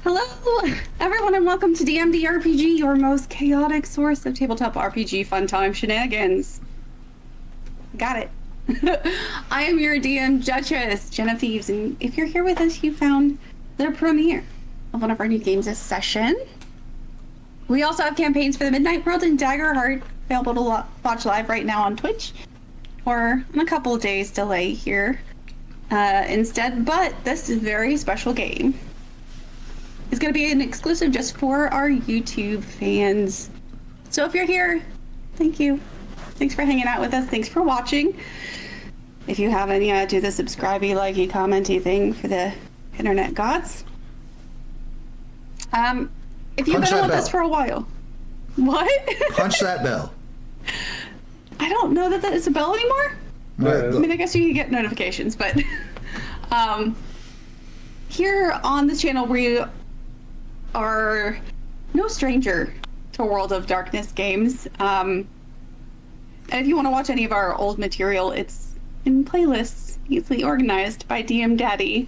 Hello, everyone, and welcome to DMD RPG, your most chaotic source of tabletop RPG fun time shenanigans. Got it. I am your DM Duchess, JenOfThieves, and if you're here with us, you found the premiere of one of our new games this session. We also have campaigns for the Midnight World and Daggerheart available to watch live right now on Twitch, or on a couple of days delay here instead, but this very special game is going to be an exclusive just for our YouTube fans. So if you're here, thank you. Thanks for hanging out with us. Thanks for watching. If you haven't yet, do the subscribey, likey, commenty thing for the internet gods. If you've been with us for a while. What? Punch that bell. I don't know that is a bell anymore. Right. I mean, I guess you can get notifications, but here on this channel, we are no stranger to World of Darkness games. And if you want to watch any of our old material, it's in playlists easily organized by DM Daddy.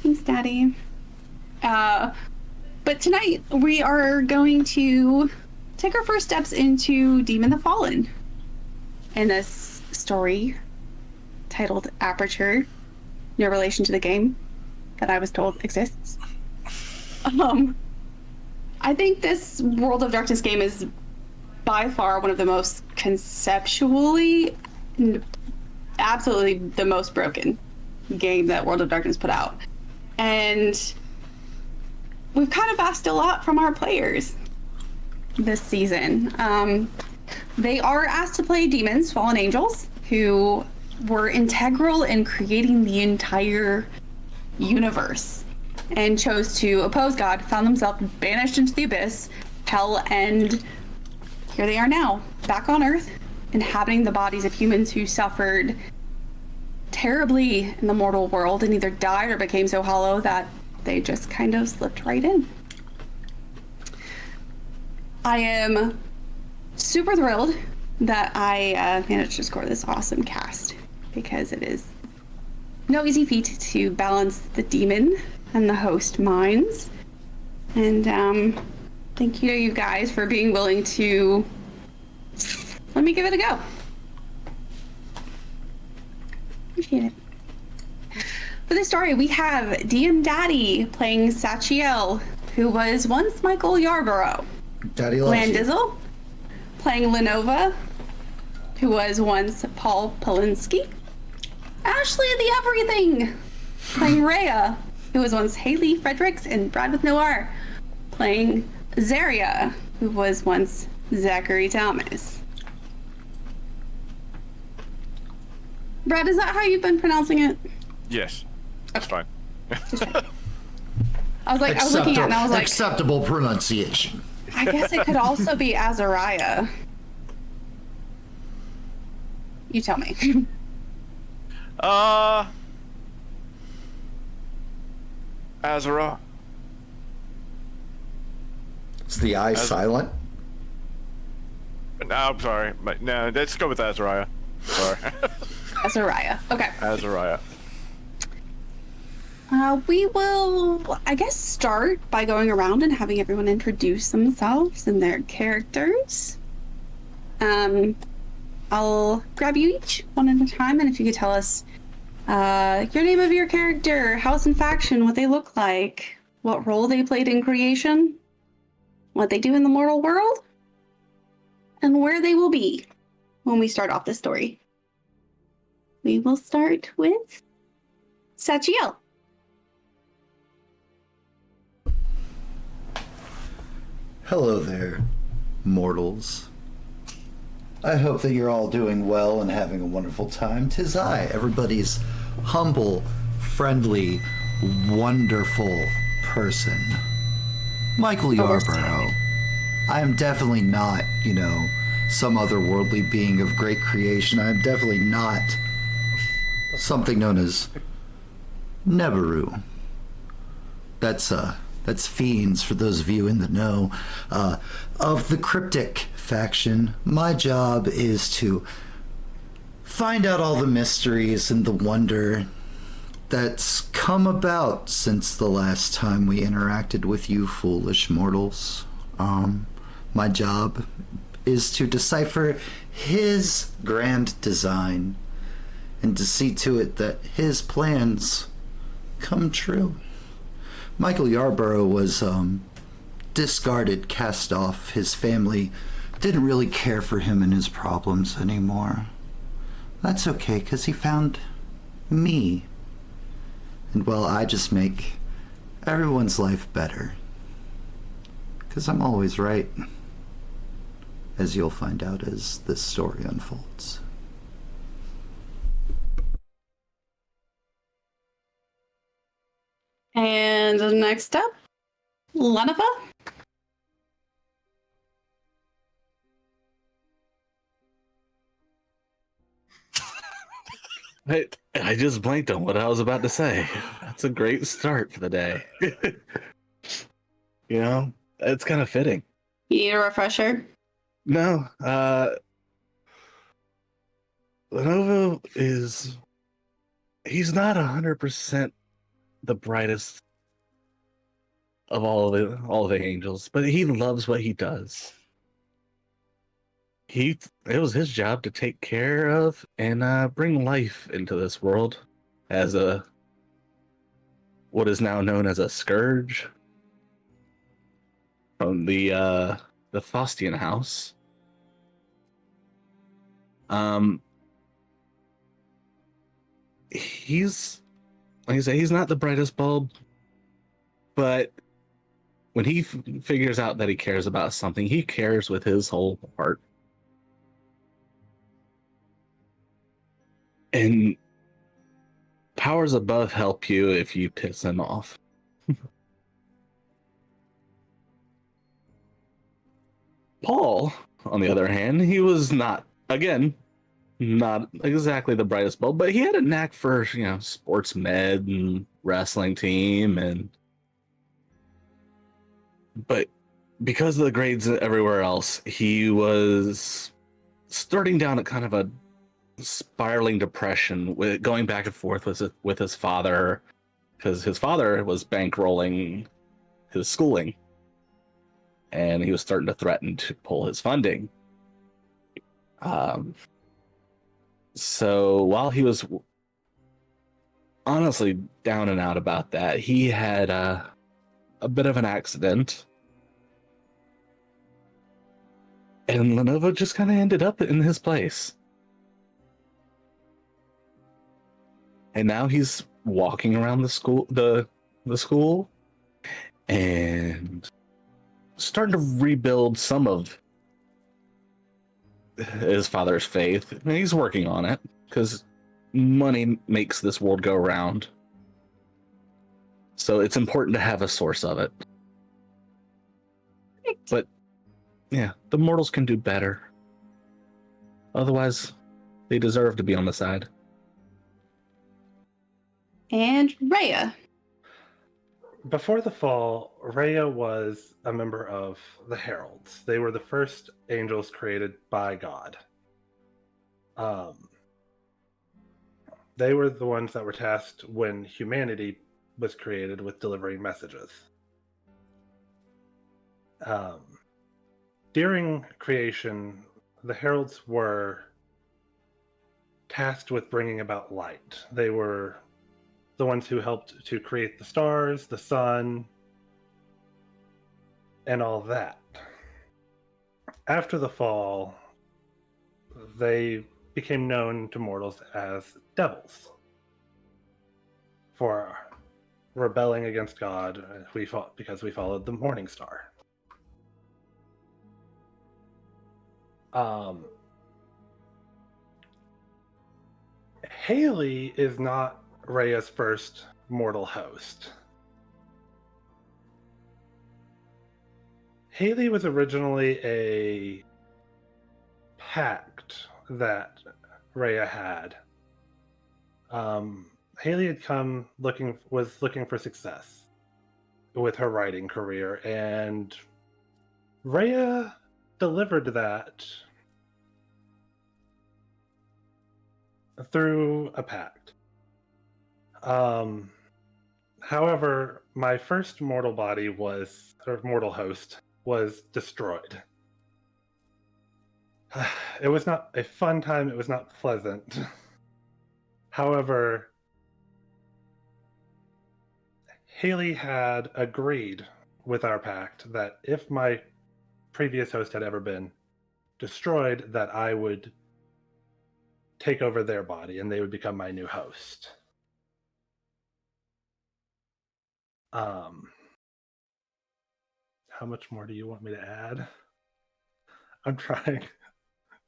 Thanks, Daddy. But tonight we are going to take our first steps into Demon the Fallen in this story titled Aperture, no relation to the game that I was told exists. I think this World of Darkness game is by far one of the most conceptually, absolutely the most broken game that World of Darkness put out. And we've kind of asked a lot from our players this season. They are asked to play demons, fallen angels, who were integral in creating the entire universe and chose to oppose God, found themselves banished into the abyss, hell, and here they are now, back on Earth, inhabiting the bodies of humans who suffered terribly in the mortal world and either died or became so hollow that they just kind of slipped right in. I am super thrilled that I managed to score this awesome cast, because it is no easy feat to balance the demon and the host minds. And thank you to you guys for being willing to let me give it a go. Appreciate it. For this story, we have DM Daddy playing Sachiel, who was once Michael Yarborough. Daddy loves you. Landizzle playing Lenova, who was once Paul Polinsky. Ashley the Everything playing Rhea, who was once Haley Fredericks, and Brad with no R playing Zaria, who was once Zachary Thomas. Brad, is that how you've been pronouncing it? Yes, that's fine. I was looking at it and I was like, acceptable pronunciation. I guess it could also be Azariah. You tell me. Azara. Is the I silent? No, I'm sorry. No, let's go with Azariah. Sorry. Azariah. Okay. Azariah. We will, I guess, start by going around and having everyone introduce themselves and their characters. I'll grab you each one at a time, and if you could tell us your name of your character, house and faction, what they look like, what role they played in creation, what they do in the mortal world, and where they will be when we start off the story. We will start with Sachiel. Hello there, mortals. I hope that you're all doing well and having a wonderful time. 'Tis I, everybody's humble, friendly, wonderful person, Michael Yarborough. I am definitely not, some otherworldly being of great creation. I am definitely not something known as Nebaru. That's fiends for those of you in the know. Of the cryptic faction, my job is to find out all the mysteries and the wonder that's come about since the last time we interacted with you foolish mortals. My job is to decipher his grand design and to see to it that his plans come true. Michael Yarborough was discarded, cast off. His family didn't really care for him and his problems anymore. That's okay, 'cause he found me. And well, I just make everyone's life better. 'Cause I'm always right. As you'll find out as this story unfolds. And next up, Lenova. I just blanked on what I was about to say. That's a great start for the day. You know, it's kind of fitting. You need a refresher? No, Lenovo he's not 100% the brightest of all the angels, but he loves what he does. It was his job to take care of and bring life into this world as what is now known as a scourge from the Faustian house. He's, like I say, he's not the brightest bulb, but when he figures out that he cares about something, he cares with his whole heart. And powers above help you if you piss him off. Paul, on the other hand, he was not exactly the brightest bulb, but he had a knack for, sports med and wrestling team, but because of the grades everywhere else, he was starting down at kind of a spiraling depression, with going back and forth with his father, because his father was bankrolling his schooling, and he was starting to threaten to pull his funding. So while he was honestly down and out about that, he had a bit of an accident, and Lenovo just kind of ended up in his place. And now he's walking around the school and starting to rebuild some of his father's faith. And he's working on it because money makes this world go round. So it's important to have a source of it. But yeah, the mortals can do better. Otherwise, they deserve to be on the side. And Rhea. Before the fall, Rhea was a member of the Heralds. They were the first angels created by God. They were the ones that were tasked when humanity was created with delivering messages. During creation, the Heralds were tasked with bringing about light. They were the ones who helped to create the stars, the sun, and all that. After the fall, they became known to mortals as devils for rebelling against God. Because we followed the morning star. Haley is not Rhea's first mortal host. Haley was originally a pact that Rhea had. Haley had was looking for success with her writing career, and Rhea delivered that through a pact. However, my first mortal host was destroyed. It was not a fun time. It was not pleasant. However, Haley had agreed with our pact that if my previous host had ever been destroyed, that I would take over their body and they would become my new host. How much more do you want me to add? I'm trying.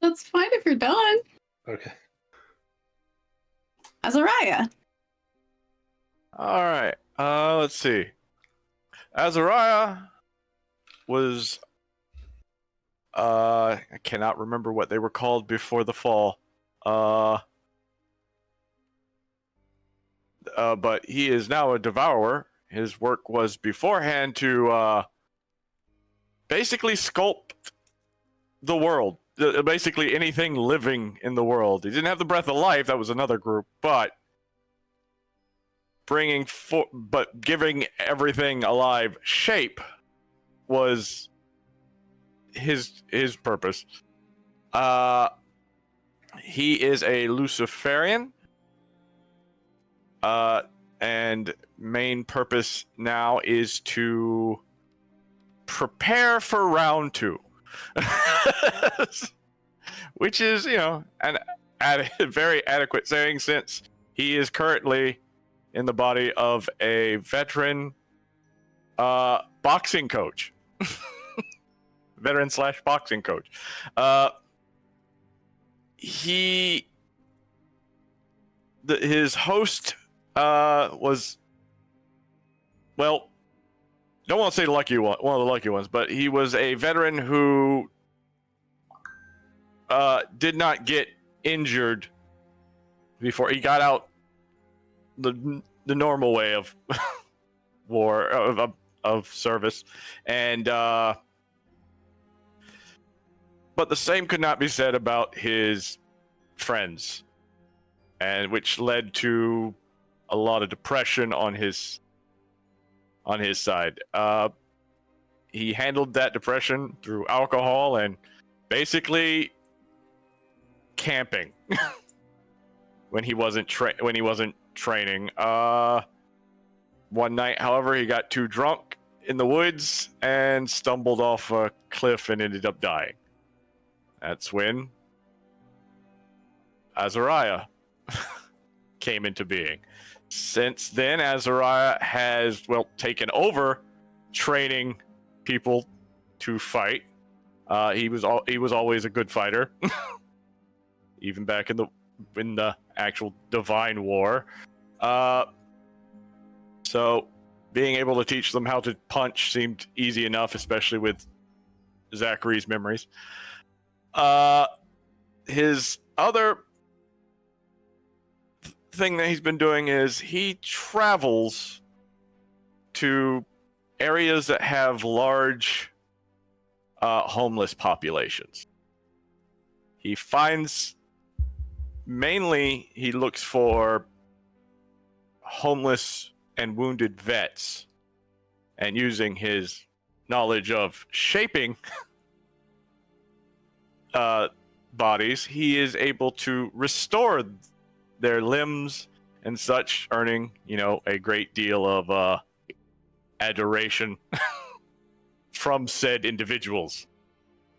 That's fine if you're done. Okay. Azariah. All right. Let's see. Azariah was I cannot remember what they were called before the fall. But he is now a devourer. His work was beforehand to basically sculpt the world. Basically anything living in the world. He didn't have the breath of life, that was another group, but giving everything alive shape was his purpose. He is a Luciferian, and main purpose now is to prepare for round 2. Which is, an very adequate saying, since he is currently in the body of a veteran boxing coach. Veteran/boxing coach. His host was, well, don't want to say one of the lucky ones, but he was a veteran who did not get injured before he got out the normal way of war, of service, and but the same could not be said about his friends, and which led to a lot of depression on his side. He handled that depression through alcohol and basically camping when he wasn't training. One night, however, he got too drunk in the woods and stumbled off a cliff and ended up dying. That's when Azariah came into being. Since then, Azariah has, taken over training people to fight. He was always a good fighter, even back in the actual Divine War. So being able to teach them how to punch seemed easy enough, especially with Zachary's memories. His other thing that he's been doing is he travels to areas that have large homeless populations. He looks for homeless and wounded vets, and using his knowledge of shaping bodies, he is able to restore their limbs and such, earning, a great deal of adoration from said individuals.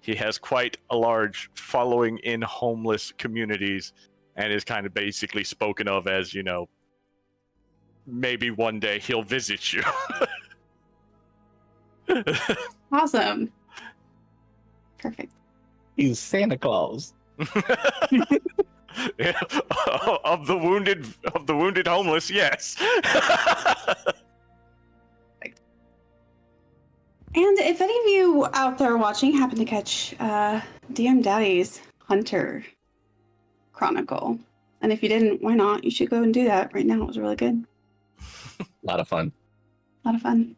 He has quite a large following in homeless communities and is kind of basically spoken of as, maybe one day he'll visit you. Awesome. Perfect. He's Santa Claus. Yeah, of the wounded homeless, yes. And if any of you out there watching happen to catch DM Daddy's Hunter Chronicle, and if you didn't, why not? You should go and do that right now. It was really good. A lot of fun. A lot of fun.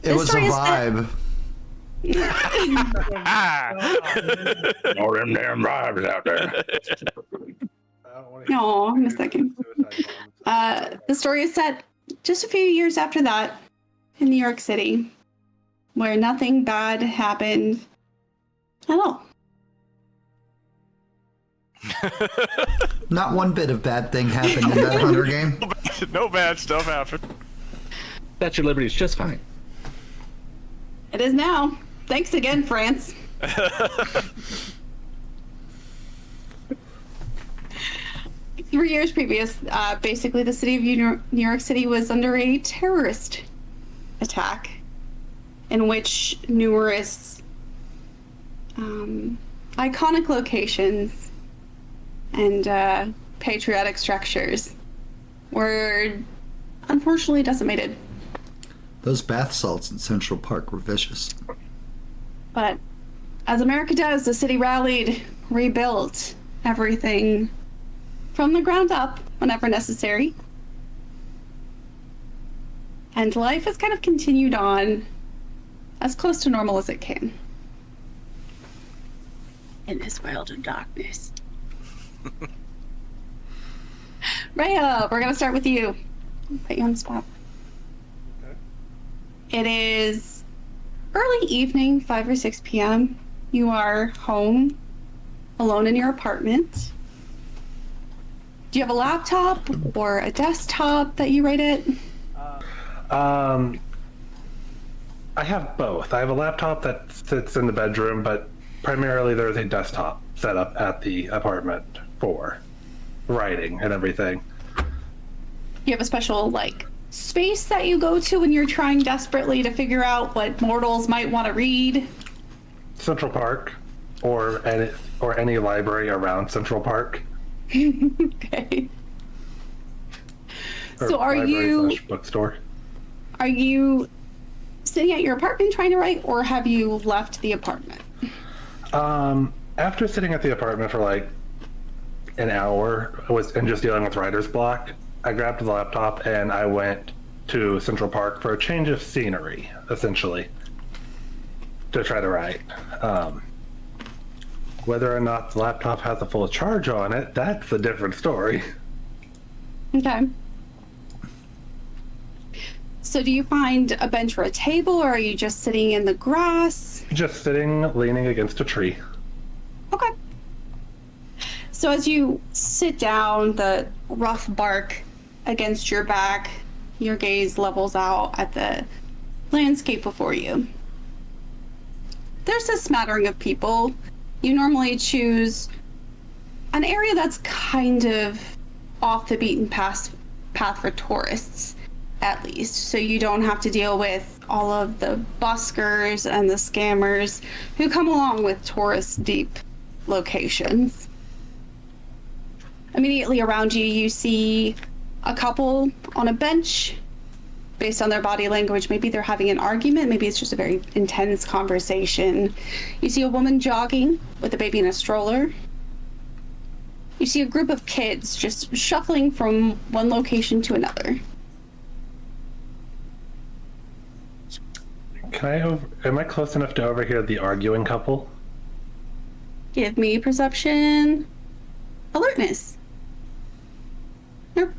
It was a vibe. All them damn vibes out there. don't want to. No, I miss that game. The story is set just a few years after that in New York City, where nothing bad happened at all. Not one bit of bad thing happened in that Hunter game. No bad stuff happened. Statue of Liberty is just fine. It is now. Thanks again, France. 3 years previous, basically the city of New York City was under a terrorist attack in which numerous iconic locations and patriotic structures were unfortunately decimated. Those bath salts in Central Park were vicious. But as America does, the city rallied, rebuilt everything from the ground up whenever necessary. And life has kind of continued on as close to normal as it can. In this world of darkness. Rhea, we're going to start with you. Put you on the spot. Okay. It is early evening, 5 or 6 p.m. You are home, alone in your apartment. Do you have a laptop or a desktop that you write at? I have both. I have a laptop that sits in the bedroom, but primarily there's a desktop set up at the apartment for writing and everything. You have a special, space that you go to when you're trying desperately to figure out what mortals might want to read? Central Park, or any library around Central Park. Okay. Or So are bookstore. Are you sitting at your apartment trying to write, or have you left the apartment? After sitting at the apartment for an hour and just dealing with writer's block, I grabbed the laptop and I went to Central Park for a change of scenery, essentially, to try to write. Whether or not the laptop has a full charge on it, that's a different story. Okay. So do you find a bench or a table, or are you just sitting in the grass? Just sitting, leaning against a tree. Okay. So as you sit down, the rough bark against your back, your gaze levels out at the landscape before you. There's a smattering of people. You normally choose an area that's kind of off the beaten path for tourists, at least, so you don't have to deal with all of the buskers and the scammers who come along with tourist deep locations. Immediately around you, you see a couple on a bench. Based on their body language, maybe they're having an argument, maybe it's just a very intense conversation. You see a woman jogging with a baby in a stroller. You see a group of kids just shuffling from one location to another. Am I close enough to overhear the arguing couple? Give me perception. Alertness. Nope.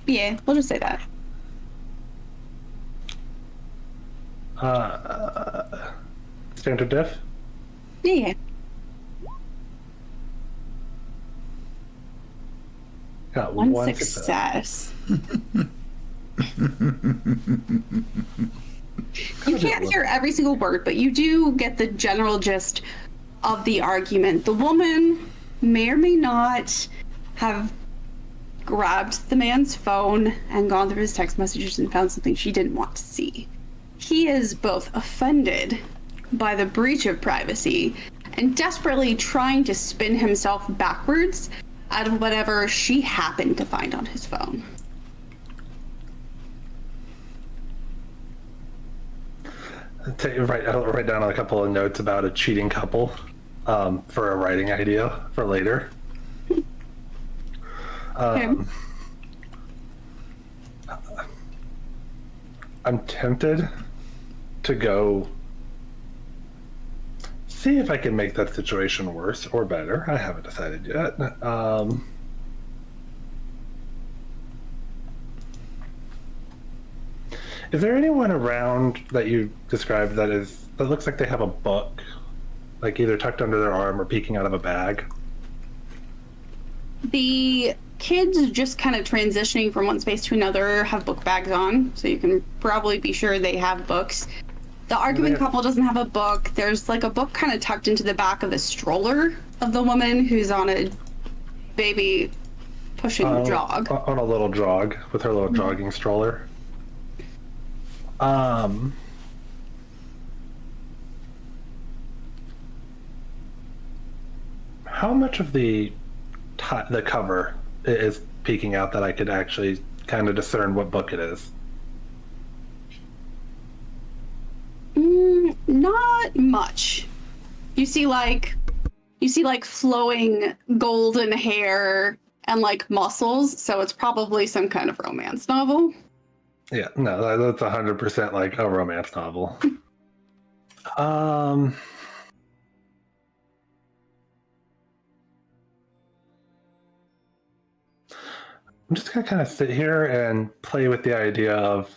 Yeah, we'll just say that. Standard diff? Yeah. Got One success. You can't hear every single word, but you do get the general gist of the argument. The woman may or may not have grabbed the man's phone and gone through his text messages and found something she didn't want to see. He is both offended by the breach of privacy and desperately trying to spin himself backwards out of whatever she happened to find on his phone. I'll write down a couple of notes about a cheating couple for a writing idea for later. I'm tempted to go see if I can make that situation worse or better. I haven't decided yet. Is there anyone around that you described that looks like they have a book, like either tucked under their arm or peeking out of a bag? The kids just kind of transitioning from one space to another have book bags on, so you can probably be sure they have books. The argument couple doesn't have a book. There's like a book kind of tucked into the back of the stroller of the woman who's on a baby pushing a jog. On a little jog with her little jogging stroller. How much of the cover is peeking out that I could actually kind of discern what book it is? Not much. You see like flowing golden hair and like muscles, so it's probably some kind of romance novel. Yeah, no, that's 100% like a romance novel. I'm just gonna kind of sit here and play with the idea of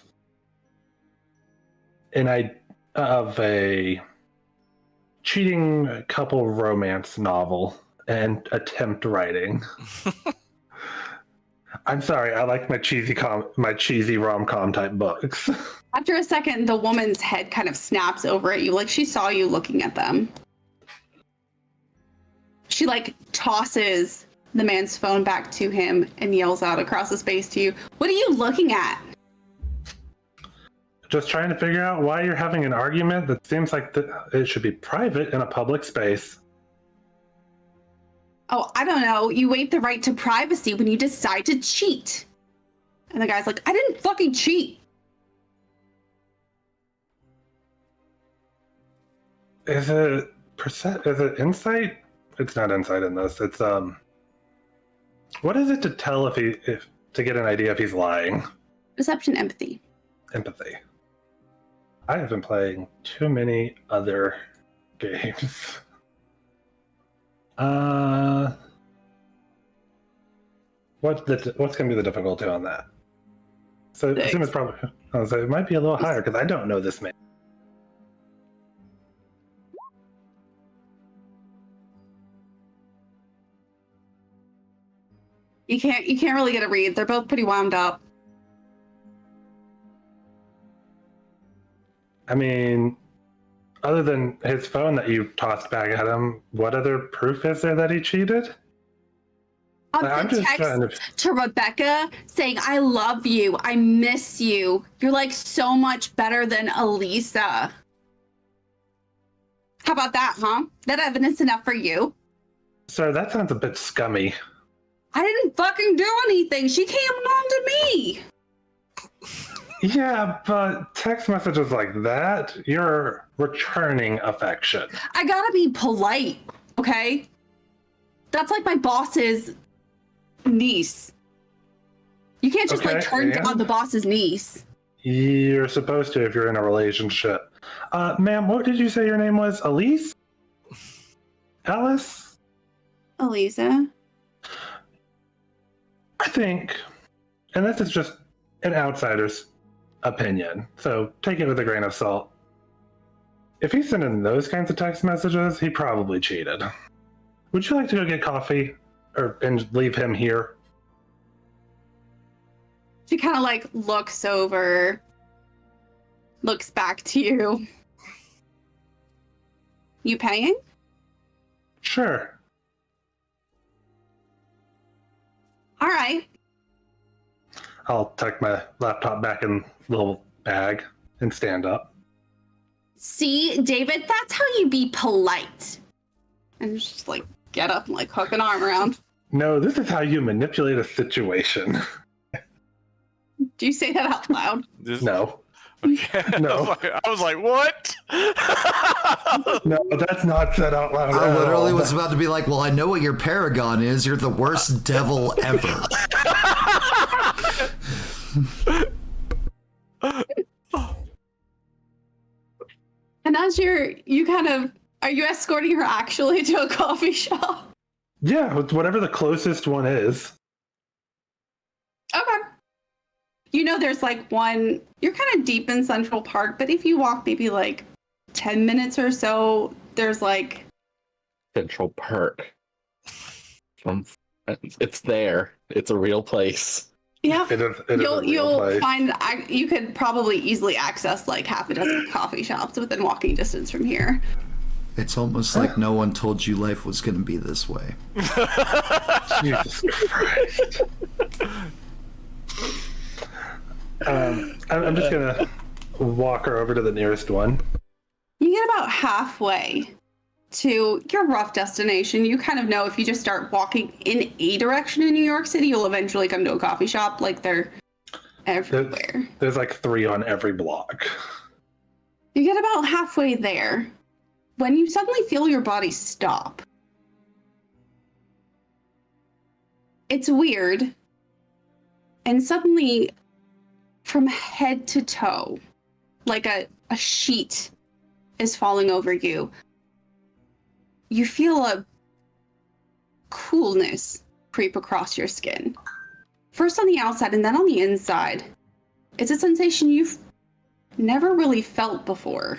a cheating couple romance novel and attempt writing. I'm sorry, I like my cheesy rom-com type books. After a second, the woman's head kind of snaps over at you, like she saw you looking at them. She like tosses the man's phone back to him and yells out across the space to you, "What are you looking at?" Just trying to figure out why you're having an argument that seems like it should be private in a public space. Oh, I don't know. You waive the right to privacy when you decide to cheat. And the guy's like, "I didn't fucking cheat." Is it insight? It's not insight in this. It's what is it to tell to get an idea if he's lying? Perception, empathy. Empathy. I have been playing too many other games. What's going to be the difficulty on that? So I assume it's probably. So it might be a little higher because I don't know this man. You can't really get a read. They're both pretty wound up. I mean, other than his phone that you tossed back at him, what other proof is there that he cheated? I'm just text to Rebecca saying, "I love you. I miss you. You're like so much better than Elisa." How about that, huh? That evidence enough for you? Sir, that sounds a bit scummy. I didn't fucking do anything. She came on to me. Yeah, but text messages like that, you're returning affection. I gotta be polite, okay? That's like my boss's niece. You can't just like turn down the boss's niece. You're supposed to if you're in a relationship. Ma'am, what did you say your name was? Elise? Alice? Elisa? I think, and this is just an outsider's opinion, so take it with a grain of salt. If he's sending those kinds of text messages, he probably cheated. Would you like to go get coffee and leave him here? She kind of like looks over, looks back to you. You paying? Sure. All right. I'll tuck my laptop back in the little bag and stand up. See, David, that's how you be polite. And just like get up and like hook an arm around. No, this is how you manipulate a situation. Do you say that out loud? No. Okay. No. I was like, what? No, that's not said out loud. I literally was about to be like, well, I know what your paragon is. You're the worst devil ever. And as are you escorting her actually to a coffee shop? Yeah, whatever the closest one is. Okay. You know, there's like one, you're kind of deep in Central Park, but if you walk maybe like 10 minutes or so, there's like Central Park. It's there. It's a real place. yeah. It is a real You'll place. find you could probably easily access like half a dozen coffee shops within walking distance from here. It's almost like no one told you life was going to be this way. Jesus Christ. I'm just gonna walk her over to the nearest one. You get about halfway to your rough destination. You kind of know if you just start walking in a direction in New York City, you'll eventually come to a coffee shop. Like they're everywhere. There's like 3 on every block. You get about halfway there when you suddenly feel your body stop. It's weird. And suddenly, from head to toe, like a sheet is falling over you. You feel a coolness creep across your skin. First on the outside and then on the inside. It's a sensation you've never really felt before.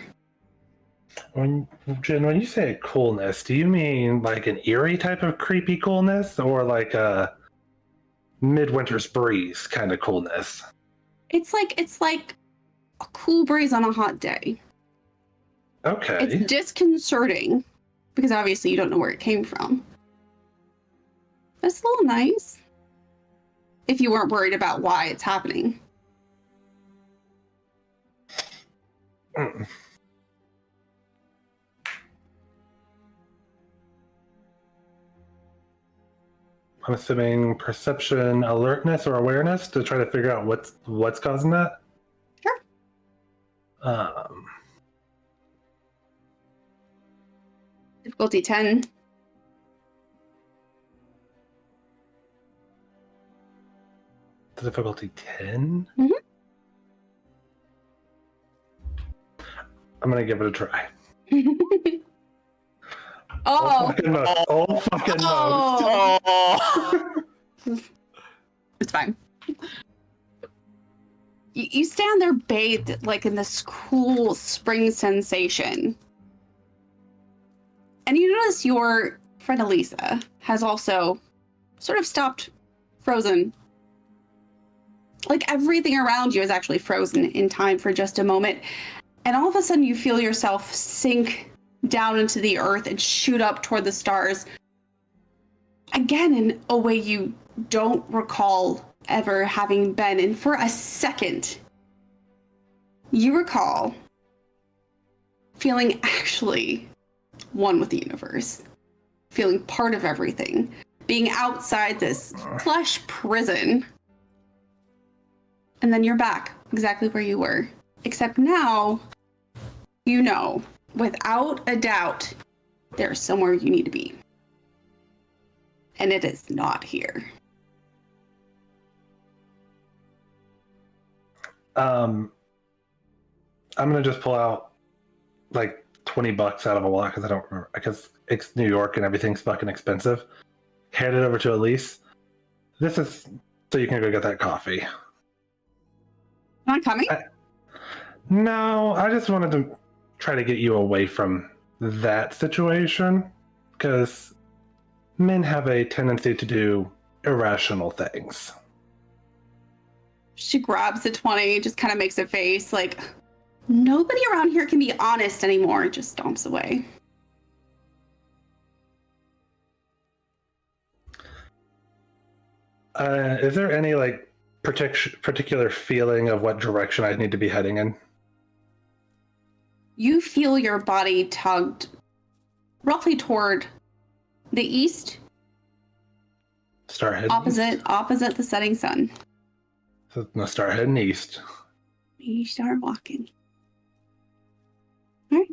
Jen, when you say coolness, do you mean like an eerie type of creepy coolness or like a midwinter's breeze kind of coolness? It's like a cool breeze on a hot day. Okay. It's disconcerting because obviously you don't know where it came from. But it's a little nice if you weren't worried about why it's happening. Mm. I'm assuming perception, alertness, or awareness to try to figure out what's causing that. Sure. Difficulty 10. Difficulty 10. Mhm. I'm gonna give it a try. Oh, fucking no. Oh fucking no. Oh. it's fine. You stand there bathed like in this cool spring sensation. And you notice your friend Elisa has also sort of stopped frozen. Like everything around you is actually frozen in time for just a moment. And all of a sudden you feel yourself sink down into the earth and shoot up toward the stars. Again, in a way you don't recall ever having been. And for a second, you recall feeling actually one with the universe, feeling part of everything, being outside this plush prison. And then you're back exactly where you were. Except now, you know, without a doubt, there's somewhere you need to be. And it is not here. I'm gonna just pull out like $20 out of a wallet because I don't remember, because it's New York and everything's fucking expensive. Hand it over to Elise. This is so you can go get that coffee. Not coming? No, I just wanted to try to get you away from that situation because men have a tendency to do irrational things. She grabs the 20, just kind of makes a face like, nobody around here can be honest anymore, and just stomps away. Is there any like particular feeling of what direction I need to be heading in? You feel your body tugged roughly toward the east, Start heading opposite the setting sun. So I'm gonna start heading east. You start walking. All right.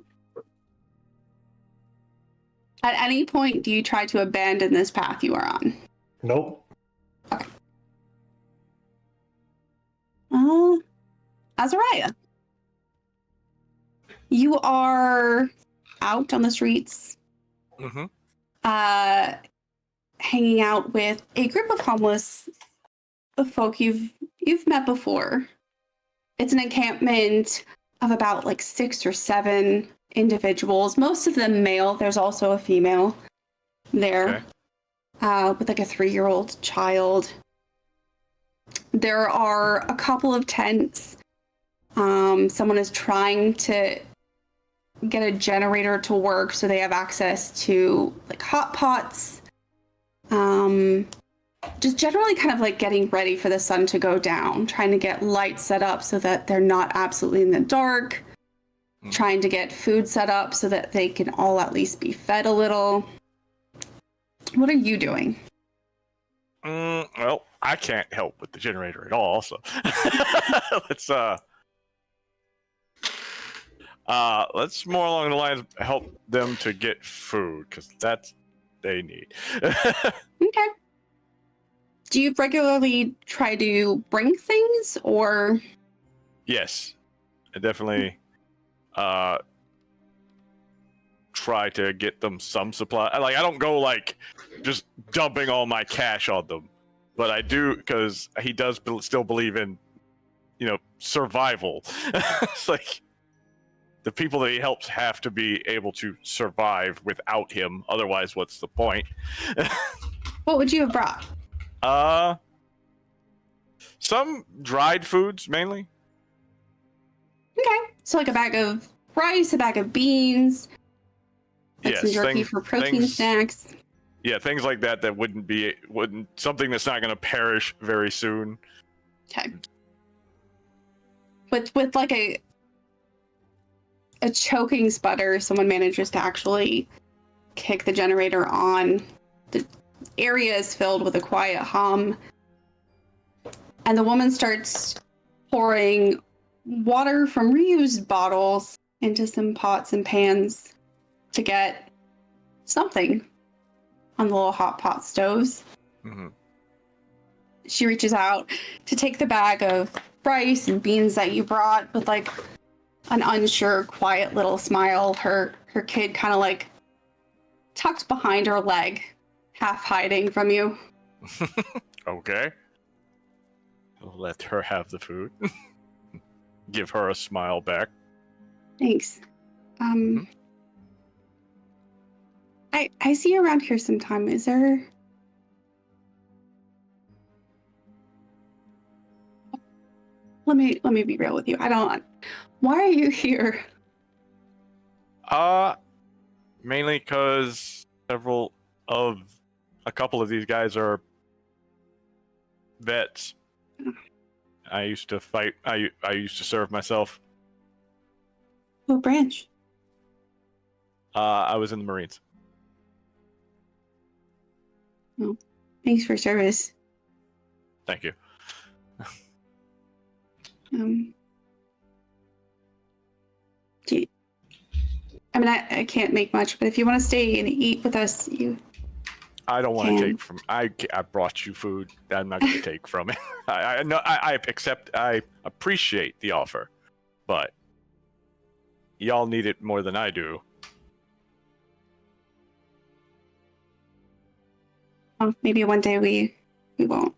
At any point, do you try to abandon this path you are on? Nope. Okay. Azariah, you are out on the streets, Mm-hmm. hanging out with a group of homeless of folk you've met before. It's an encampment of about like 6 or 7 individuals, most of them male. There's also a female there, with like a 3-year-old child. There are a couple of tents. Someone is trying to get a generator to work so they have access to like hot pots. Just generally kind of like getting ready for the sun to go down, trying to get lights set up so that they're not absolutely in the dark, trying to get food set up so that they can all at least be fed a little. What are you doing? Well, I can't help with the generator at all, so let's more along the lines of help them to get food, because that's they need. Okay. Do you regularly try to bring things, or? Yes, I definitely try to get them some supply. Like, I don't go like just dumping all my cash on them, but I do, because he does still believe in, survival. It's like the people that he helps have to be able to survive without him. Otherwise, what's the point? What would you have brought? Some dried foods mainly. Okay. So like a bag of rice, a bag of beans, like some jerky for protein snacks. Yeah, things like that wouldn't something that's not going to perish very soon. Okay. With like a choking sputter, someone manages to actually kick the generator on. The area is filled with a quiet hum. And the woman starts pouring water from reused bottles into some pots and pans to get something on the little hot pot stoves. Mm-hmm. She reaches out to take the bag of rice and beans that you brought with like an unsure, quiet little smile. Her kid kind of like tucked behind her leg, half hiding from you. Okay. I'll let her have the food. Give her a smile back. Thanks. I see you around here sometime. Is there? Let me be real with you. Why are you here? Mainly because a couple of these guys are vets. I used to fight. I used to serve myself. What branch? I was in the Marines. Oh, thanks for service. Thank you. I can't make much, but if you want to stay and eat with us, I don't want to take from. I brought you food. I'm not going to take from it. I appreciate the offer, but y'all need it more than I do. Oh, maybe one day we won't.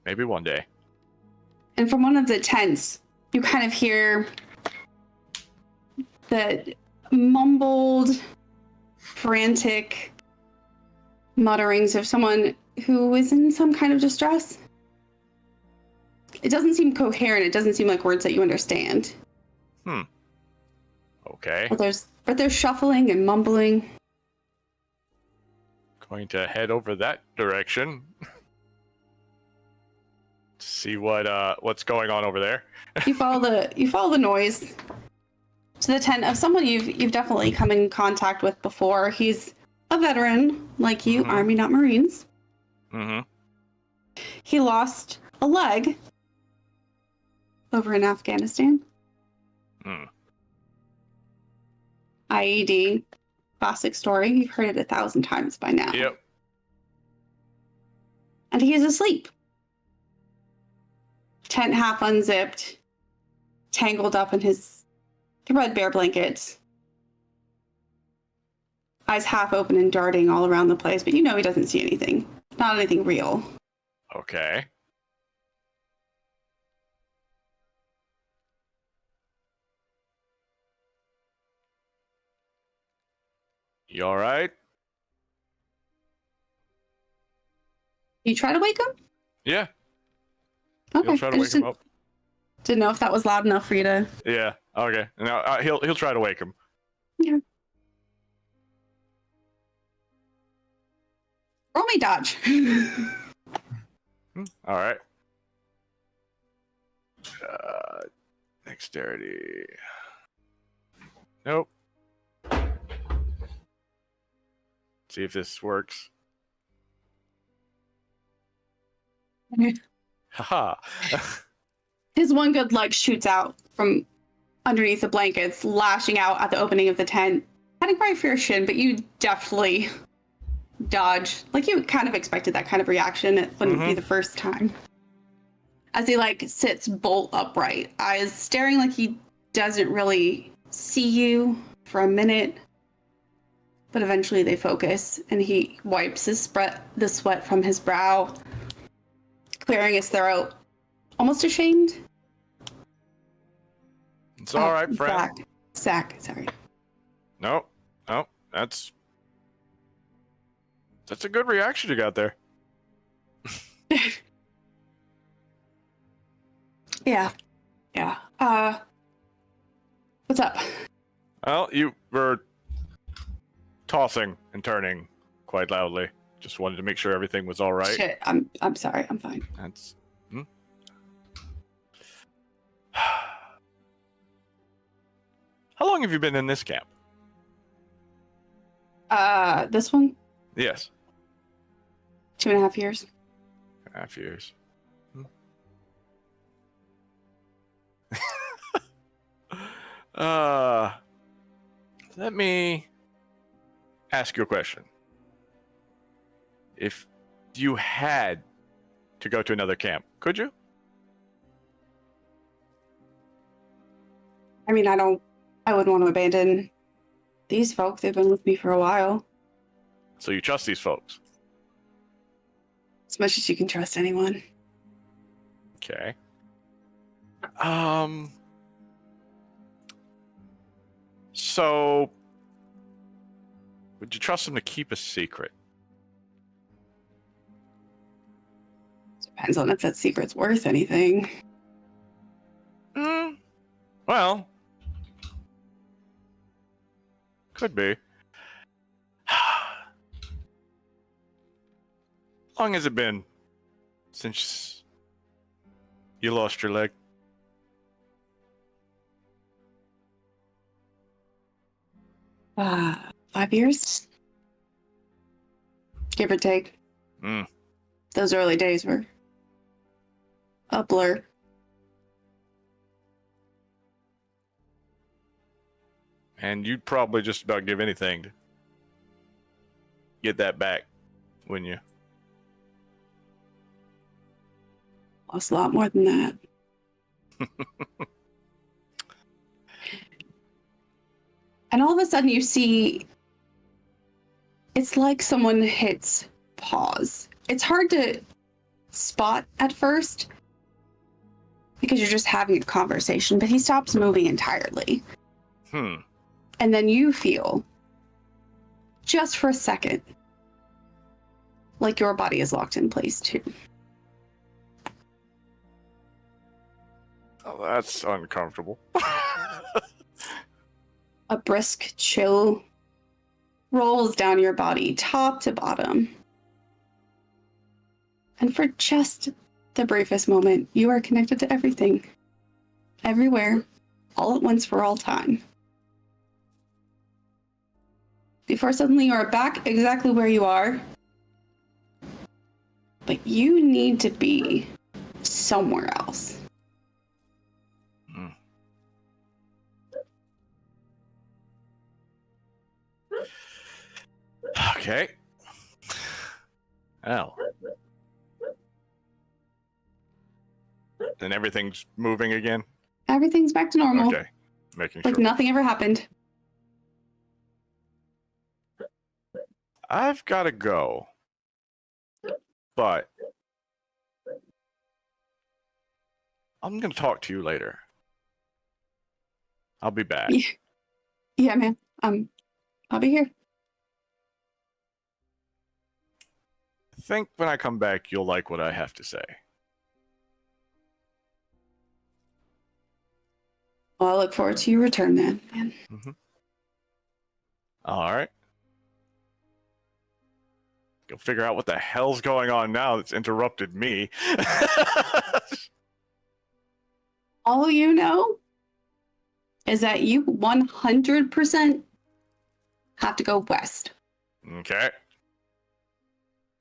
Maybe one day. And from one of the tents, you kind of hear the mumbled, frantic mutterings of someone who is in some kind of distress. It doesn't seem coherent. It doesn't seem like words that you understand. Okay. But there's shuffling and mumbling. Going to head over that direction. To see what's going on over there. You follow the noise to the tent of someone you've definitely come in contact with before. He's a veteran like you, Army, not Marines. Mm-hmm. He lost a leg over in Afghanistan. IED, classic story. You've heard it 1,000 times by now. Yep. And he is asleep. Tent half unzipped, tangled up in his threadbare blankets. Eyes half open and darting all around the place, but you know he doesn't see anything. Not anything real. Okay. You all right? You try to wake him? Yeah. Okay. He'll try to I wake just him up. didn't know if that was loud enough for you to. Yeah. Okay. Now he'll try to wake him. Yeah. Roll me dodge. All right. Dexterity. Nope. See if this works. Haha. His one good leg shoots out from underneath the blankets, lashing out at the opening of the tent. Heading right for your shin, but you definitely dodge. Like, you kind of expected that kind of reaction. It wouldn't be the first time. As he, like, sits bolt upright, eyes staring like he doesn't really see you for a minute. But eventually they focus, and he wipes the sweat from his brow, clearing his throat. Almost ashamed. It's all right, friend. Zach, sorry. Nope. That's a good reaction you got there. Yeah. What's up? Well, you were tossing and turning quite loudly. Just wanted to make sure everything was all right. Shit, I'm sorry. I'm fine. That's. How long have you been in this camp? This one, Yes. 2.5 years. 2.5 years. Let me ask you a question. If you had to go to another camp, could you? I mean, I wouldn't want to abandon these folk. They've been with me for a while. So you trust these folks? As much as you can trust anyone. Okay. So would you trust them to keep a secret? Depends on if that secret's worth anything. Well, could be. How long has it been since you lost your leg? Uh, 5 years? Give or take. Those early days were a blur. And you'd probably just about give anything to get that back, wouldn't you? Lost a lot more than that. And all of a sudden you see, it's like someone hits pause. It's hard to spot at first because you're just having a conversation, but he stops moving entirely. And then you feel, just for a second, like your body is locked in place too. Oh, that's uncomfortable. A brisk chill rolls down your body, top to bottom. And for just the briefest moment, you are connected to everything. Everywhere. All at once for all time. Before suddenly you are back exactly where you are. But you need to be somewhere else. Okay. Well. And everything's moving again? Everything's back to normal. Okay. Making like sure. nothing ever happened. I've got to go. but I'm gonna talk to you later. I'll be back. Yeah, man. I'll be here. I think when I come back, you'll like what I have to say. Well, I look forward to your return, then, man. Mm-hmm. All right. Go figure out what the hell's going on now that's interrupted me. All you know is that you 100% have to go west. Okay.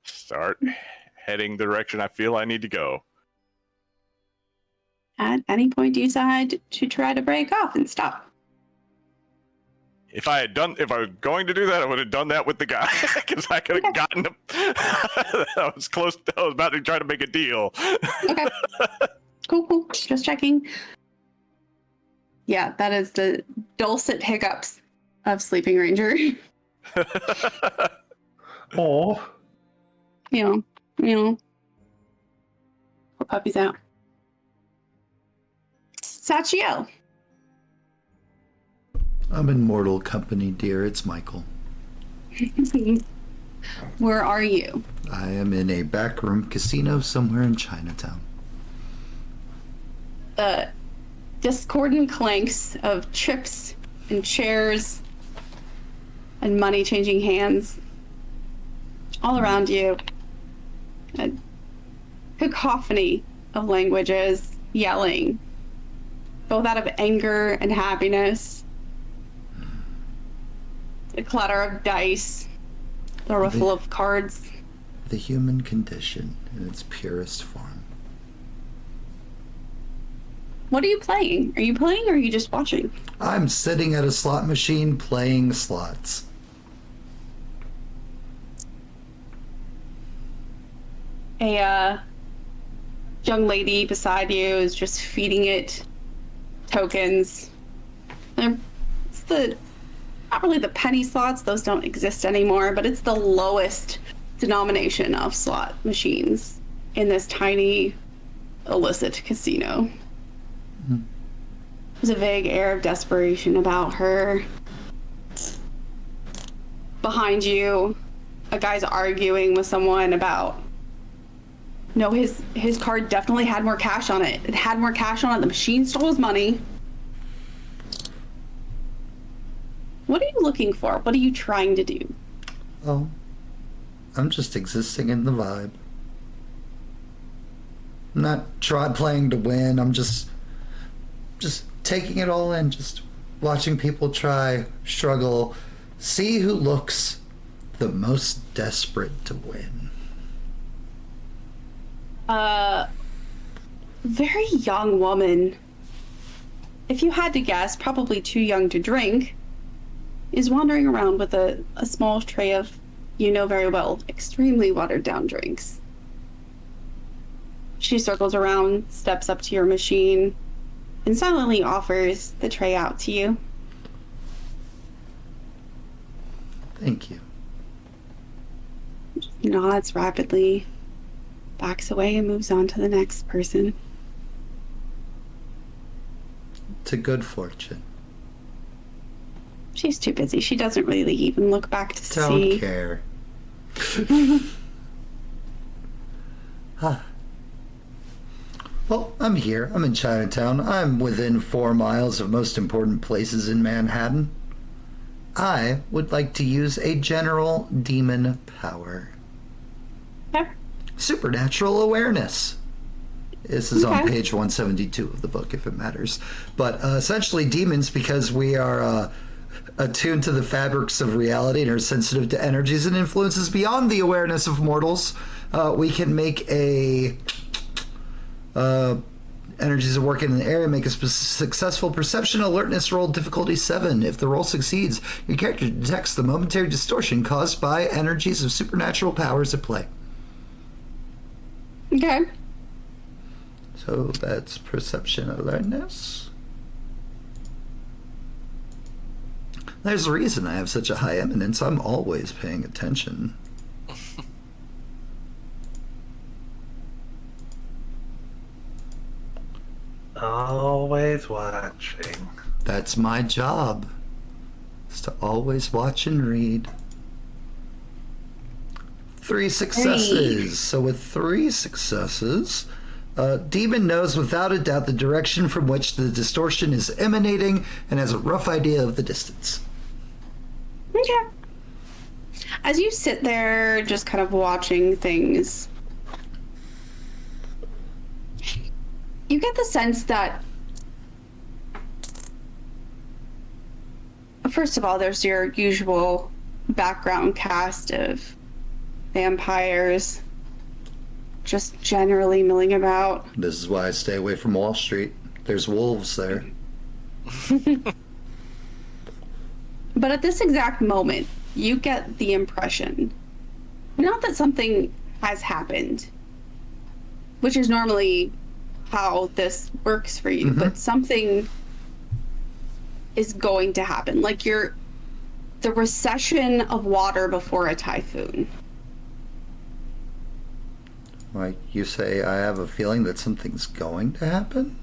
Start heading the direction I feel I need to go. At any point, do you decide to try to break off and stop? If I was going to do that, I would have done that with the guy, because I could have gotten him. I was close. I was about to try to make a deal. Okay. Cool. Just checking. Yeah, that is the dulcet hiccups of Sleeping Ranger. Oh, You know. Put puppies out. Sachiel. I'm in mortal company, dear. It's Michael. Where are you? I am in a backroom casino somewhere in Chinatown. Discordant clanks of chips and chairs and money changing hands all around you. A cacophony of languages yelling, both out of anger and happiness. The clatter of dice, the ruffle of cards. The human condition in its purest form. What are you playing? Are you playing or are you just watching? I'm sitting at a slot machine playing slots. A young lady beside you is just feeding it tokens. It's not really the penny slots, those don't exist anymore, but it's the lowest denomination of slot machines in this tiny illicit casino. There's a vague air of desperation about her. Behind you, a guy's arguing with someone about, no, his card definitely had more cash on it. It had more cash on it. The machine stole his money. What are you looking for? What are you trying to do? Oh, I'm just existing in the vibe. I'm not playing to win. I'm just taking it all in, just watching people try, struggle, see who looks the most desperate to win. Very young woman. If you had to guess, probably too young to drink, is wandering around with a small tray of, you know very well, extremely watered down drinks. She circles around, steps up to your machine, and silently offers the tray out to you. Thank you. Just nods rapidly, backs away, and moves on to the next person. To good fortune. She's too busy. She doesn't really even look back to see. Don't care. Well, I'm here. I'm in Chinatown. I'm within 4 miles of most important places in Manhattan. I would like to use a general demon power. Okay. Supernatural awareness. This is on Okay. page 172 of the book, if it matters. But essentially, demons, because we are attuned to the fabrics of reality and are sensitive to energies and influences beyond the awareness of mortals, we can make energies that work in an area make a successful perception alertness roll difficulty 7. If the roll succeeds, your character detects the momentary distortion caused by energies of supernatural powers at play. Okay. So that's perception alertness. There's a reason I have such a high eminence. I'm always paying attention. always watching. That's my job. Is to always watch and read. 3 successes. So with 3 successes, Demon knows without a doubt the direction from which the distortion is emanating and has a rough idea of the distance. Okay. As you sit there just kind of watching things, you get the sense that, first of all, there's your usual background cast of vampires just generally milling about. This is why I stay away from Wall Street. There's wolves there. But at this exact moment, you get the impression, not that something has happened, which is normally how this works for you, but something is going to happen. Like the recession of water before a typhoon. Like you say, I have a feeling that something's going to happen?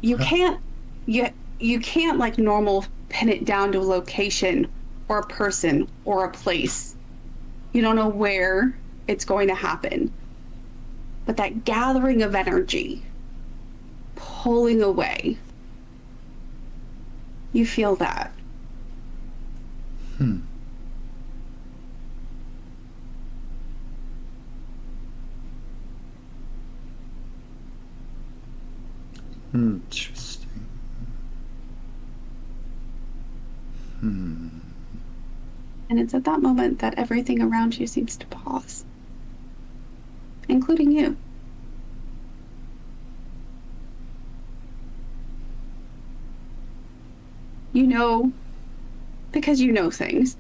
You can't like normal pin it down to a location or a person or a place. You don't know where it's going to happen. But that gathering of energy, pulling away, you feel that. Interesting. And it's at that moment that everything around you seems to pause, including you. You know, because you know things,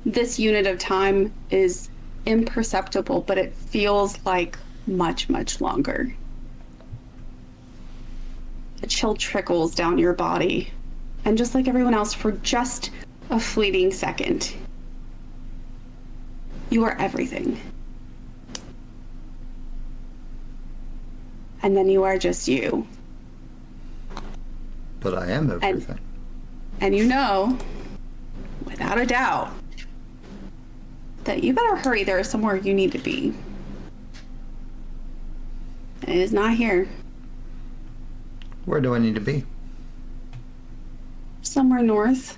this unit of time is imperceptible, but it feels like much, much longer. A chill trickles down your body, and just like everyone else, for just a fleeting second, you are everything. And then you are just you. But I am everything. And you know, without a doubt, that you better hurry. There is somewhere you need to be. And it is not here. Where do I need to be? Somewhere north.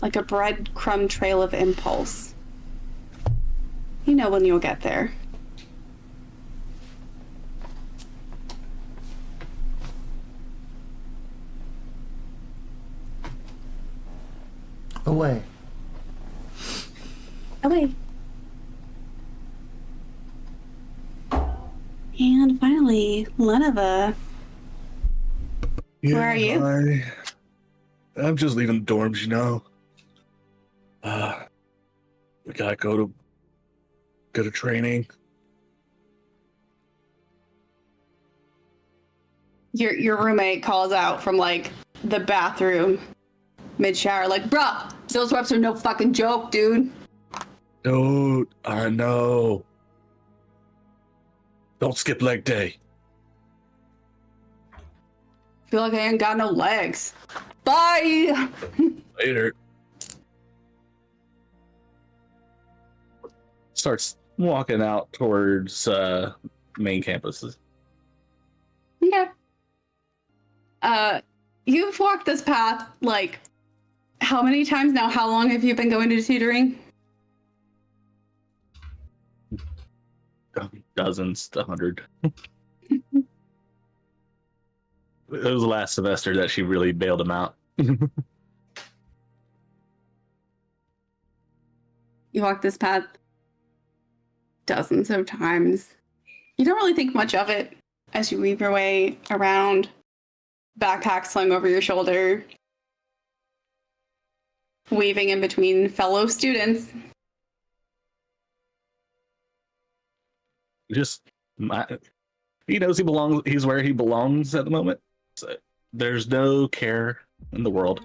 Like a breadcrumb trail of impulse. You know when you'll get there. Away. Away. And finally, Lenova. Yeah, Where are you? I'm just leaving the dorms, you know. We gotta go to training. Your roommate calls out from like the bathroom mid-shower, like, bruh, those reps are no fucking joke, dude. Dude, I know. Don't skip leg day. Feel like I ain't got no legs. Bye. Later. Starts walking out towards main campuses. Okay. You've walked this path like how many times now? How long have you been going to tutoring? Dozens, 100. It was last semester that she really bailed him out. You walk this path dozens of times. You don't really think much of it as you weave your way around, backpack slung over your shoulder, weaving in between fellow students. He knows he's where he belongs at the moment. So there's no care in the world.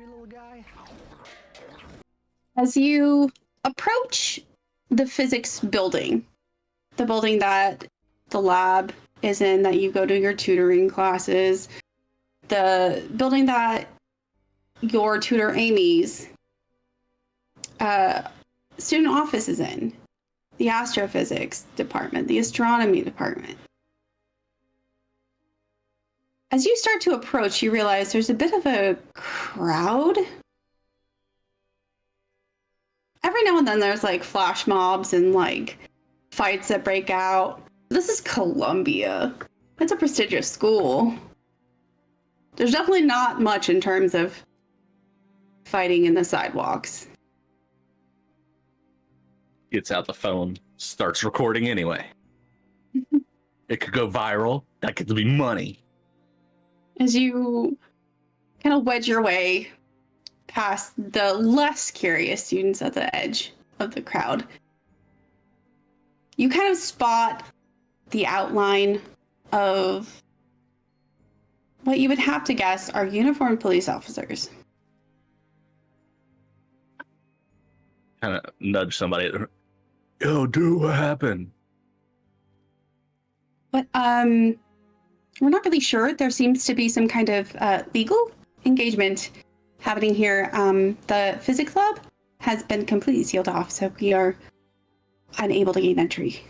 As you approach the physics building, the building that the lab is in, that you go to your tutoring classes, the building that your tutor Amy's student office is in, the astrophysics department, the astronomy department. As you start to approach, you realize there's a bit of a crowd. Every now and then there's like flash mobs and like fights that break out. This is Columbia. It's a prestigious school. There's definitely not much in terms of fighting in the sidewalks. Gets out the phone, starts recording anyway. It could go viral. That could be money. As you kind of wedge your way past the less curious students at the edge of the crowd, you kind of spot the outline of what you would have to guess are uniformed police officers. Kind of nudge somebody. Yo, dude, what happened? But we're not really sure. There seems to be some kind of legal engagement happening here. The physics lab has been completely sealed off, so we are unable to gain entry.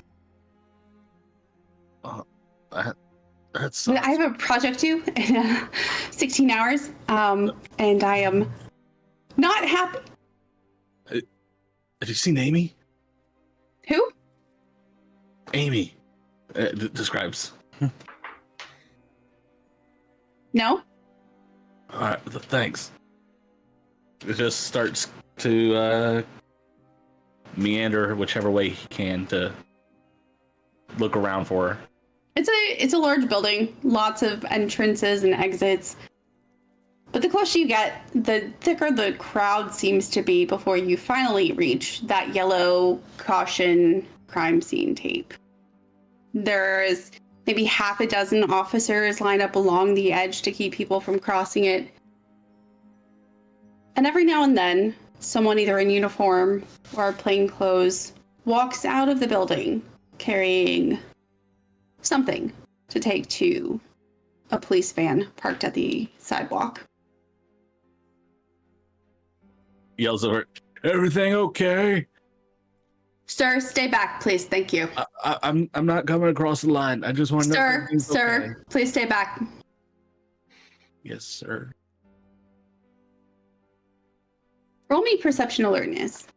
That's. But I have a project due in 16 hours, and I am not happy. Have you seen Amy? Who? Amy describes. No? All right, thanks. It just starts to meander whichever way he can to look around for her. It's a large building, lots of entrances and exits. But the closer you get, the thicker the crowd seems to be before you finally reach that yellow caution crime scene tape. There's maybe half a dozen officers lined up along the edge to keep people from crossing it. And every now and then, someone either in uniform or plain clothes walks out of the building carrying something to take to a police van parked at the sidewalk. Yells over, "Everything okay?" Sir, stay back, please. Thank you. I'm not coming across the line. I just want to know. Sir, if everything's sir, okay. please stay back. Yes, sir. Roll me perception alertness.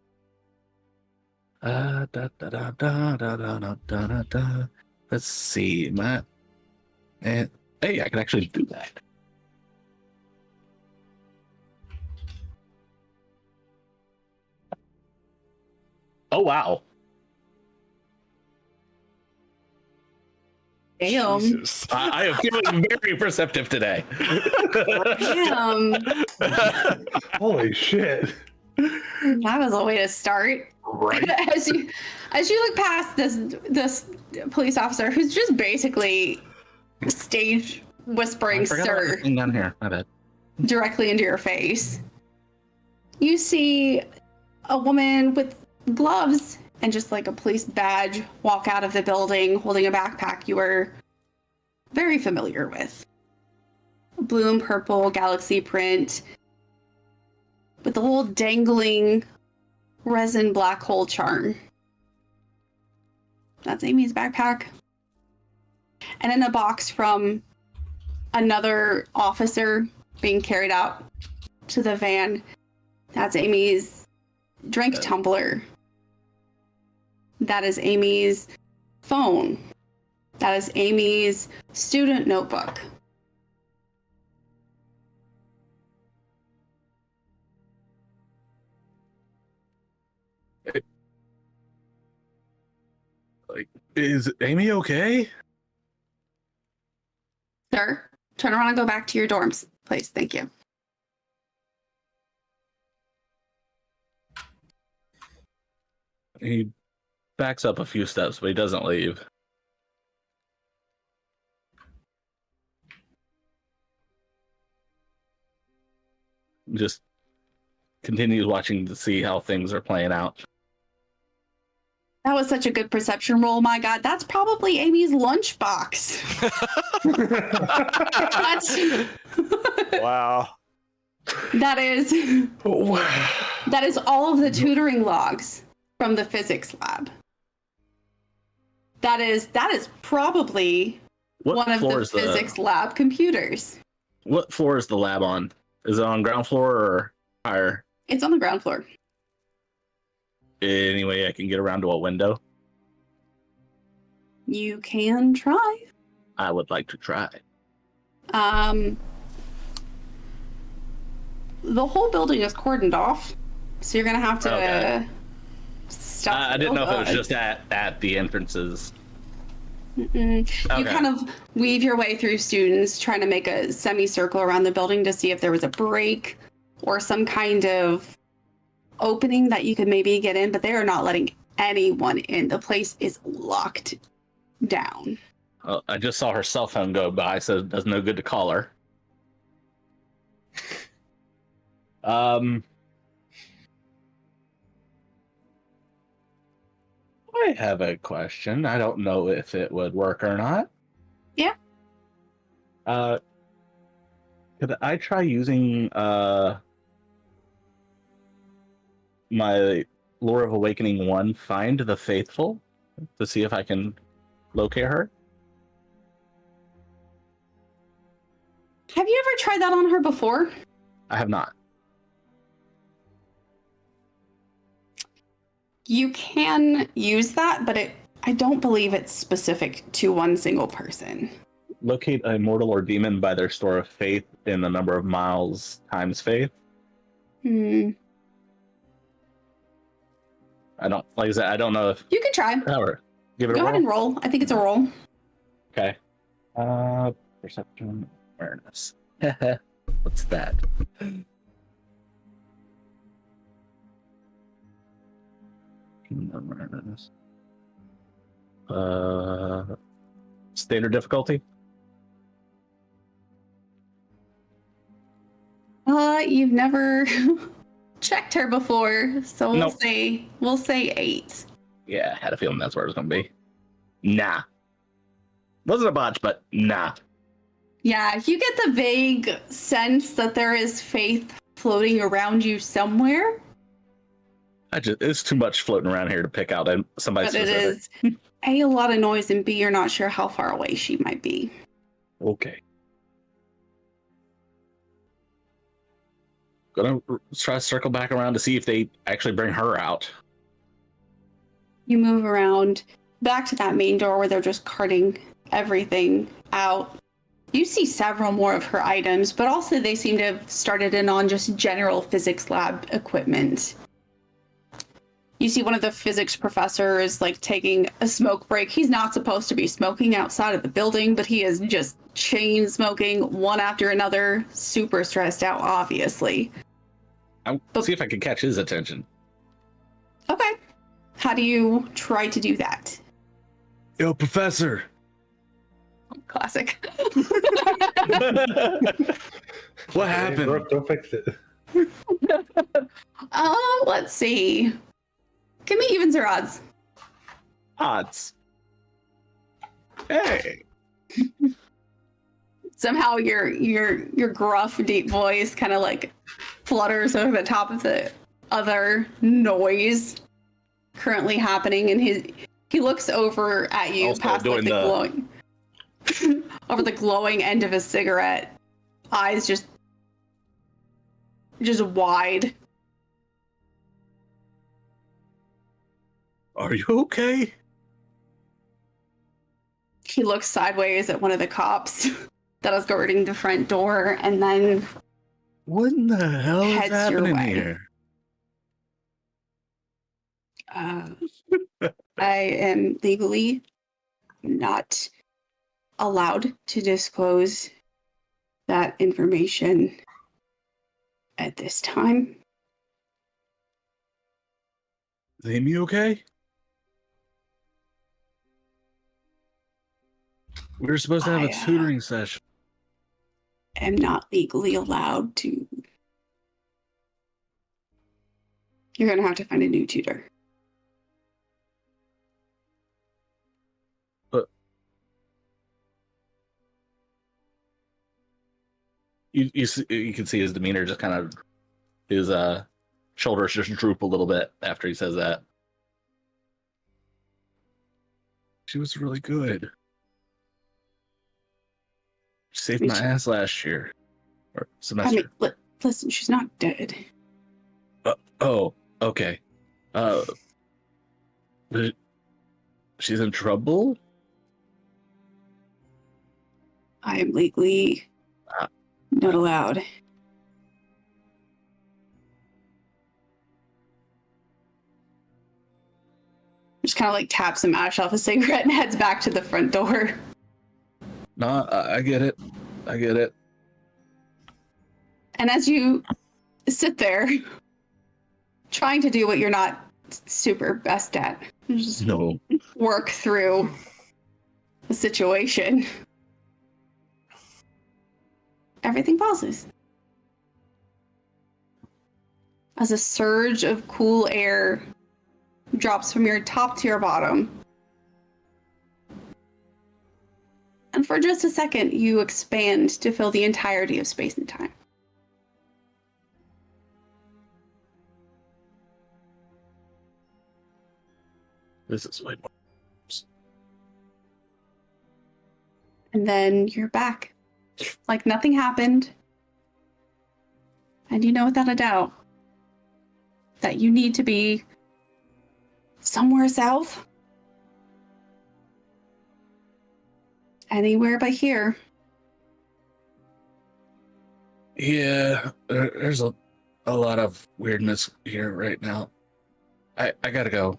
Da, da, da, da, da, da, da, da, da. Let's see, Matt. And hey, I can actually do that. Oh wow! Damn. Jesus. I am feeling very perceptive today. Damn. Holy shit. That was a way to start. Right. As you look past this police officer who's just basically stage whispering "sir" Down here. My bad. directly into your face, you see a woman with gloves and just like a police badge walk out of the building holding a backpack you were very familiar with. Blue and purple galaxy print with the little dangling resin black hole charm. That's Amy's backpack. And in a box from another officer being carried out to the van, that's Amy's drink tumbler. That is Amy's phone. That is Amy's student notebook. Like, is Amy okay? Sir, turn around and go back to your dorms, please. Thank you. He backs up a few steps, but he doesn't leave. Just continues watching to see how things are playing out. That was such a good perception roll. My God, that's probably Amy's lunchbox. That's Wow. that is all of the tutoring logs from the physics lab. That is probably What one of floor the is physics lab computers. What floor is the lab on? Is it on ground floor or higher? It's on the ground floor. Any way I can get around to a window? You can try. I would like to try. The whole building is cordoned off, so you're gonna have to Okay. stop. I didn't know if it was just at the entrances. You Okay. kind of weave your way through students, trying to make a semicircle around the building to see if there was a break or some kind of opening that you could maybe get in, but they are not letting anyone in. The place is locked down. I just saw her cell phone go by, so it does no good to call her. I have a question. I don't know if it would work or not. Yeah. Could I try using my Lore of Awakening 1, Find the Faithful, to see if I can locate her? Have you ever tried that on her before? I have not. You can use that, but I don't believe it's specific to one single person. Locate a mortal or demon by their store of faith in the number of miles times faith. You I don't, like I said, I don't know if can try. power. Give it Go a ahead roll. and roll. I think it's a roll. Okay. Perception awareness. What's that? Awareness. Standard difficulty. You've never checked her before, so Nope. we'll say 8. Yeah, I had a feeling that's where it was gonna be. Nah. Wasn't a botch, but nah. Yeah, you get the vague sense that there is faith floating around you somewhere, It's too much floating around here to pick out somebody but it specific. is A, lot of noise, and B, you're not sure how far away she might be. Okay. Gonna try to circle back around to see if they actually bring her out. You move around back to that main door where they're just carting everything out. You see several more of her items, but also they seem to have started in on just general physics lab equipment. You see one of the physics professors like taking a smoke break. He's not supposed to be smoking outside of the building, but he is just chain smoking one after another, super stressed out, obviously. I'll see if I can catch his attention. Okay. How do you try to do that? Yo, Professor. Classic. What happened? Brooke, don't fix it. Let's see. Give me evens or odds. Odds. Hey. Somehow your gruff, deep voice kind of like flutters over the top of the other noise currently happening, and he looks over at you Also past like, doing the the- glowing over the glowing end of his cigarette, eyes just wide. Are you okay? He looks sideways at one of the cops that is guarding the front door, and then What in the hell is Heads your happening way. here? I am legally not allowed to disclose that information at this time. Is Amy okay? We were supposed to have a tutoring session. Am not legally allowed to. You're gonna have to find a new tutor. You can see his demeanor just kind of, his shoulders just droop a little bit after he says that. She was really good. She saved my ass last year. Or semester. I mean, listen, she's not dead. Oh, okay. She's in trouble? I am legally not allowed. Just kind of like taps some ash off a cigarette and heads back to the front door. No, I get it. I get it. And as you sit there, trying to do what you're not super best at, just No. work through the situation, everything pauses. As a surge of cool air drops from your top to your bottom. And for just a second, you expand to fill the entirety of space and time. This is way more. And then you're back. Like nothing happened. And you know without a doubt that you need to be somewhere south. Anywhere but here. Yeah, there's a lot of weirdness here right now. I gotta go.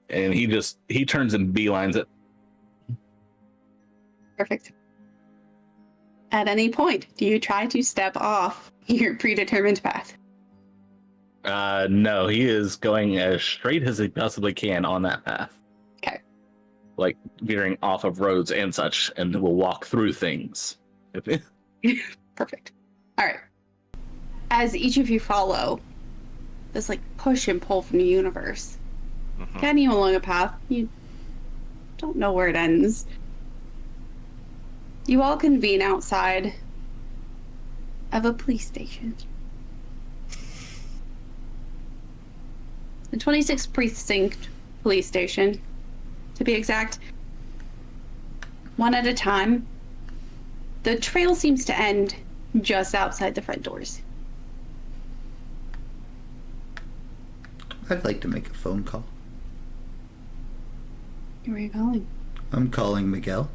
And he turns and beelines it. Perfect. At any point, do you try to step off your predetermined path? No, he is going as straight as he possibly can on that path. Okay. Like veering off of roads and such, and will walk through things. Perfect. All right. As each of you follow this like push and pull from the universe, guiding you along a path, you don't know where it ends. You all convene outside of a police station. The 26th Precinct Police Station, to be exact. One at a time. The trail seems to end just outside the front doors. I'd like to make a phone call. Where are you calling? I'm calling Miguel.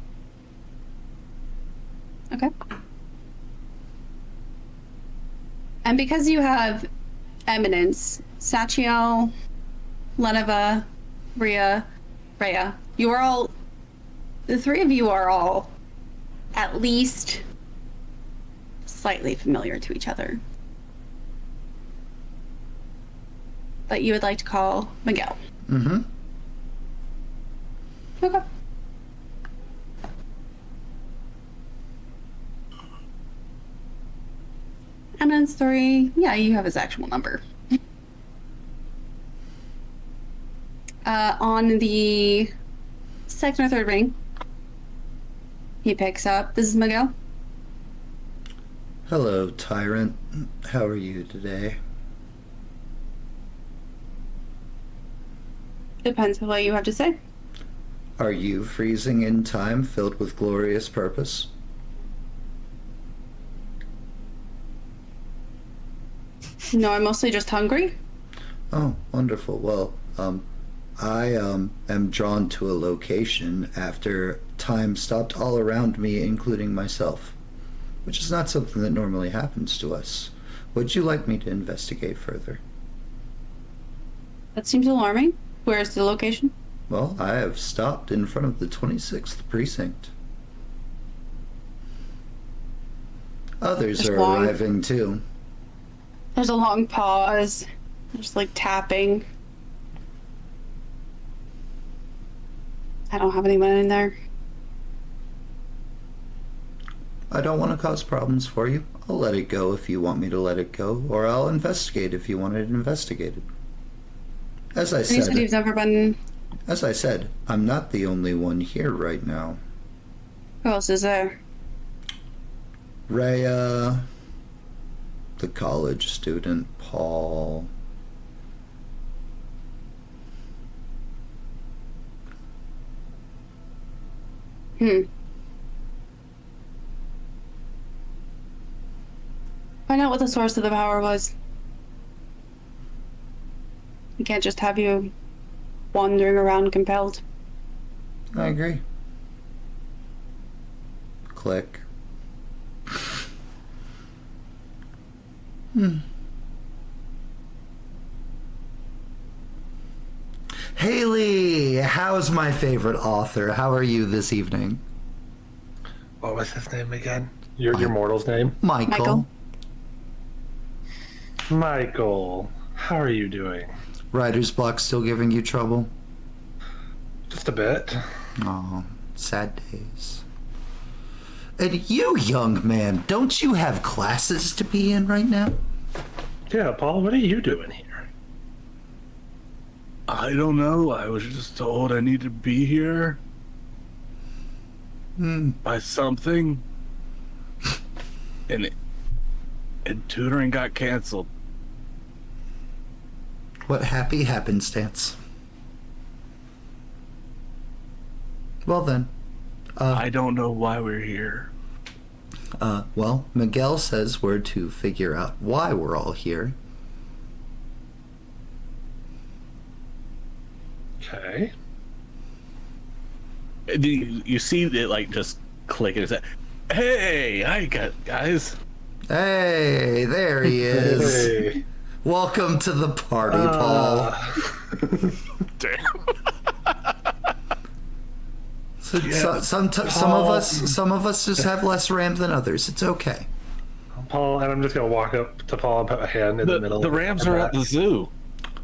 Okay. And because you have eminence, Sachiel, Leneva, Rhea, you are all, the three of you are all at least slightly familiar to each other. But you would like to call Miguel. Mm-hmm. Okay. And then story, yeah, you have his actual number. On the second or third ring, he picks up. This is Miguel. Hello, Tyrant. How are you today? Depends on what you have to say. Are you freezing in time filled with glorious purpose? No, I'm mostly just hungry. Oh, wonderful. Well, I am drawn to a location after time stopped all around me, including myself, which is not something that normally happens to us. Would you like me to investigate further? That seems alarming. Where is the location? Well, I have stopped in front of the 26th precinct. Others Just are long. arriving too. There's a long pause. There's like tapping. I don't have anyone in there. I don't want to cause problems for you. I'll let it go if you want me to let it go, or I'll investigate if you want it investigated. As I And you said you've never been. As I said, I'm not the only one here right now. Who else is there? Rhea, the college student, Paul. Find out what the source of the power was. We can't just have you wandering around compelled. I agree. Click. Haley, how's my favorite author? How are you this evening? What was his name again? Your mortal's name? Michael. Michael. How are you doing? Writer's block still giving you trouble? Just a bit. Oh, sad days. And you, young man, don't you have classes to be in right now? Yeah, Paul, what are you doing here? I don't know. I was just told I need to be here by something, and tutoring got canceled. What happy happenstance. Well then. I don't know why we're here. Well, Miguel says we're to figure out why we're all here. Okay. You see it like just click and say, "Hey, I got guys." Hey, there he is. Hey. Welcome to the party, Paul. Damn. Some of us just have less RAM than others. It's okay. Paul, and I'm just gonna walk up to Paul and put a hand in the middle. The Rams are at the zoo.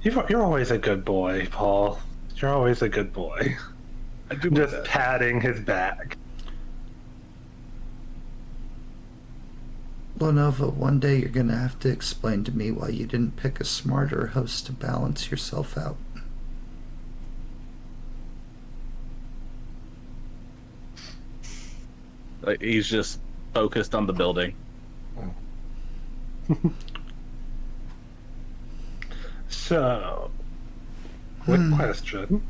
You're always a good boy, Paul. You're always a good boy. I do Just patting his back. Lenova, one day you're gonna have to explain to me why you didn't pick a smarter host to balance yourself out. Like, he's just focused on the building. So, quick question.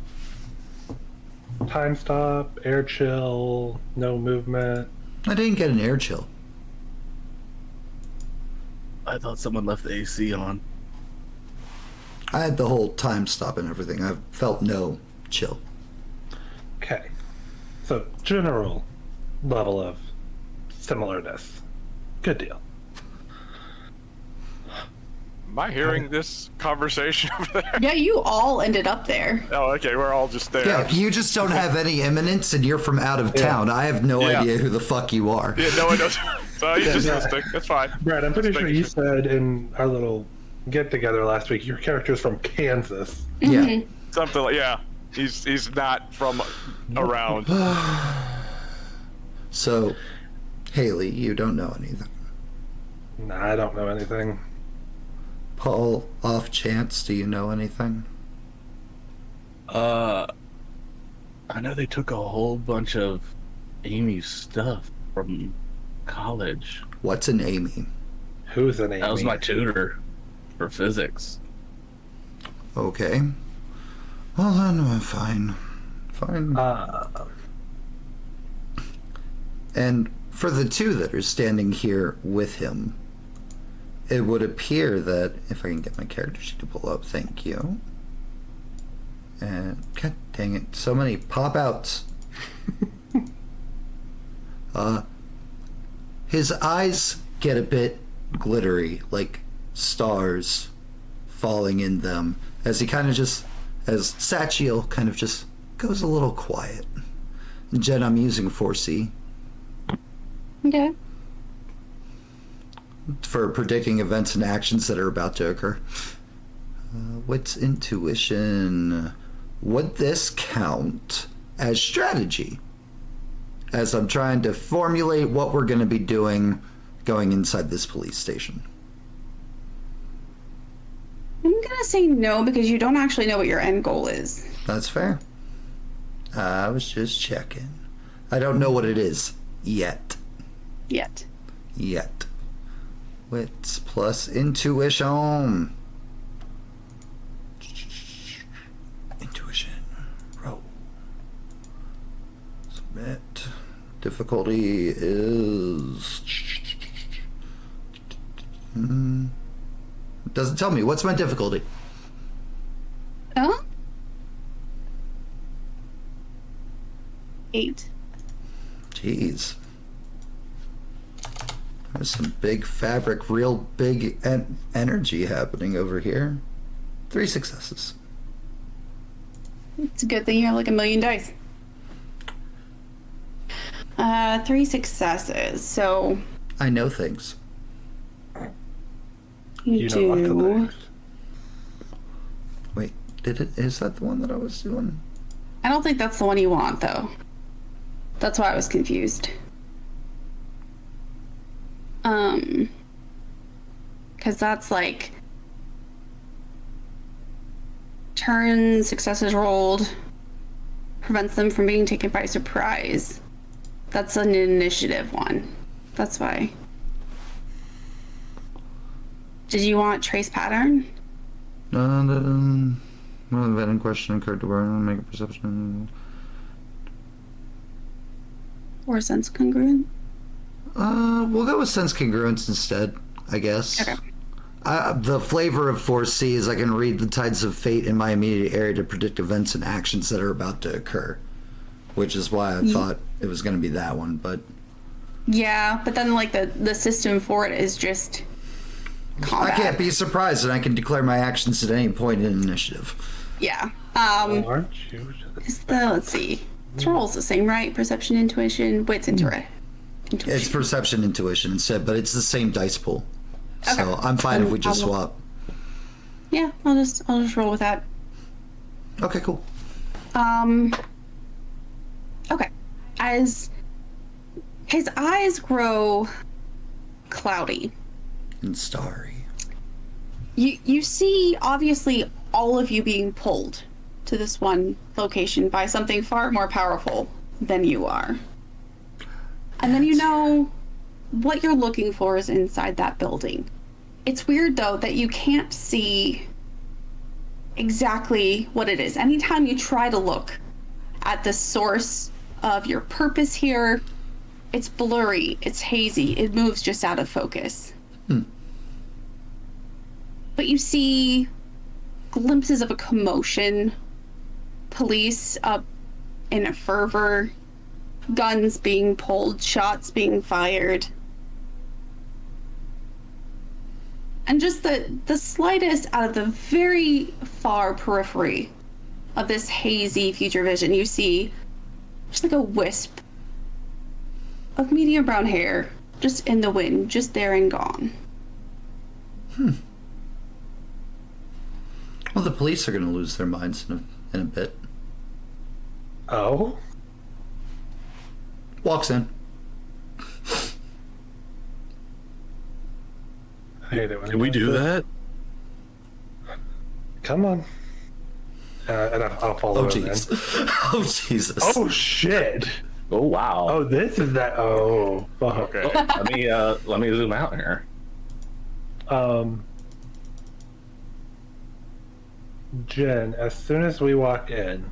Time stop, air chill, no movement. I didn't get an air chill. I thought someone left the AC on. I had the whole time stop and everything. I felt no chill. Okay. So, general level of similarness. Good deal. Am I hearing this conversation over there? Yeah, you all ended up there. Oh, okay, we're all just there. Yeah, you just don't have any eminence and you're from out of town. I have no Yeah. idea who the fuck you are. Yeah, no one knows. So he's just listening. That's fine. Brad, I'm pretty Just sure making you said in our little get together last week your character's from Kansas. Yeah. Something like, yeah. He's not from around. So, Haley, you don't know anything. Nah, I don't know anything. Paul, off chance, do you know anything? I know they took a whole bunch of Amy's stuff from college. What's an Amy? Who's an Amy? That was my tutor for physics. Okay. Well then, fine. Fine. And for the two that are standing here with him, it would appear that, if I can get my character sheet to pull up, thank you. And, god dang it, so many pop-outs. His eyes get a bit glittery, like stars falling in them, as he kind of just, as Sachiel kind of just goes a little quiet. Jen, I'm using 4C. Okay. For predicting events and actions that are about to occur. What's intuition? Would this count as strategy? As I'm trying to formulate what we're going to be doing going inside this police station. I'm gonna say no because you don't actually know what your end goal is. That's fair. I was just checking. I don't know what it is yet. Yet. yet. Wits plus intuition. Intuition. Roll. Submit. Difficulty is... It doesn't tell me. What's my difficulty? Oh? 8. Jeez. There's some big fabric, real big energy happening over here. 3 successes. It's a good thing you have like a million dice. 3 successes. So I know things. you know lots of do. things. Wait, is that the one that I was doing? I don't think that's the one you want, though. That's why I was confused. Because that's like turn successes rolled prevents them from being taken by surprise. That's an initiative one. That's why. Did you want trace pattern? One event in question occurred to burn. Make a perception. Or sense congruent? We'll go with sense congruence instead, I guess. Okay. The flavor of 4C is I can read the tides of fate in my immediate area to predict events and actions that are about to occur, which is why I thought it was going to be that one, but... Yeah, but then like the system for it is just combat. I can't be surprised, and I can declare my actions at any point in initiative. Yeah. Aren't you? Is let's see. This roll's the same, right? Perception, intuition, wits, intuition. It's perception, intuition instead, but it's the same dice pool. Okay. So I'm fine if we just I'll- swap. Yeah, I'll just roll with that. Okay, cool. Okay. As his eyes grow cloudy, And starry. you see obviously all of you being pulled to this one location by something far more powerful than you are. And then you know what you're looking for is inside that building. It's weird though that you can't see exactly what it is. Anytime you try to look at the source of your purpose here, it's blurry, it's hazy, it moves just out of focus. But you see glimpses of a commotion, police up in a fervor, guns being pulled, shots being fired. And just the slightest out of the very far periphery of this hazy future vision, you see just like a wisp of medium brown hair just in the wind, just there and gone. Well, the police are going to lose their minds in a bit. Oh? Walks in. I hate it when Can we do that? Come on. And I'll follow Oh, him in. jeez. Oh, Jesus. Oh, shit. Oh wow. Oh, this is that. Oh, fuck. Okay. Let me zoom out here. Jen, as soon as we walk in,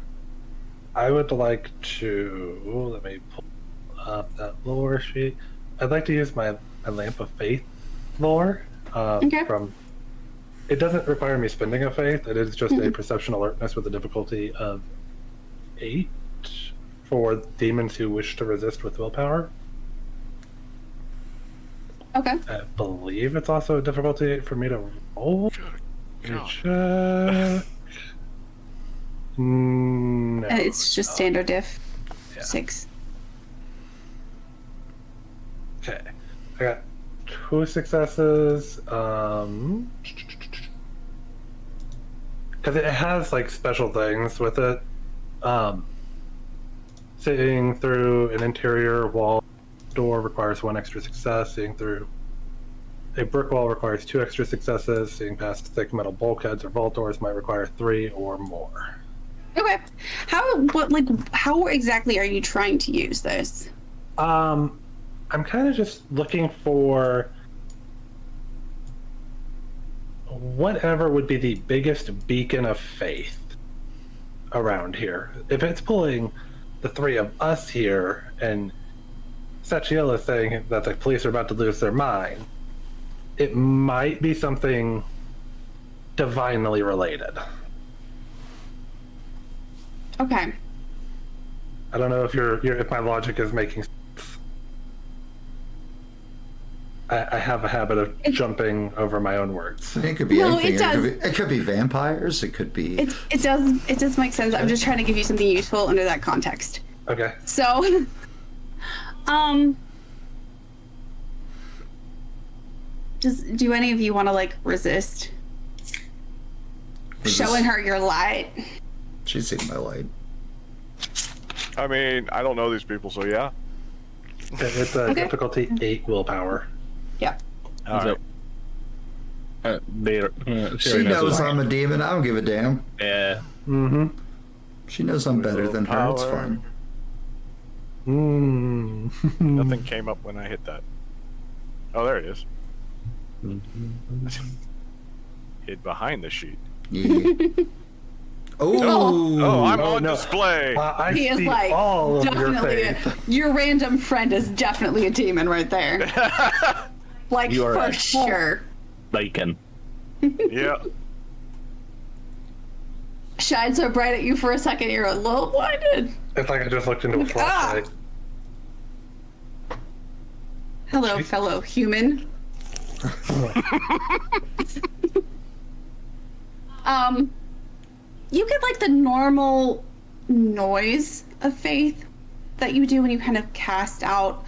I would like to. Let me pull up that lore sheet. I'd like to use my Lamp of Faith lore. Okay. It doesn't require me spending a faith. It is just a perception alertness with a difficulty of 8 for demons who wish to resist with willpower. Okay. I believe it's also a difficulty 8 for me to roll. Let me God. check. No. And it's just standard diff. Yeah. 6. Okay. I got 2 successes. Because it has like special things with it. Seeing through an interior wall door requires 1 extra success. Seeing through a brick wall requires 2 extra successes. Seeing past thick metal bulkheads or vault doors might require 3 or more. Okay. How exactly are you trying to use this? I I'm kind of just looking for whatever would be the biggest beacon of faith around here. If it's pulling the three of us here, and Sachiel is saying that the police are about to lose their mind, it might be something divinely related. Okay. I don't know if if my logic is making sense. I have a habit of jumping over my own words. It could be No, anything. it does. It could be vampires. It could be. It does make sense. I'm just trying to give you something useful under that context. Okay. So, do any of you want to like resist showing her your light? She's seen my light. I mean, I don't know these people, so yeah. It's a difficulty 8 willpower. Yeah. All right. She knows I'm a demon. I don't give a damn. Yeah. Mm-hmm. She knows I'm better than her. It's Power. fine. Nothing came up when I hit that. Oh, there it is. Hid behind the sheet. Yeah. Oh. Oh, I'm Oh, on no. display. I He is see like all of your definitely faith. your random friend is definitely a demon right there. Like You are for right. sure. Bacon. Yeah. Shine so bright at you for a second, you're a little blinded. It's like I just looked into a flashlight. Hello, fellow human. You get like the normal noise of faith that you do when you kind of cast out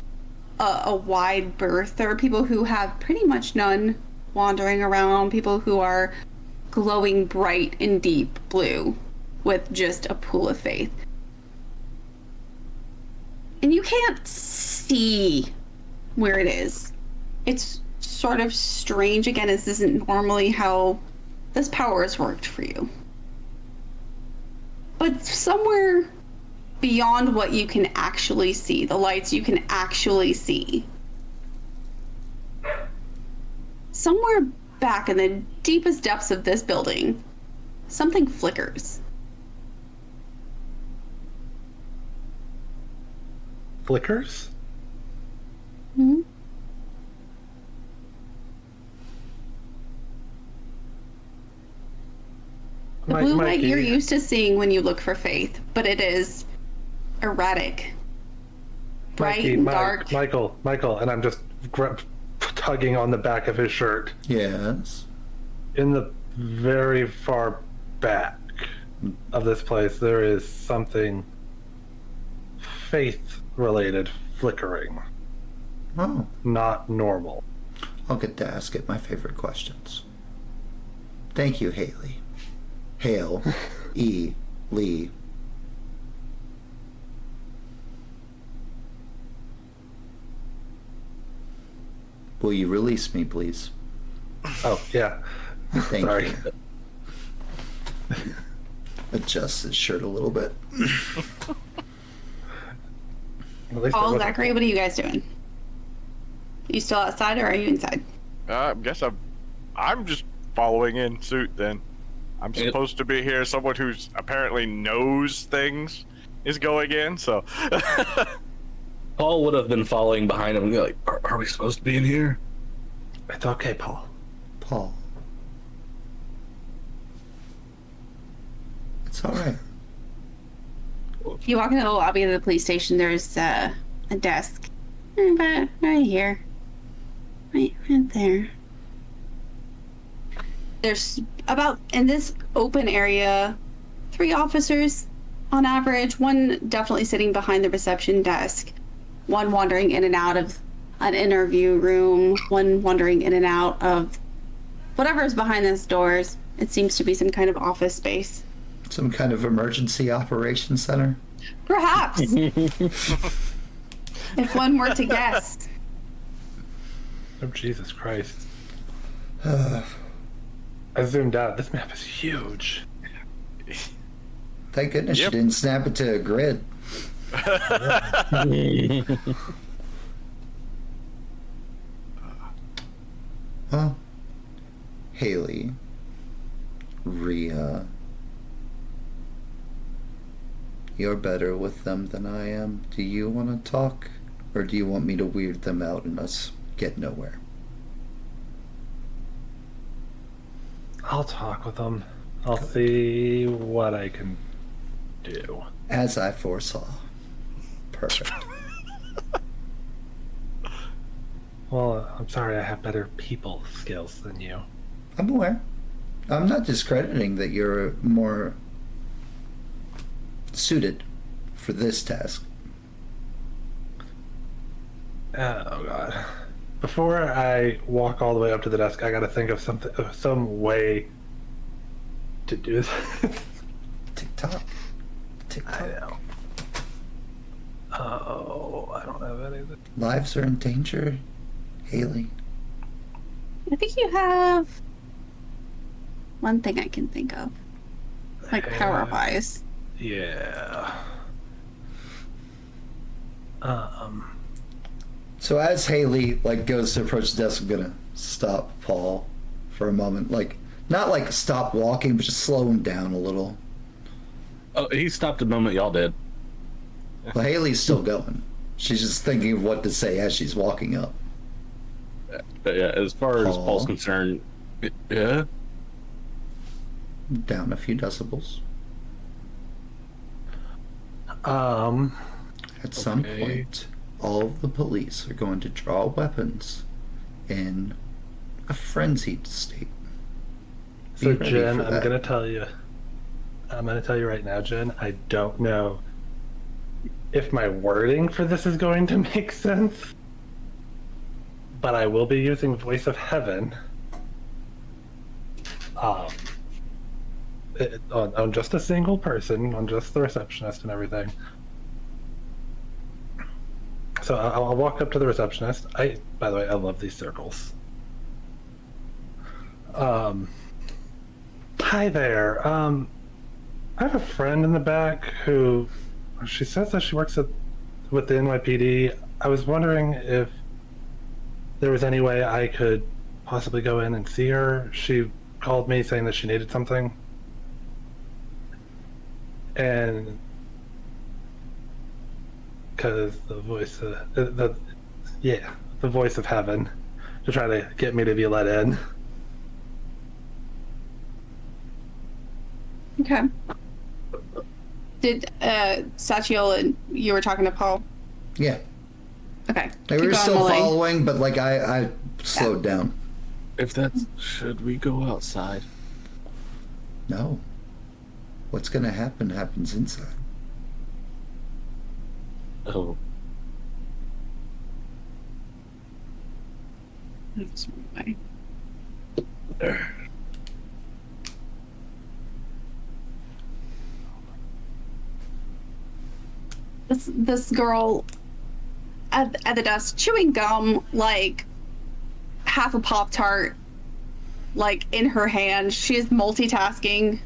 a wide berth. There are people who have pretty much none wandering around, people who are glowing bright and deep blue with just a pool of faith. And you can't see where it is. It's sort of strange. Again, this isn't normally how this power has worked for you. But somewhere beyond what you can actually see, the lights you can actually see, somewhere back in the deepest depths of this building, something flickers. Flickers? Hmm? The blue light Mikey, you're used to seeing when you look for faith, but it is erratic, bright Mikey, and dark. Michael, and I'm just tugging on the back of his shirt. Yes. In the very far back of this place, there is something faith-related flickering. Oh. Not normal. I'll get to ask it my favorite questions. Thank you, Haley. Hale. E. Lee. Will you release me, please? Oh, yeah. Thank Sorry. you. Adjust his shirt a little bit. At least it Paul, wasn't- Zachary, what are you guys doing? You still outside or are you inside? I guess I'm just following in suit then. I'm Yep. supposed to be here. Someone who's apparently knows things is going in, so. Paul would have been following behind him and be like, are we supposed to be in here? It's okay, Paul. Paul. It's all right. You walk into the lobby of the police station, there's a desk. Right here. Right there. There's about, in this open area, 3 officers on average. One definitely sitting behind the reception desk. One wandering in and out of an interview room. One wandering in and out of whatever's behind those doors. It seems to be some kind of office space. Some kind of emergency operations center? Perhaps. If one were to guess. Oh, Jesus Christ. I zoomed out. This map is huge. Thank goodness Yep. you didn't snap it to a grid. Well, Haley, Rhea, you're better with them than I am. Do you want to talk? Or do you want me to weird them out and us get nowhere? I'll talk with them. I'll see what I can do. As I foresaw. Perfect. Well, I'm sorry I have better people skills than you. I'm aware. I'm not discrediting that you're more suited for this task. Oh god. Before I walk all the way up to the desk, I gotta think of some way to do this. Tick-tock. I Tick-tock. know. Oh, I don't have anything. Lives are in danger, Haley. I think you have one thing I can think of, like power-wise. Yeah. So as Haley goes to approach the desk, I'm gonna stop Paul for a moment. Not stop walking, but just slow him down a little. Oh, he stopped the moment y'all did. Well, Haley's still going. She's just thinking of what to say as she's walking up. But yeah, as far as Paul. Paul's concerned, yeah. Down a few decibels. At some Okay. point, all of the police are going to draw weapons in a frenzied state. So Be ready Jen, for I'm that. gonna tell you right now, Jen, I don't know if my wording for this is going to make sense, but I will be using Voice of Heaven on just a single person, on just the receptionist and everything. So I'll walk up to the receptionist. By the way, I love these circles. Hi there. I have a friend in the back who she says that she works with the NYPD. I was wondering if there was any way I could possibly go in and see her. She called me saying that she needed something. And because the voice the voice of heaven to try to get me to be let in. Okay. Did Sachiel, you were talking to Paul? Yeah. Okay. We Keep were going, still Molly. following, but I slowed down. If that's, should we go outside? No. What's gonna happen happens inside. Oh, That's right. This girl at the desk chewing gum, like half a Pop-Tart, like in her hand. She is multitasking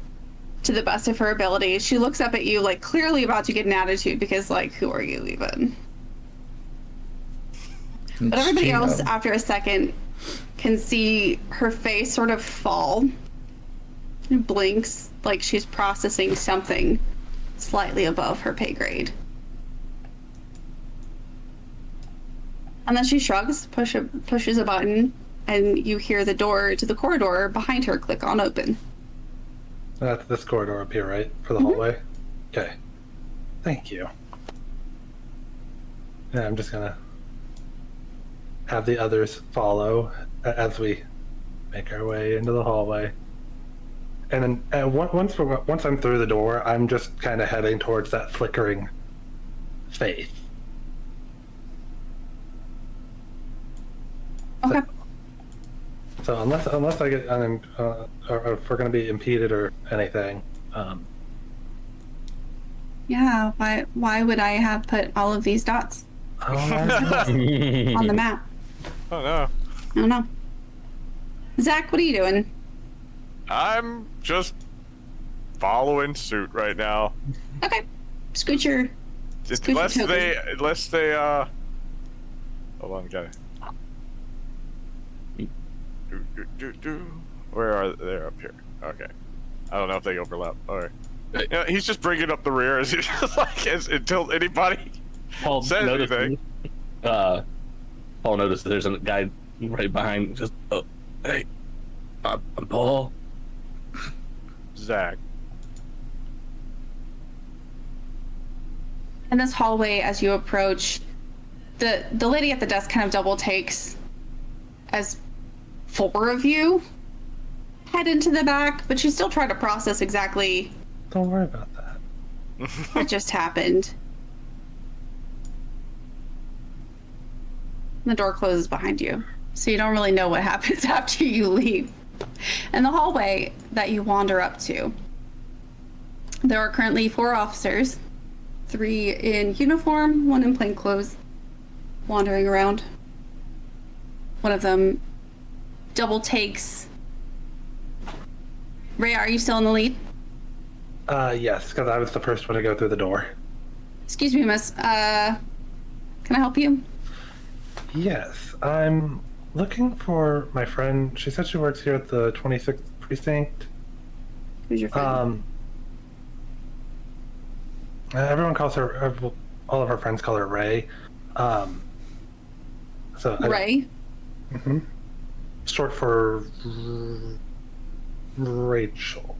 to the best of her ability. She looks up at you, like clearly about to get an attitude because, like, who are you even? But everybody else, after a second, can see her face sort of fall. And blinks like she's processing something slightly above her pay grade. And then she shrugs, pushes a button, and you hear the door to the corridor behind her click on open. That's this corridor up here, right? For the hallway? Okay. Thank you. Yeah, I'm just gonna have the others follow as we make our way into the hallway. And then once I'm through the door, I'm just kind of heading towards that flickering faith. Okay. So unless I get or if we're going to be impeded or anything, Yeah, why would I have put all of these dots oh, on the map? Oh no. I don't know. Zach, what are you doing? I'm just following suit right now. Okay. Scoot your Unless token. they hold on, got it. Where are they? They're up here. Okay. I don't know if they overlap. All right. Yeah, he's just bringing up the rear as he's just like until anybody Paul says noticed. anything. Paul noticed there's a guy right behind. Just, oh, hey, I'm Paul. Zach. In this hallway, as you approach, the lady at the desk kind of double takes as 4 of you head into the back, but she's still trying to process exactly Don't worry about that. what just happened. The door closes behind you, so you don't really know what happens after you leave. In the hallway that you wander up to, there are currently 4 officers, 3 in uniform, 1 in plain clothes, wandering around. One of them double takes. Ray, are you still in the lead? Yes, because I was the first one to go through the door. Excuse me, miss. Can I help you? Yes, I'm looking for my friend. She said she works here at the 26th precinct. Who's your friend? Everyone calls her, well, all of her friends call her Ray. Ray? Short for Rachel.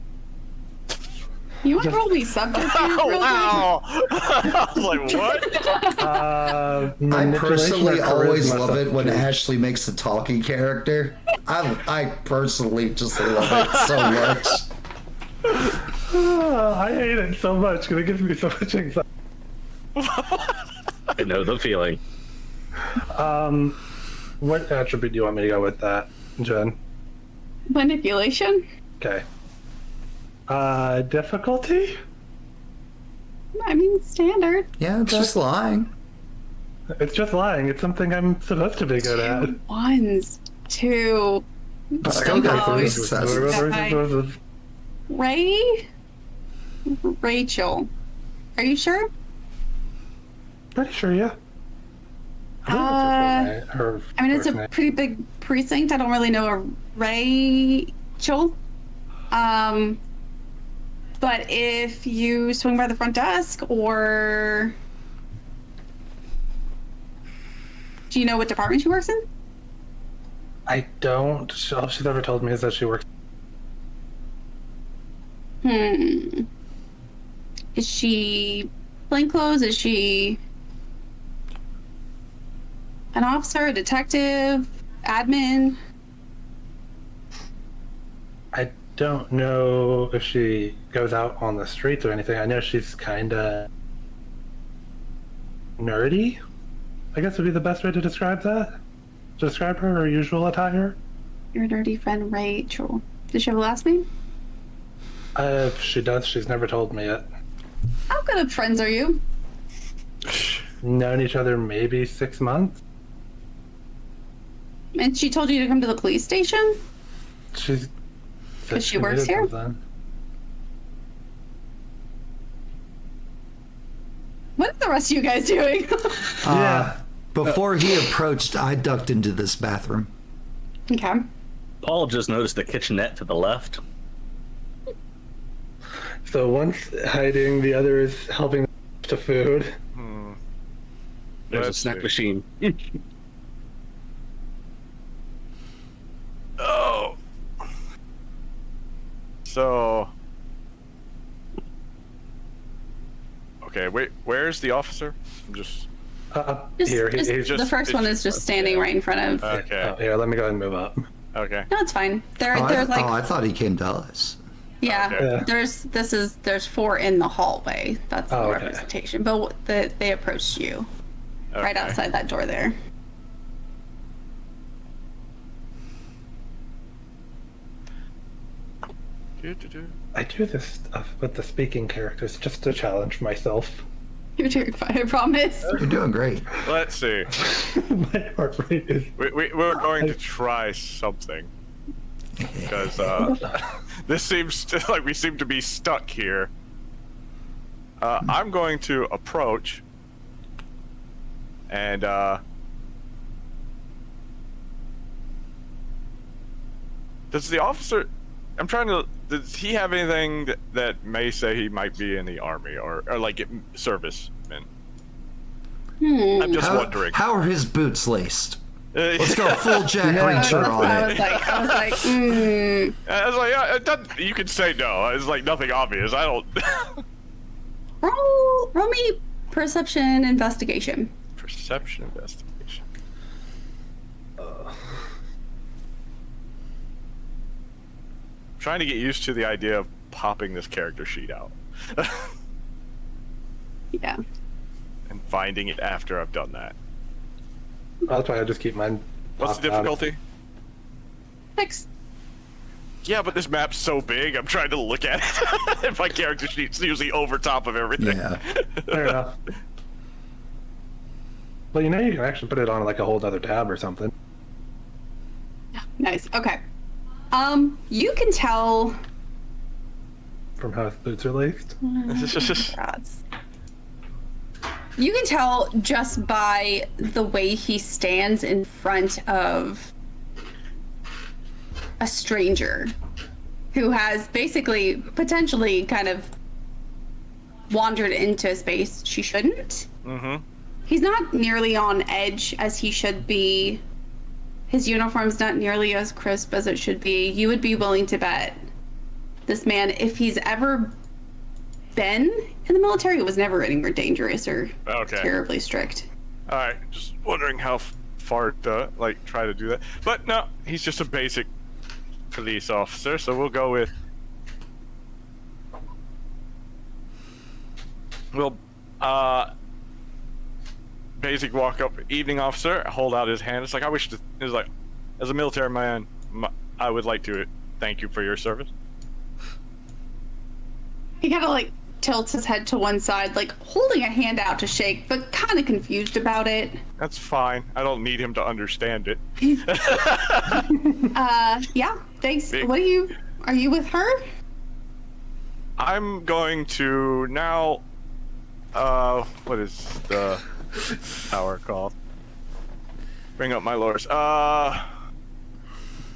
You want to roll me subject? Oh, wow! I was like, what? I personally manipulation or always charisma love it when substitute. Ashley makes a talking character. I personally just love it so much. I hate it so much because it gives me so much anxiety. I know the feeling. What attribute do you want me to go with that, Jen? Manipulation? Okay. Difficulty? I mean, standard. Yeah, it's just lying. It's just lying. It's something I'm supposed to be good at. 2 ones. 2. Still got Oh, 3 it's- successes. Ray? Rachel. Are you sure? Pretty sure, yeah. I mean, it's first a name. pretty big precinct. I don't really know a Rachel. But if you swing by the front desk, or do you know what department she works in? I don't. All she's ever told me is that she works. Is she plainclothes? Is she an officer, a detective, admin? I don't know if she goes out on the streets or anything. I know she's kind of nerdy, I guess would be the best way to describe that. To describe her usual attire. Your nerdy friend Rachel. Does she have a last name? If she does, she's never told me yet. How good of friends are you? Known each other maybe 6 months. And she told you to come to the police station? She's. 'Cause she works here? What are the rest of you guys doing? Yeah. Before he approached, I ducked into this bathroom. Okay. Paul just noticed the kitchenette to the left. So one's hiding, the other is helping to food. There's Let's a snack see. machine. Oh. So. Okay, wait. Where's the officer? I'm just. Just, Here, just- he's the just- first it's one is just standing right in front of. Okay. Here, let me go ahead and move up. Okay. No, it's fine. They're Oh, they're like I thought he came to us. yeah. Okay. Yeah. There's 4 in the hallway. That's the Oh, okay. representation. But they approached you right Okay. outside that door there. Do-do-do. I do this stuff with the speaking characters just to challenge myself. You're doing fine, I promise. You're doing great. Let's see. My heart rate is. We're going to try something because this seems like we seem to be stuck here. I'm going to approach and. Does the officer? I'm trying to. Does he have anything that may say he might be in the army or like servicemen? I'm just wondering. How are his boots laced? Let's go full Jack Reacher on it. I was like, yeah, you could say no. It's like nothing obvious. I don't. roll me perception investigation. Perception investigation. Trying to get used to the idea of popping this character sheet out. Yeah. And finding it after I've done that. That's why I just keep mine. What's the difficulty? 6. Yeah, but this map's so big, I'm trying to look at it. And my character sheet's usually over top of everything. Yeah. Fair enough. Well, you know, you can actually put it on like a whole other tab or something. Nice. Okay. You can tell. From how his boots are laced. Gods. You can tell just by the way he stands in front of a stranger who has basically potentially kind of wandered into a space she shouldn't. Mm-hmm. He's not nearly on edge as he should be. His uniform's not nearly as crisp as it should be. You would be willing to bet this man, if he's ever been in the military, was never anywhere dangerous or terribly strict. All right, just wondering how far to try to do that. But no, he's just a basic police officer, so we'll go with. Basic walk up, evening officer, hold out his hand. It's like, it's like, as a military man, I would like to thank you for your service. He kind of tilts his head to one side, holding a hand out to shake, but kind of confused about it. That's fine. I don't need him to understand it. Yeah, thanks. What are you with her? I'm going to now, what is the power called? Bring up my lures.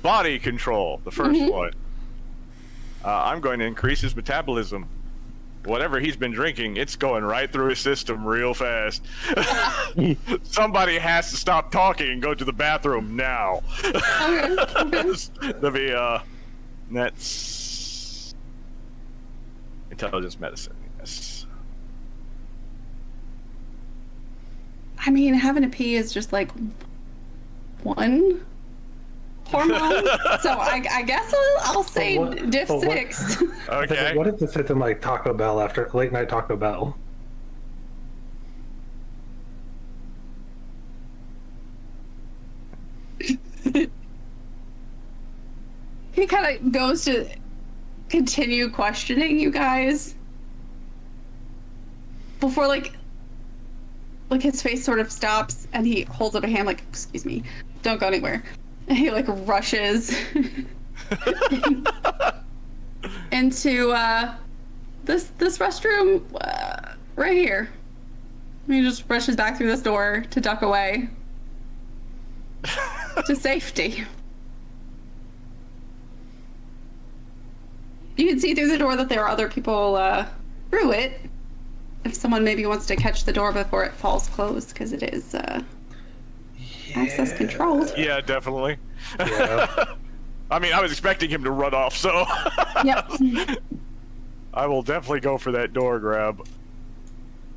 Body control, the first one. I'm going to increase his metabolism. Whatever he's been drinking, it's going right through his system real fast. Somebody has to stop talking and go to the bathroom now. That'll be, that's intelligence medicine, yes. I mean, having a pee is just one hormone, so I guess I'll say diff 6. Okay. What if this hits in Taco Bell after late night Taco Bell? He kind of goes to continue questioning you guys before his face sort of stops and he holds up a hand excuse me, don't go anywhere. And he rushes into this restroom right here. He just rushes back through this door to duck away to safety. You can see through the door that there are other people through it. If someone maybe wants to catch the door before it falls closed, because it is access controlled. Yeah, definitely. Yeah. I mean, I was expecting him to run off, so. Yep. I will definitely go for that door grab.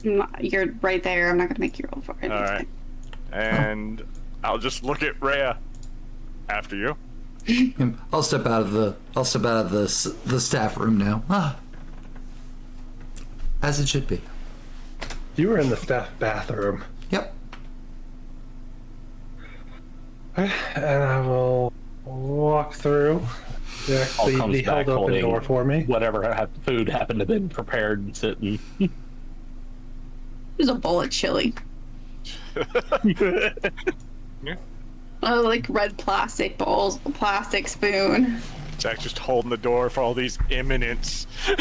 You're right there. I'm not going to make you roll for it. All right. And I'll just look at Rhea after you. I'll step out of the staff room now. As it should be. You were in the staff bathroom. Yep. And I will walk through. Yeah, Paul comes he back held open the holding door for me. whatever food happened to have been prepared and sitting. There's a bowl of chili. Yeah. Red plastic bowls, a plastic spoon. Jack's just holding the door for all these imminents. And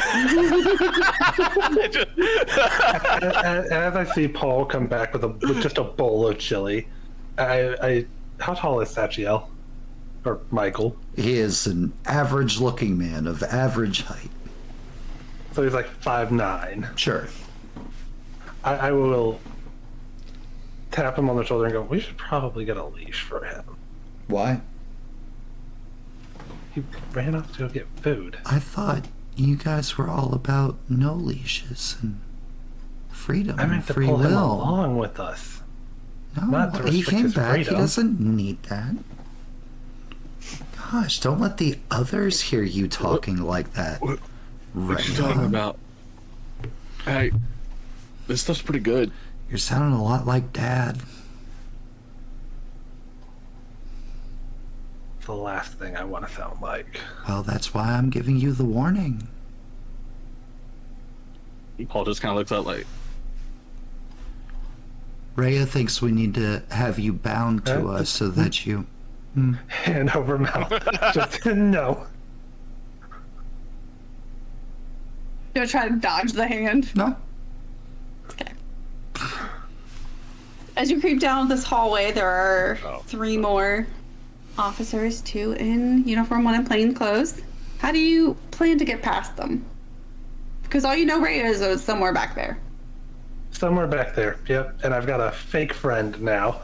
as I see Paul come back with just a bowl of chili, how tall is Sachiel? Or Michael. He is an average-looking man of average height. So he's like 5'9". Sure. I will tap him on the shoulder and go, we should probably get a leash for him. Why? He ran off to go get food. I thought you guys were all about no leashes and freedom I and meant to free pull him will. along with us. No, not to he restrict came his back. freedom. He doesn't need that. Gosh, don't let the others hear you talking like that. What Right. you talking about? Hey, this stuff's pretty good. You're sounding a lot like Dad. It's the last thing I want to sound like. Well, that's why I'm giving you the warning. Paul just kind of looks up like, Rhea thinks we need to have you bound to us so that you... Hand over mouth. Just no. Gonna try to dodge the hand. No? Okay. As you creep down this hallway, there are 3 more officers, 2 in uniform, 1 in plain clothes. How do you plan to get past them? Because all you know right is somewhere back there. Somewhere back there. Yep. And I've got a fake friend now.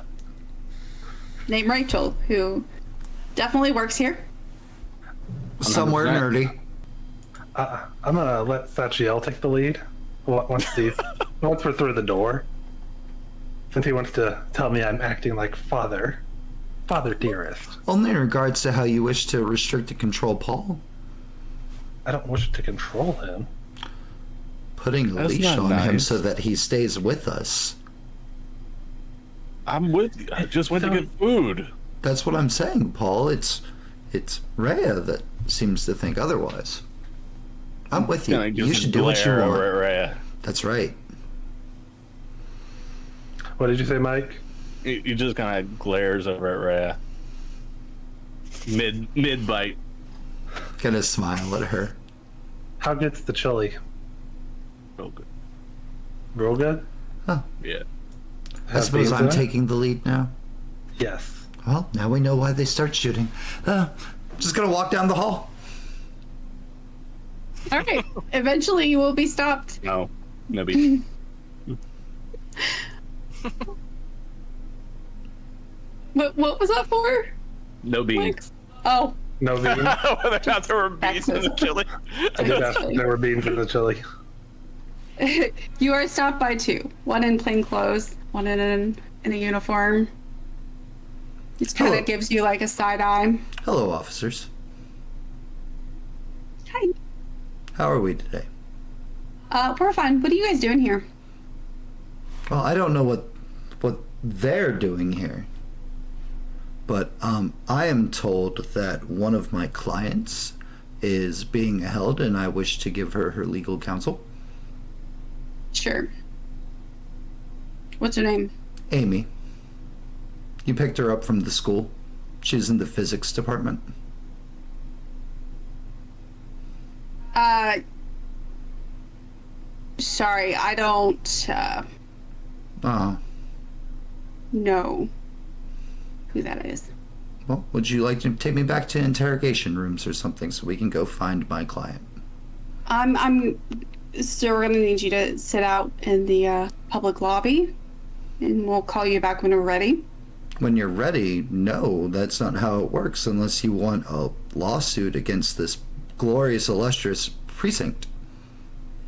Named Rachel, who definitely works here. Somewhere nerdy. I'm gonna let Sachiel take the lead once we're through the door. Since he wants to tell me I'm acting like father dearest. Only in regards to how you wish to restrict and control Paul. I don't wish to control him. Putting a That's leash not on him nice. so that he stays with us. I'm with you. I just went to get food. That's what I'm saying, Paul. It's Rhea that seems to think otherwise. I'm with you. Kinda You just should do what you glare want. over at Rhea. That's right. What did you say, Mike? He just kind of glares over at Rhea. Mid bite. Gonna smile at her. How good's the chili? Real good. Real good? Yeah. I Have suppose beans I'm in it? taking the lead now. Yes. Well, now we know why they start shooting. Just gonna walk down the hall. All right. Eventually, you will be stopped. No beef. What was that for? No beans. Oh, No beans. Whether or not there were beans in the chili. I did ask if there were beans in the chili. you are stopped by 2. 1 in plain clothes, 1 in a uniform. Just kind Hello. of gives you like a side eye. Hello, officers. Hi. How are we today? We're fine. What are you guys doing here? Well, I don't know what they're doing here. But I am told that one of my clients is being held and I wish to give her her legal counsel. Sure. What's her name? Amy. You picked her up from the school. She's in the physics department. Sorry, I don't Oh. know who that is. Well, would you like to take me back to interrogation rooms or something so we can go find my client? So we're gonna need you to sit out in the public lobby, and we'll call you back when we're ready. When you're ready, no, that's not how it works unless you want a lawsuit against this glorious, illustrious precinct.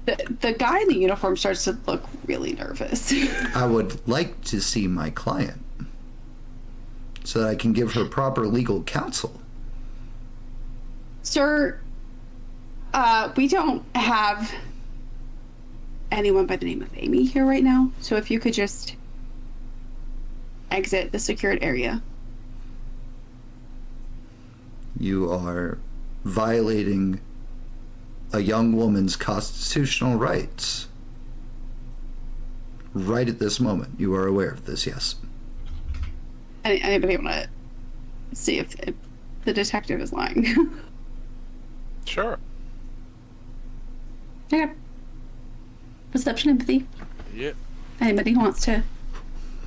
The guy in the uniform starts to look really nervous. I would like to see my client so that I can give her proper legal counsel. Sir, we don't have anyone by the name of Amy here right now, so if you could just exit the secured area. You are violating a young woman's constitutional rights. Right at this moment, you are aware of this, yes. Anybody want to see if the detective is lying? Sure. Okay. Perception, empathy. Yeah. Anybody who wants to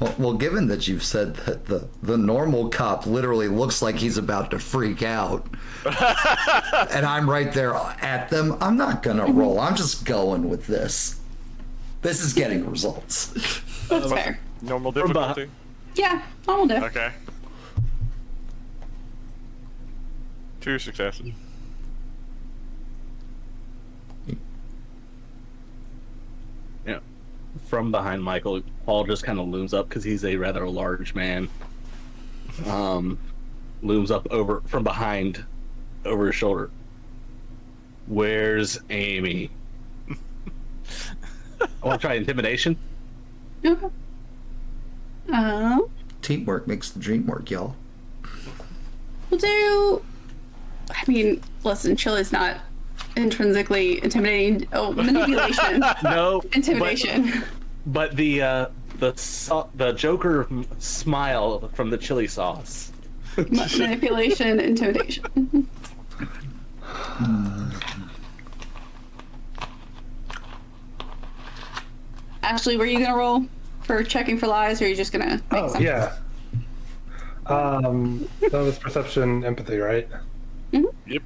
Well, given that you've said that the normal cop literally looks like he's about to freak out, and I'm right there at them, I'm not gonna roll. I'm just going with this. This is getting results. That's fair. Normal difficulty? Yeah, I'll do. Okay. 2 successes. Yeah. From behind Michael, Paul just kind of looms up because he's a rather large man. Looms up from behind, over his shoulder. Where's Amy? I want to try intimidation. Okay. Teamwork makes the dream work, y'all. We'll do. I mean, listen, Chili's not intrinsically intimidating. Oh, manipulation. No. Intimidation. But the Joker smile from the chili sauce. Manipulation, intimidation. Ashley, were you gonna roll for checking for lies, or are you just gonna make something? Yeah. That was perception, empathy, right? Yep.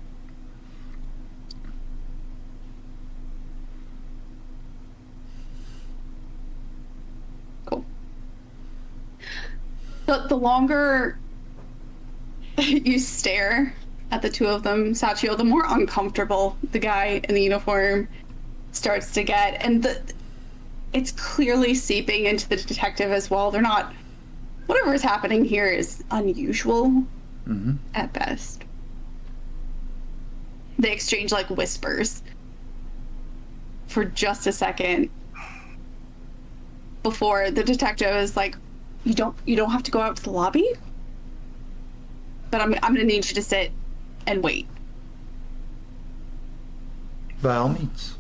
Cool. The longer you stare at the two of them, Sachio, the more uncomfortable the guy in the uniform starts to get, and it's clearly seeping into the detective as well. They're not. Whatever is happening here is unusual at best. They exchange like whispers for just a second before the detective is like, "You don't have to go out to the lobby, but I'm gonna need you to sit and wait." By all means.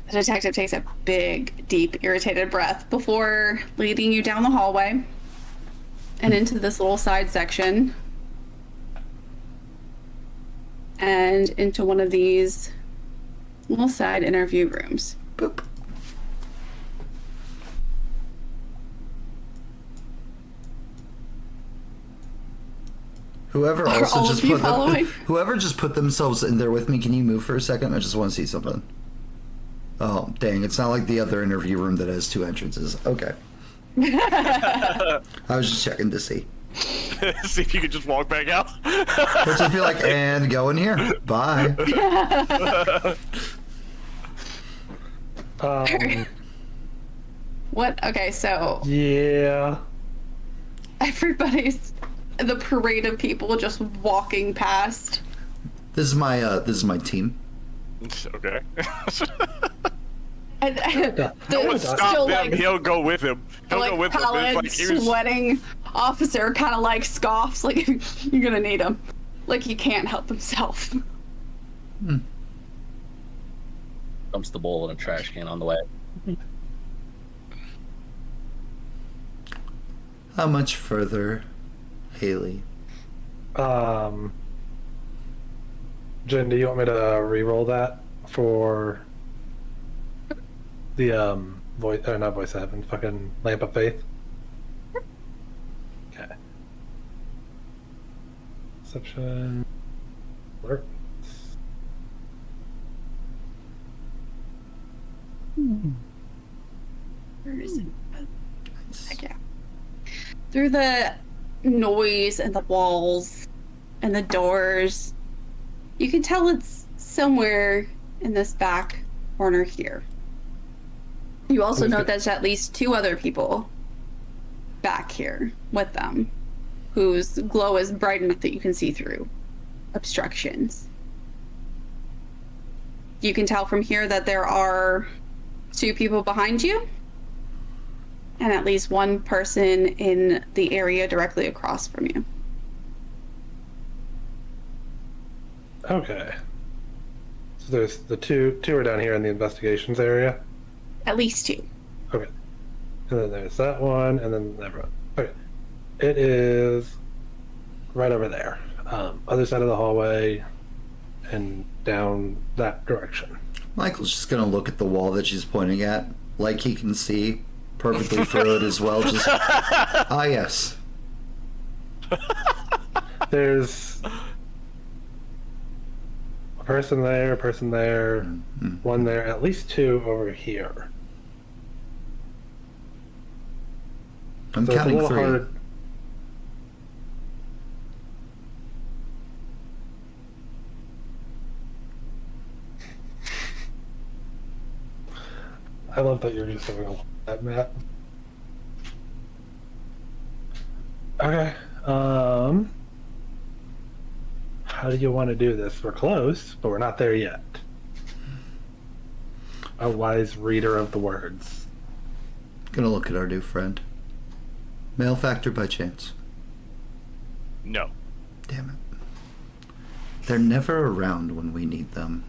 The detective takes a big, deep, irritated breath before leading you down the hallway and into this little side section and into one of these little side interview rooms. Boop. Whoever Are also all just of you put them, following? whoever just put themselves in there with me, can you move for a second? I just want to see something. Oh, dang, it's not like the other interview room that has 2 entrances. Okay. I was just checking to see. See if you could just walk back out. Let's just be like, and go in here. Bye. What? Okay, so Yeah. everybody's the parade of people just walking past. This is my team. Okay. And No one stop still them. like, He'll go with him. He'll go with him. pallid, It's like he was... sweating officer kind of like scoffs, like, "You're gonna need him." Like he can't help himself. Dumps the bowl in a trash can on the way. How much further, Haley? Jen, do you want me to re-roll that for the voice? Or not voice of heaven, fucking lamp of faith. Okay. Perception. Work. Where is it? Heck yeah. Through the noise and the walls and the doors, you can tell it's somewhere in this back corner here. You also know there's at least 2 other people back here with them whose glow is bright enough that you can see through obstructions. You can tell from here that there are 2 people behind you and at least 1 person in the area directly across from you. Okay. So there's the two are down here in the investigations area. At least 2. Okay. And then there's that one, and then everyone. Okay. It is right over there. Other side of the hallway and down that direction. Michael's just gonna look at the wall that she's pointing at like he can see perfectly through it as well. Just yes. There's a person there, one there, at least two over here. I'm So it's a counting little 3. hard. I love that you're just doing that, Matt. Okay. How do you want to do this? We're close, but we're not there yet. A wise reader of the words. Gonna look at our new friend. Male factor by chance? No. Damn it. They're never around when we need them.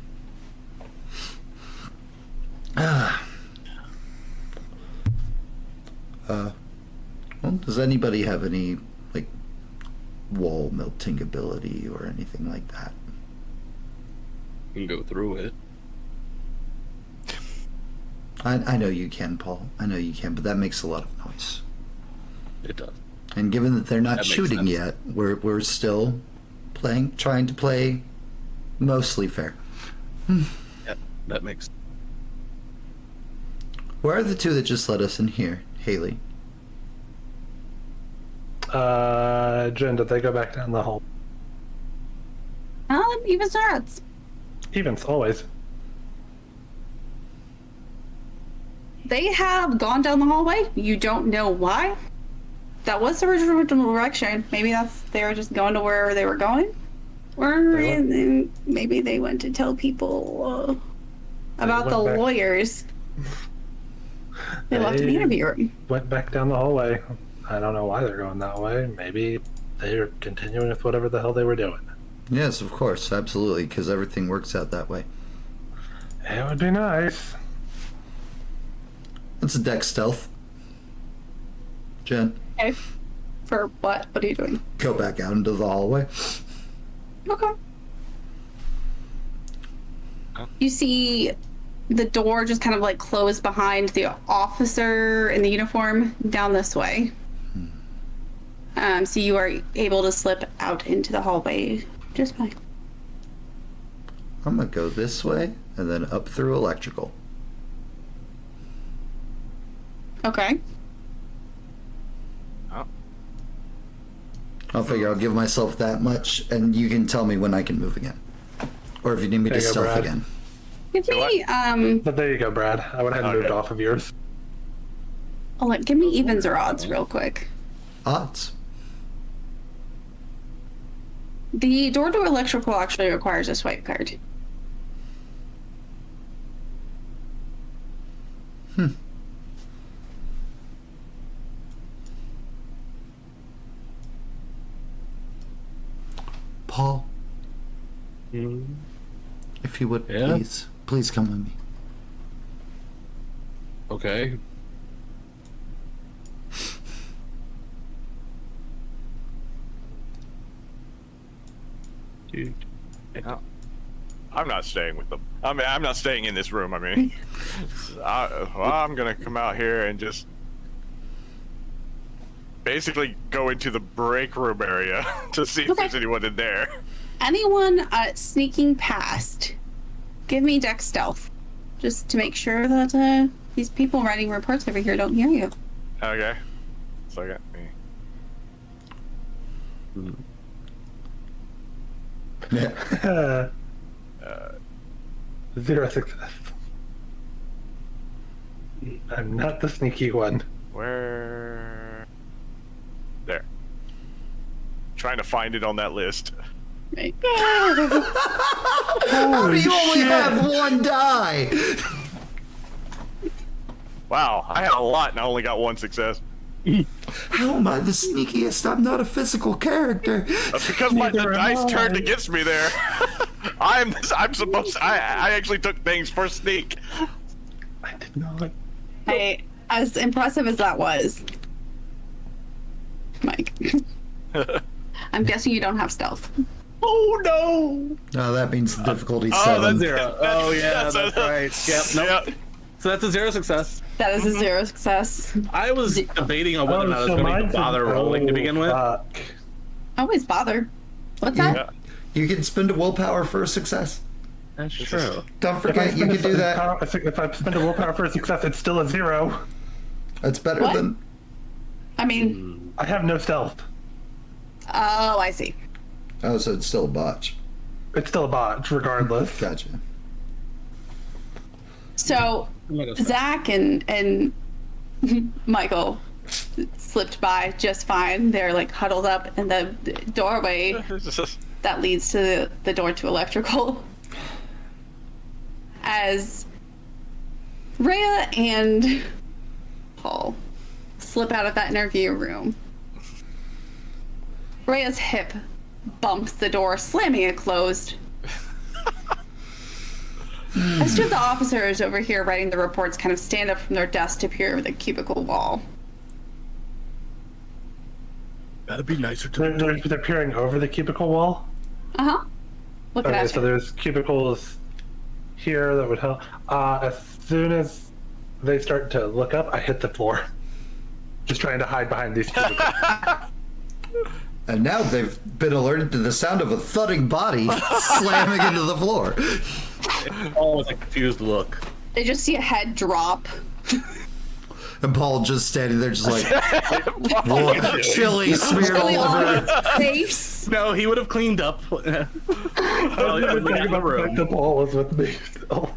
Well, does anybody have any, like, wall melting ability or anything like that? You can go through it. I know you can, Paul. I know you can, but that makes a lot of noise. It does. And given that they're not That makes shooting sense. yet, we're still trying to play mostly fair. Yeah, that makes. Where are the two that just let us in here, Haley? Jen, did they go back down the hall? Even starts. Evens, always. They have gone down the hallway. You don't know why. That was the original direction. Maybe they were just going to wherever they were going. Or maybe they went to tell people about the went back. lawyers. They left the interview room. Went back down the hallway. I don't know why they're going that way. Maybe they're continuing with whatever the hell they were doing. Yes, of course, absolutely, because everything works out that way. It would be nice. It's a deck stealth. Jen, Okay. For what? What are you doing? go back out into the hallway. Okay. You see the door just kind of like close behind the officer in the uniform down this way. So you are able to slip out into the hallway just fine. I'm gonna go this way and then up through electrical. Okay. I'll figure I'll give myself that much, and you can tell me when I can move again. Or if you need me to There you go, stealth Brad. again. Give So me But there you go, Brad. I went ahead and moved Okay. off of yours. give me evens or odds real quick. Odds. The door to electrical actually requires a swipe card. Paul, if you would Yeah? please come with me. Okay. Dude. I'm not staying with them. I mean, I'm not staying in this room. I mean, I'm gonna come out here and just basically go into the break room area to see if Okay. there's anyone in there. Anyone sneaking past, give me deck stealth. Just to make sure that these people writing reports over here don't hear you. Okay. So I got me. Yeah. 0 success. I'm not the sneaky one. Where? There. Trying to find it on that list. Right. How do you only have one die? Wow, I had a lot and I only got one success. How am I the sneakiest? I'm not a physical character. That's because the dice turned against me there. I'm supposed to, I actually took things for sneak. I did not. Hey, as impressive as that was, Mike, I'm guessing you don't have stealth. Oh no! No, that means the difficulty Oh, 7. That's 0. Oh, yeah, That's that's a- right. Yep, nope. Yeah. So that's a 0 success. That is a 0 success. I was debating on whether or not I was going to mine's bother rolling to begin with. Fuck. Always bother. What's Yeah. that? You can spend a willpower for a success. That's true. Don't If I forget, you spend can do that. If I spend a willpower for a success, it's still a 0. That's better What? than. I mean, I have no stealth. oh, I see. Oh, so it's still a botch. It's still a botch, regardless. Gotcha. So Zach and Michael slipped by just fine. They're like huddled up in the doorway that leads to the door to electrical. As Rhea and Paul slip out of that interview room, Rhea's hip bumps the door, slamming it closed. As two of the officers over here writing the reports kind of stand up from their desk to peer over the cubicle wall. That'd be nicer to They're peering over the cubicle wall. Uh-huh. Look Okay, at so you. there's cubicles here that would help. As soon as they start to look up, I hit the floor. Just trying to hide behind these cubicles. And now they've been alerted to the sound of a thudding body slamming into the floor. always a confused look. They just see a head drop. And Paul just standing there, just like, whoa, chili smeared all Really over on it. his face. No, he would have cleaned up. I was never thinking about the fact that Paul was with me still.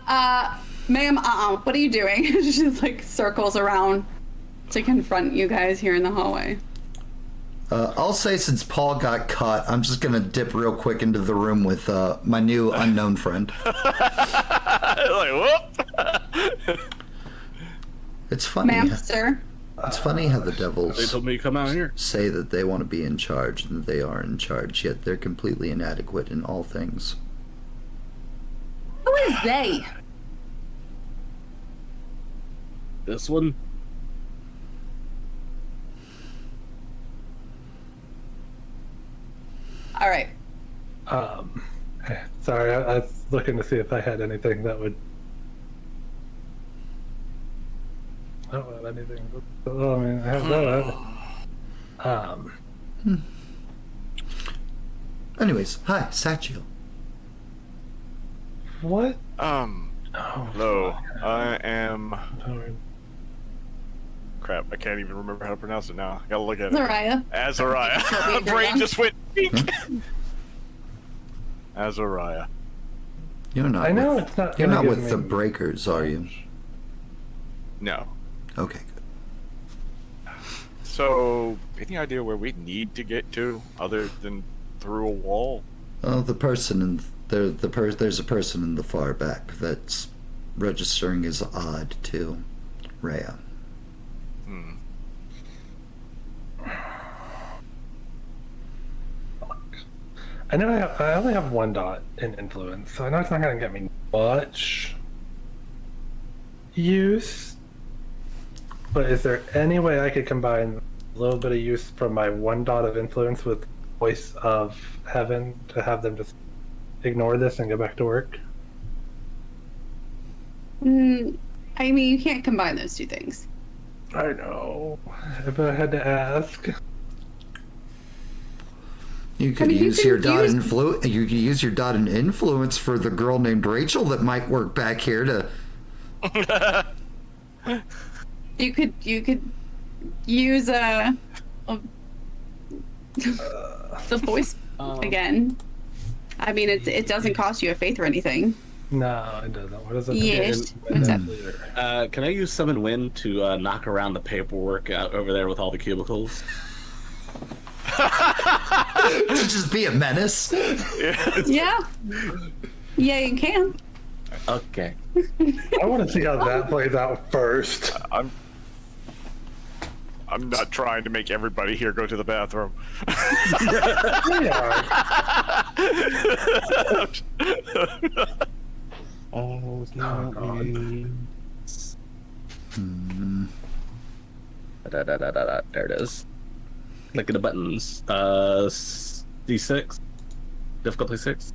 Ma'am, what are you doing? She just like circles around to confront you guys here in the hallway. I'll say since Paul got caught, I'm just gonna dip real quick into the room with my new unknown friend. Like, whoop! It's funny. Ma'am, sir. It's funny how the They devils told me to come out here. say that they want to be in charge and that they are in charge, yet they're completely inadequate in all things. Who is they? This one. All right. Sorry, I was looking to see if I had anything that would. I don't have anything. I mean, I have that. Anyways, hi, Satchel. What? Hello. I am. Oh, Crap, I can't even remember how to pronounce it now. I gotta look at it. Zariah. Azariah. Brain just went. Azariah. You're not. I know with, it's not. You're gonna not give with the me- Breakers, are you? No. Okay, good. So, any idea where we need to get to, other than through a wall? Oh, the person in there's a person in the far back that's registering as odd to Rhea. I know I only have 1 dot in influence, so I know it's not going to get me much use. But is there any way I could combine a little bit of use from my 1 dot of influence with Voice of Heaven to have them just ignore this and go back to work? I mean, you can't combine those two things. I know, but I had to ask. You could mean, you use can your dot use- influence. You could use your dot in influence for the girl named Rachel that might work back here to. You could use the voice again. I mean, it doesn't cost you a faith or anything. No, it doesn't. What is it? Yes. What's that? Can I use Summon Wind to knock around the paperwork out over there with all the cubicles? to just be a menace. Yeah. Yeah, you can. Okay. I want to see how that plays out first. I'm not trying to make everybody here go to the bathroom. Oh, there it is. Look at the buttons. D6. Difficulty 6.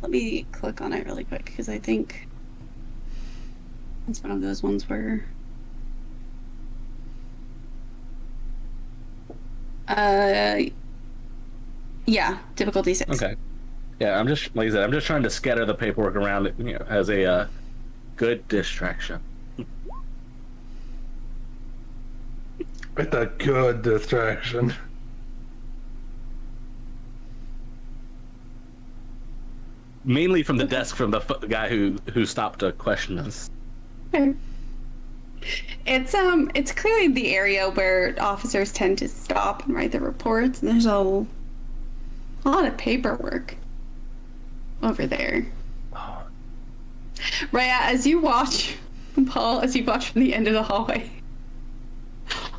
let me click on it really quick because I think it's one of those ones where. Yeah, difficulty 6. Okay. Yeah, I'm just like I said, I'm just trying to scatter the paperwork around, as a good distraction. It's a good distraction. Mainly from the desk from the guy who stopped to question us. Okay. It's clearly the area where officers tend to stop and write their reports, and there's a lot of paperwork over there. Raya, as you watch, Paul, as you watch from the end of the hallway,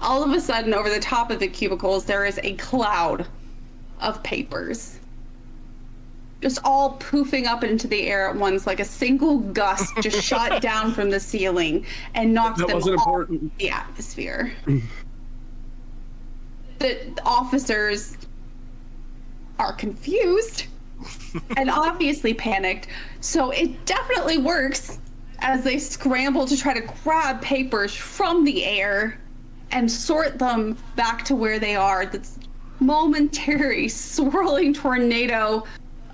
all of a sudden, over the top of the cubicles, there is a cloud of papers. Just all poofing up into the air at once, like a single gust just shot down from the ceiling and knocked them off the atmosphere. The officers are confused and obviously panicked, so it definitely works as they scramble to try to grab papers from the air and sort them back to where they are. This momentary swirling tornado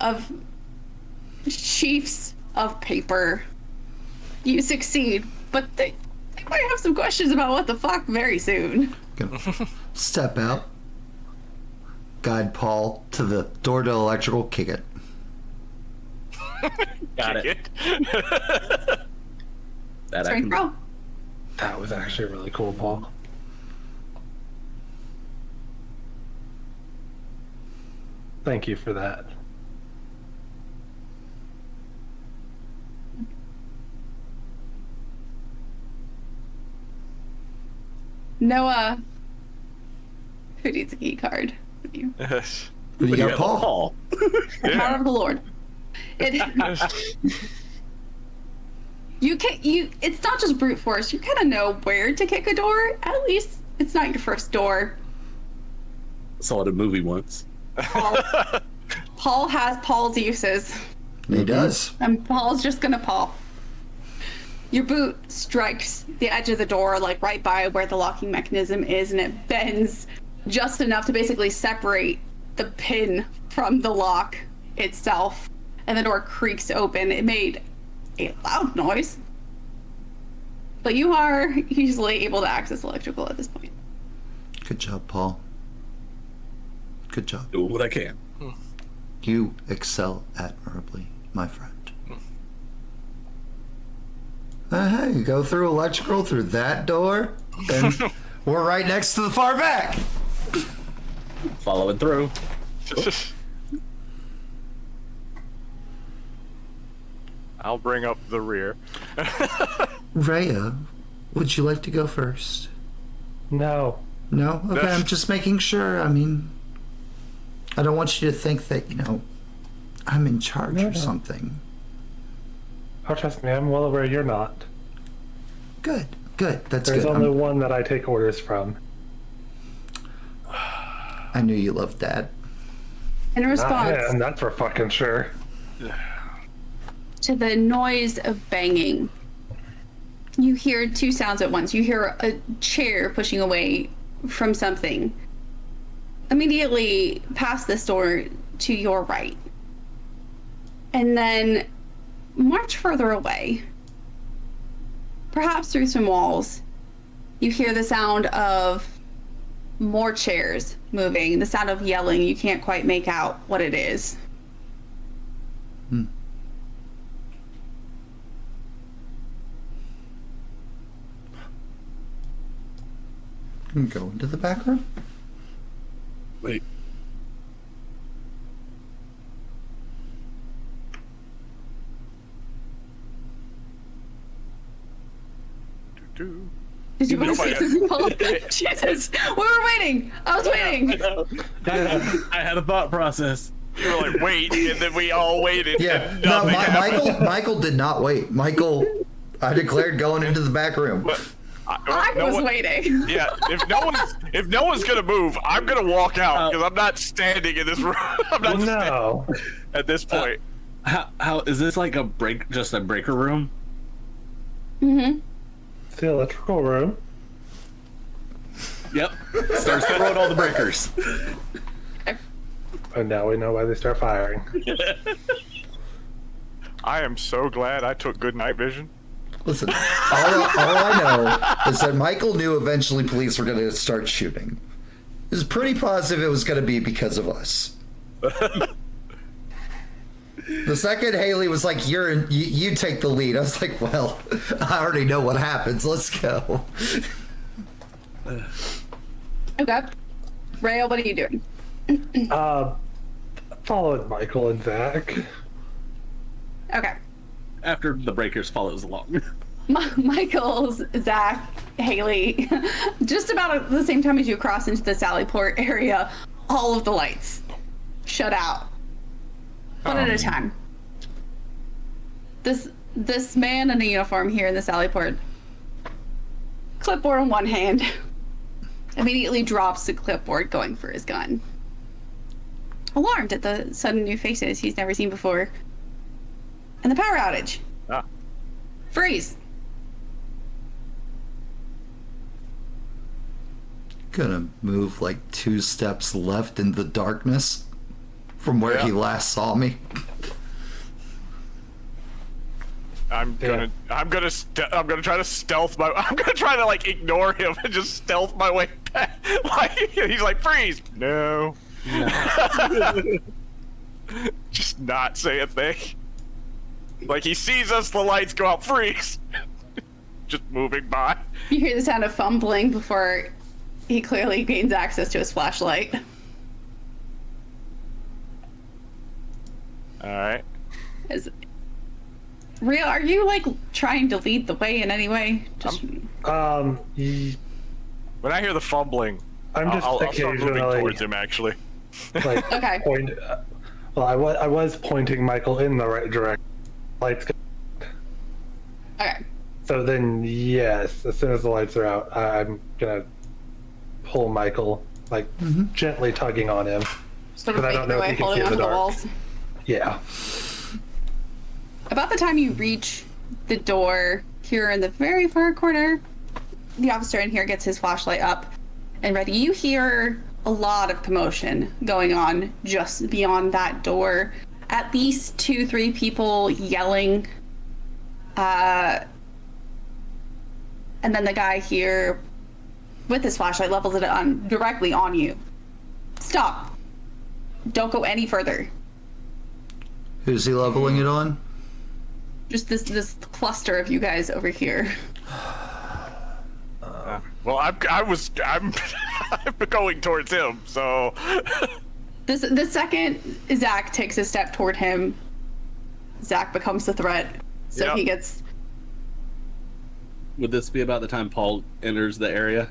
of sheafs of paper. You succeed, but they might have some questions about what the fuck very soon. Gonna step out, guide Paul to the door to electrical, kick it. Got it. That I Strength can. roll. That was actually really cool, Paul. Thank you for that. Noah, who needs a key card with you? You got Paul. The power of the Lord. It's not just brute force. You kind of know where to kick a door. At least it's not your first door. Saw it in a movie once. Paul has Paul's uses. He does. And Paul's just gonna Paul. Your boot strikes the edge of the door, like right by where the locking mechanism is, and it bends just enough to basically separate the pin from the lock itself. And the door creaks open. It made a loud noise. But you are easily able to access electrical at this point. Good job, Paul. Good job. Do what I can. You excel admirably, my friend. Hey, go through electrical through that door, and we're right next to the far back. Following through. I'll bring up the rear. Rhea, would you like to go first? No. No? Okay, I'm just making sure. I mean, I don't want you to think that, I'm in charge or something. Oh, trust me, I'm well aware you're not. Good. That's There's good. only one that I take orders from. I knew you loved Dad. In Not response him, that's for fucking sure. to the noise of banging, you hear two sounds at once. You hear a chair pushing away from something immediately past this door to your right. And then much further away, perhaps through some walls, you hear the sound of more chairs moving, the sound of yelling. You can't quite make out what it is. Go into the back room. Wait. Did you want to say Nobody- something, Paul? Jesus, we were waiting. I was waiting. I had a thought process. You were like, wait, and then we all waited. Yeah. and No, nothing happened. Michael did not wait. I declared going into the back room. But I no was one- waiting. Yeah, if no one's gonna move, I'm gonna walk out because I'm not standing in this room. I'm not standing No. at this point. How Now, is this like just a breaker room? Mm-hmm. It's the electrical room. Yep. Starts throwing all the breakers. And now we know why they start firing. I am so glad I took good night vision. Listen, all I know is that Michael knew eventually police were going to start shooting. It was pretty positive it was going to be because of us. The second Haley was like, you take the lead. I was like, well, I already know what happens. Let's go. Okay. Rayo, what are you doing? Following Michael and Zach. Okay. After the breakers follows along. Michael's, Zach, Haley, just about at the same time as you cross into the Sallyport area, all of the lights shut out. One at a time. This man in a uniform here in the Sallyport, clipboard in one hand, immediately drops the clipboard going for his gun. Alarmed at the sudden new faces he's never seen before. And the power outage. Ah. Freeze. Gonna move like 2 steps left in the darkness from where he last saw me. I'm gonna try to stealth my. I'm gonna try to like ignore him and just stealth my way back. Like he's like freeze. No. Just not say a thing. Like he sees us, the lights go out, freeze. Just moving by. You hear the sound of fumbling before he clearly gains access to his flashlight. All right. Rhea, are you like trying to lead the way in any way? Just When I hear the fumbling, I'm just I'll start moving occasionally towards him. Actually. like Okay. I was pointing Michael in the right direction. Lights go. Okay. So then, yes, as soon as the lights are out, I'm gonna pull Michael, like gently tugging on him. Sort of But I don't making know the if way, you can holding see in onto the the dark. walls. Yeah. About the time you reach the door here in the very far corner, the officer in here gets his flashlight up and ready. You hear a lot of commotion going on just beyond that door. At least 2-3 people yelling. And then the guy here with his flashlight levels it directly on you. Stop. Don't go any further. Who's he leveling it on? Just this cluster of you guys over here. Well, I'm I'm going towards him. So. The second Zach takes a step toward him, Zach becomes the threat. So Yep. he gets. Would this be about the time Paul enters the area?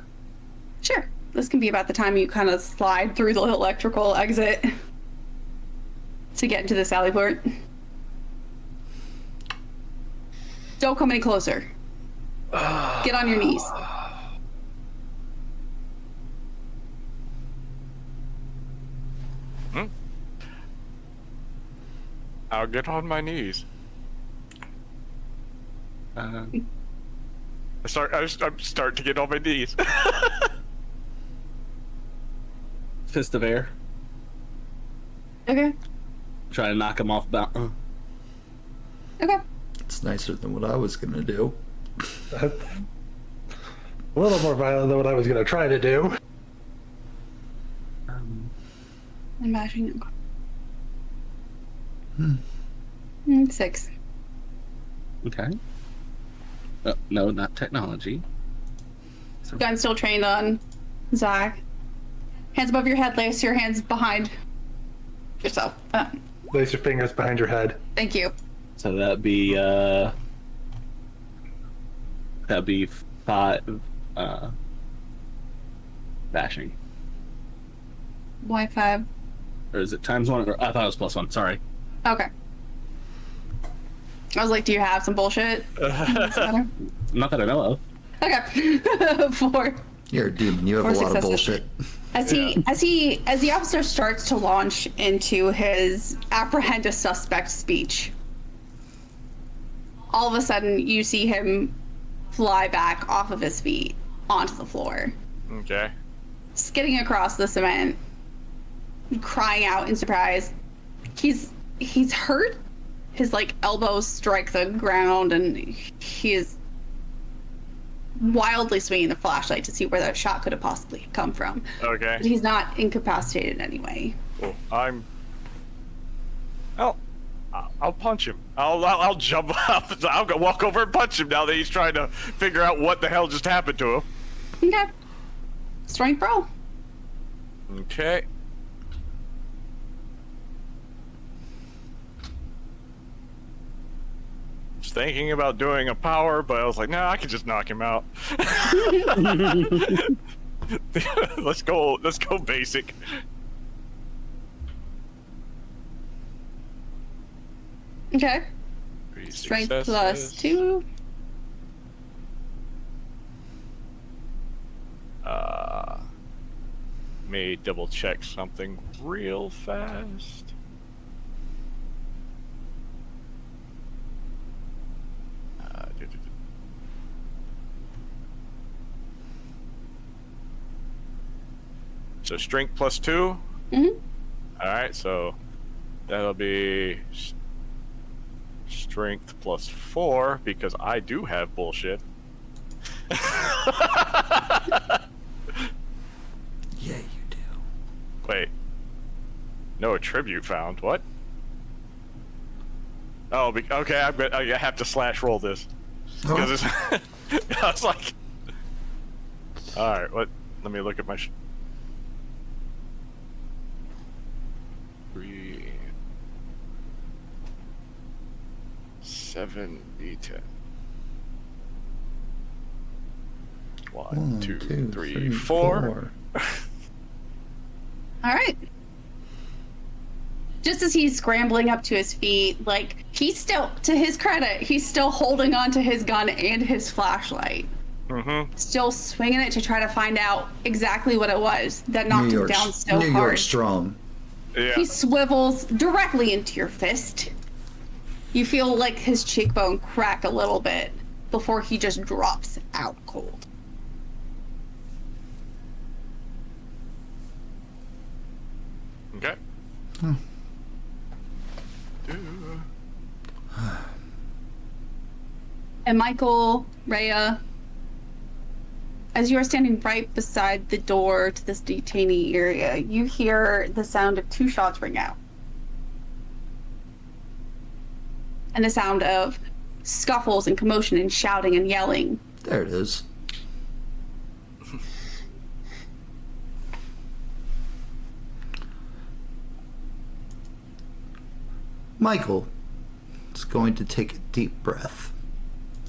Sure. This can be about the time you kind of slide through the electrical exit to get into the Sallyport. Don't come any closer. Get on your knees. I'll get on my knees. I start to get on my knees. Fist of air. Okay. Try to knock him off. Okay. It's nicer than what I was gonna do. A little more violent than what I was gonna try to do. Imagine. 6. Okay. No, not technology. Gun still trained on Zach. Hands above your head, lace your hands behind yourself. Place your fingers behind your head. Thank you. So that'd be 5 bashing. Why 5? Or is it times 1? Or I thought it was +1. Sorry. Okay. I was like, do you have some bullshit? Not that I know of. Okay. 4. You're a demon. You have Or a lot of successes. bullshit. As the officer starts to launch into his apprehend a suspect speech, all of a sudden you see him fly back off of his feet onto the floor, Okay. skidding across the cement, crying out in surprise. He's hurt. His like elbows strike the ground, and he is wildly swinging the flashlight to see where that shot could have possibly come from. Okay. But he's not incapacitated in any way. Cool. I'll punch him. I'll jump up. I'll go walk over and punch him now that he's trying to figure out what the hell just happened to him. Okay. Strength roll. Okay. Was thinking about doing a power, but I was like, nah, I can just knock him out. Let's go basic. Okay. 3 Strength successes. +2. May double check something real fast. So strength +2. Mm-hmm. All right, so that'll be strength +4 because I do have bullshit. Yeah, you do. Wait. No attribute found. What? Oh, okay. I have to slash roll this because it's. I was like, all right. What? Let me look at my. 3, 7, D10. 1, 2, 3, 4. All right. Just as he's scrambling up to his feet, like, he's still, to his credit, he's still holding on to his gun and his flashlight. Mm-hmm. Still swinging it to try to find out exactly what it was that knocked him down so New hard. York strong. Yeah. He swivels directly into your fist. You feel like his cheekbone crack a little bit before he just drops out cold. Okay. And Michael, Rhea, as you are standing right beside the door to this detainee area, you hear the sound of 2 shots ring out. And the sound of scuffles and commotion and shouting and yelling. There it is. Michael is going to take a deep breath.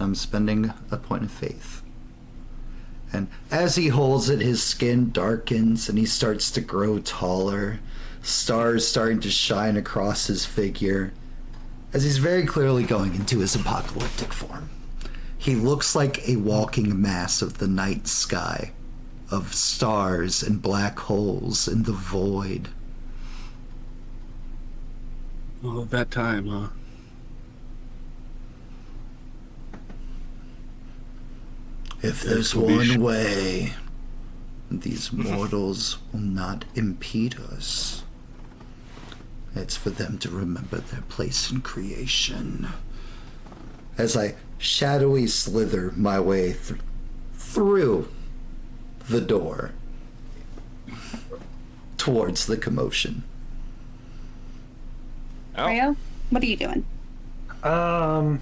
I'm spending a point of faith. And as he holds it, his skin darkens and he starts to grow taller. Stars starting to shine across his figure as he's very clearly going into his apocalyptic form. He looks like a walking mass of the night sky, of stars and black holes in the void. Oh, that time, huh? If there's one way, these mortals will not impede us. It's for them to remember their place in creation. As I shadowy slither my way through the door towards the commotion. Oh. Rhea, what are you doing? I'm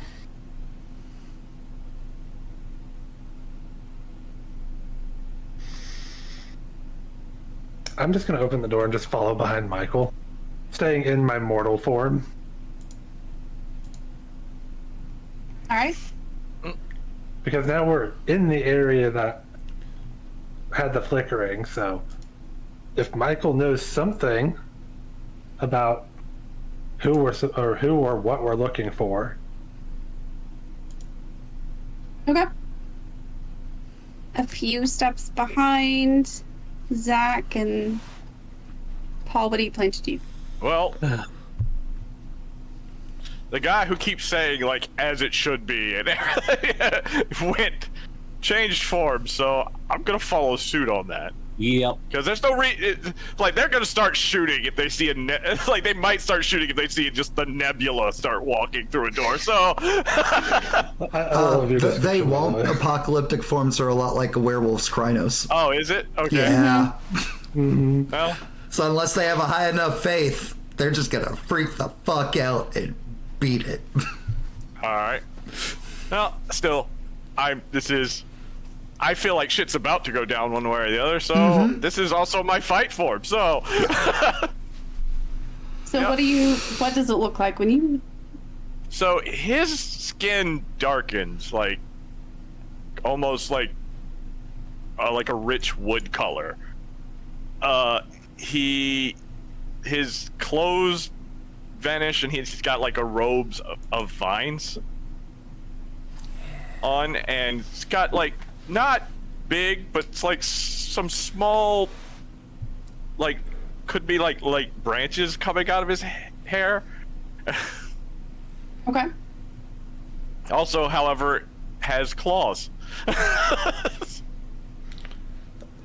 just going to open the door and just follow behind Michael, staying in my mortal form. All right. Because now we're in the area that had the flickering, so if Michael knows something about who or what we're looking for. Okay. A few steps behind Zach and Paul, what do you plan to do? Well, the guy who keeps saying like as it should be and changed form, so I'm gonna follow suit on that. Yep. Because there's no like they're gonna start shooting if they see like they might start shooting if they see just the nebula start walking through a door. So I love your They description, by the won't. way. Apocalyptic forms are a lot like a werewolf's Krynos. oh, is it okay? Yeah. Well, So unless they have a high enough faith, they're just gonna freak the fuck out and beat it. all right. Well, still, I feel like shit's about to go down one way or the other, so this is also my fight form. So, So Yep. what does it look like when you? so his skin darkens like almost like a rich wood color. His clothes vanish, and he's got like a robes of vines on, and it's got like not big, but it's like some small, like could be like branches coming out of his hair. Okay. Also, however, has claws.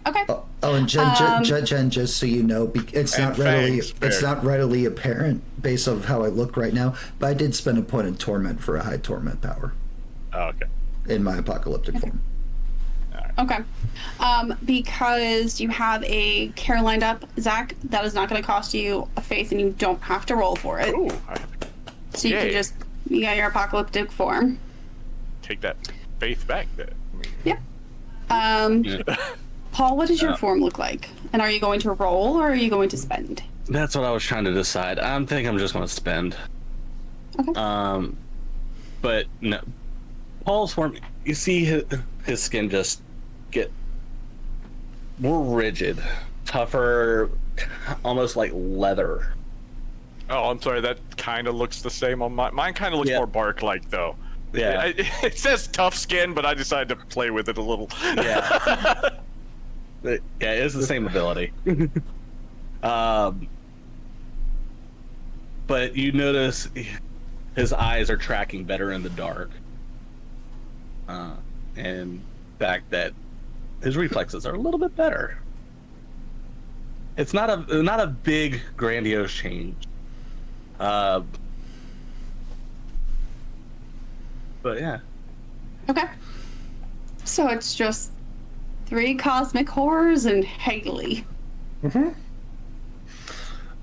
Okay. Oh, and Jen, just so you know, it's And not readily fangs, it's fair. not readily apparent based on how I look right now. But I did spend a point in torment for a high torment power Oh, okay. in my apocalyptic form. Okay. Because you have a care lined up, Zach, that is not going to cost you a faith, and you don't have to roll for it. Ooh, So you yay. can you got your apocalyptic form. take that faith back then. Yep. Paul, what does your form look like? And are you going to roll or are you going to spend? That's what I was trying to decide. I think I'm just going to spend. Okay. But no, Paul's form. You see his skin just get more rigid, tougher, almost like leather. Oh, I'm sorry. That kind of looks the same on mine. Mine kind of looks Yeah. more bark-like, though. Yeah. It says tough skin, but I decided to play with it a little. Yeah. Yeah, it's the same ability. But you notice his eyes are tracking better in the dark. And the fact that his reflexes are a little bit better. It's not a big grandiose change. But yeah. Okay. So it's just 3 cosmic horrors and Haley.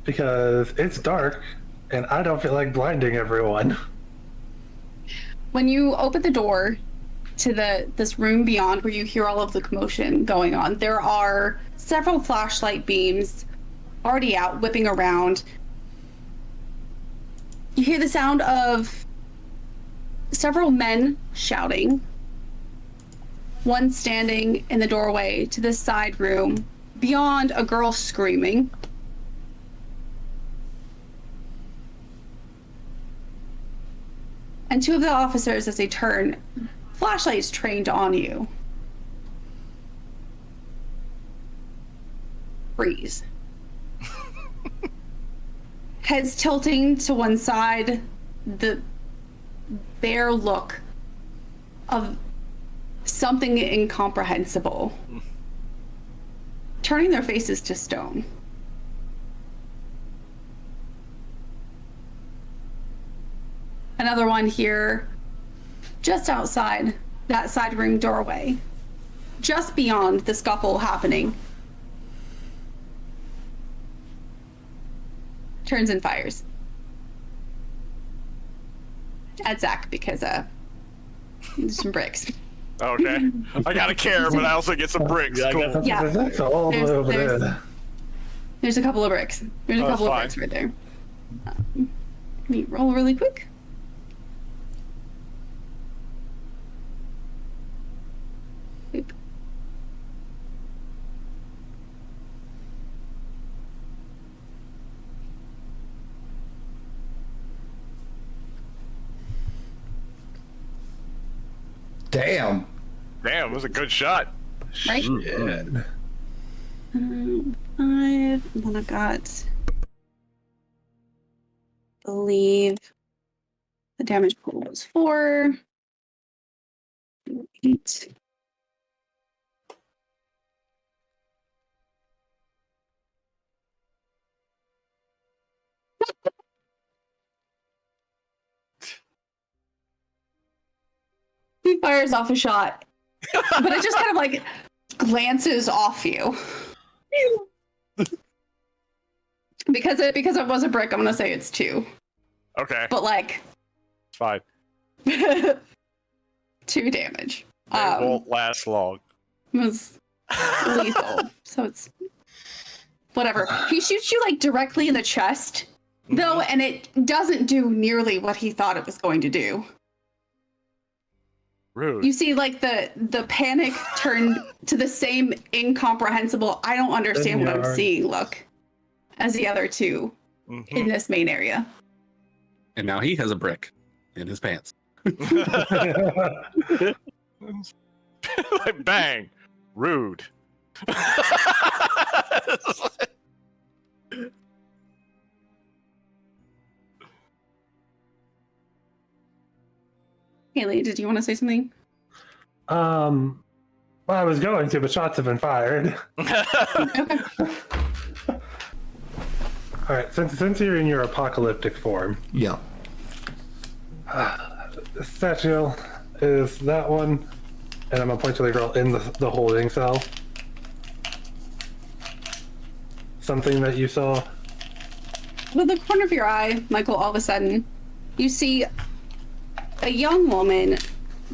Because it's dark, and I don't feel like blinding everyone. When you open the door to this room beyond where you hear all of the commotion going on, there are several flashlight beams already out, whipping around. You hear the sound of several men shouting. One standing in the doorway to this side room, beyond a girl screaming. And 2 of the officers, as they turn, flashlights trained on you. Freeze. Heads tilting to one side, the bare look of something incomprehensible. Turning their faces to stone. Another one here, just outside that side room doorway, just beyond the scuffle happening. Turns and fires. At Zach, because there's some bricks. Okay. I got a care, but I also get some bricks. Yeah, I Cool. got Yeah. That's all the way over There's- there. There's a couple of bricks. There's a Oh, couple of fine. bricks right there. Let me roll really quick. Boop. Damn. Damn, it was a good shot. Right? Yeah. 5, and then I've got, believe, The damage pool was 4. 8. He fires off a shot, but it just kind of like glances off you. Because it was a brick, I'm gonna say it's 2. Okay, But like it's fine. 2 damage. They won't last long. It was lethal, so it's whatever. He shoots you like directly in the chest, though, and it doesn't do nearly what he thought it was going to do. Rude. You see, like the panic turned to the same incomprehensible, I don't understand what I'm seeing look as the other 2 in this main area. And now he has a brick in his pants. Like, bang. Rude. Haley, did you want to say something? Well, I was going to, but shots have been fired. Okay. All right, since you're in your apocalyptic form, Yeah. Satchel is that one, and I'm gonna point to the girl in the holding cell. Something that you saw. With the corner of your eye, Michael, all of a sudden, you see a young woman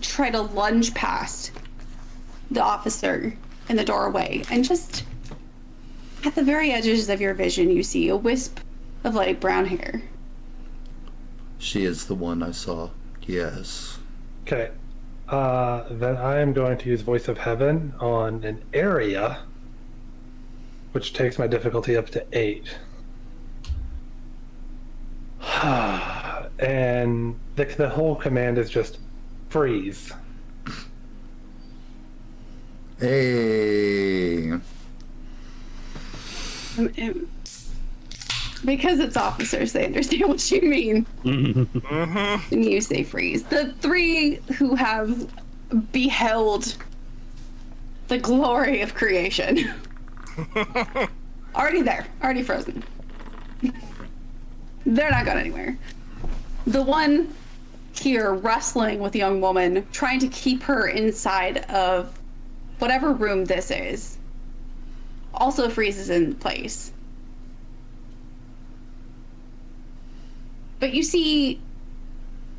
try to lunge past the officer in the doorway, and just at the very edges of your vision, you see a wisp of light brown hair. She is the one I saw. Yes. Okay. Then I am going to use Voice of Heaven on an area, which takes my difficulty up to 8. And the whole command is just freeze. Hey. Because it's officers, they understand what you mean. Mm-hmm. When you say freeze. The 3 who have beheld the glory of creation. Already there, already frozen. They're not going anywhere. The one here wrestling with the young woman, trying to keep her inside of whatever room this is, also freezes in place. But you see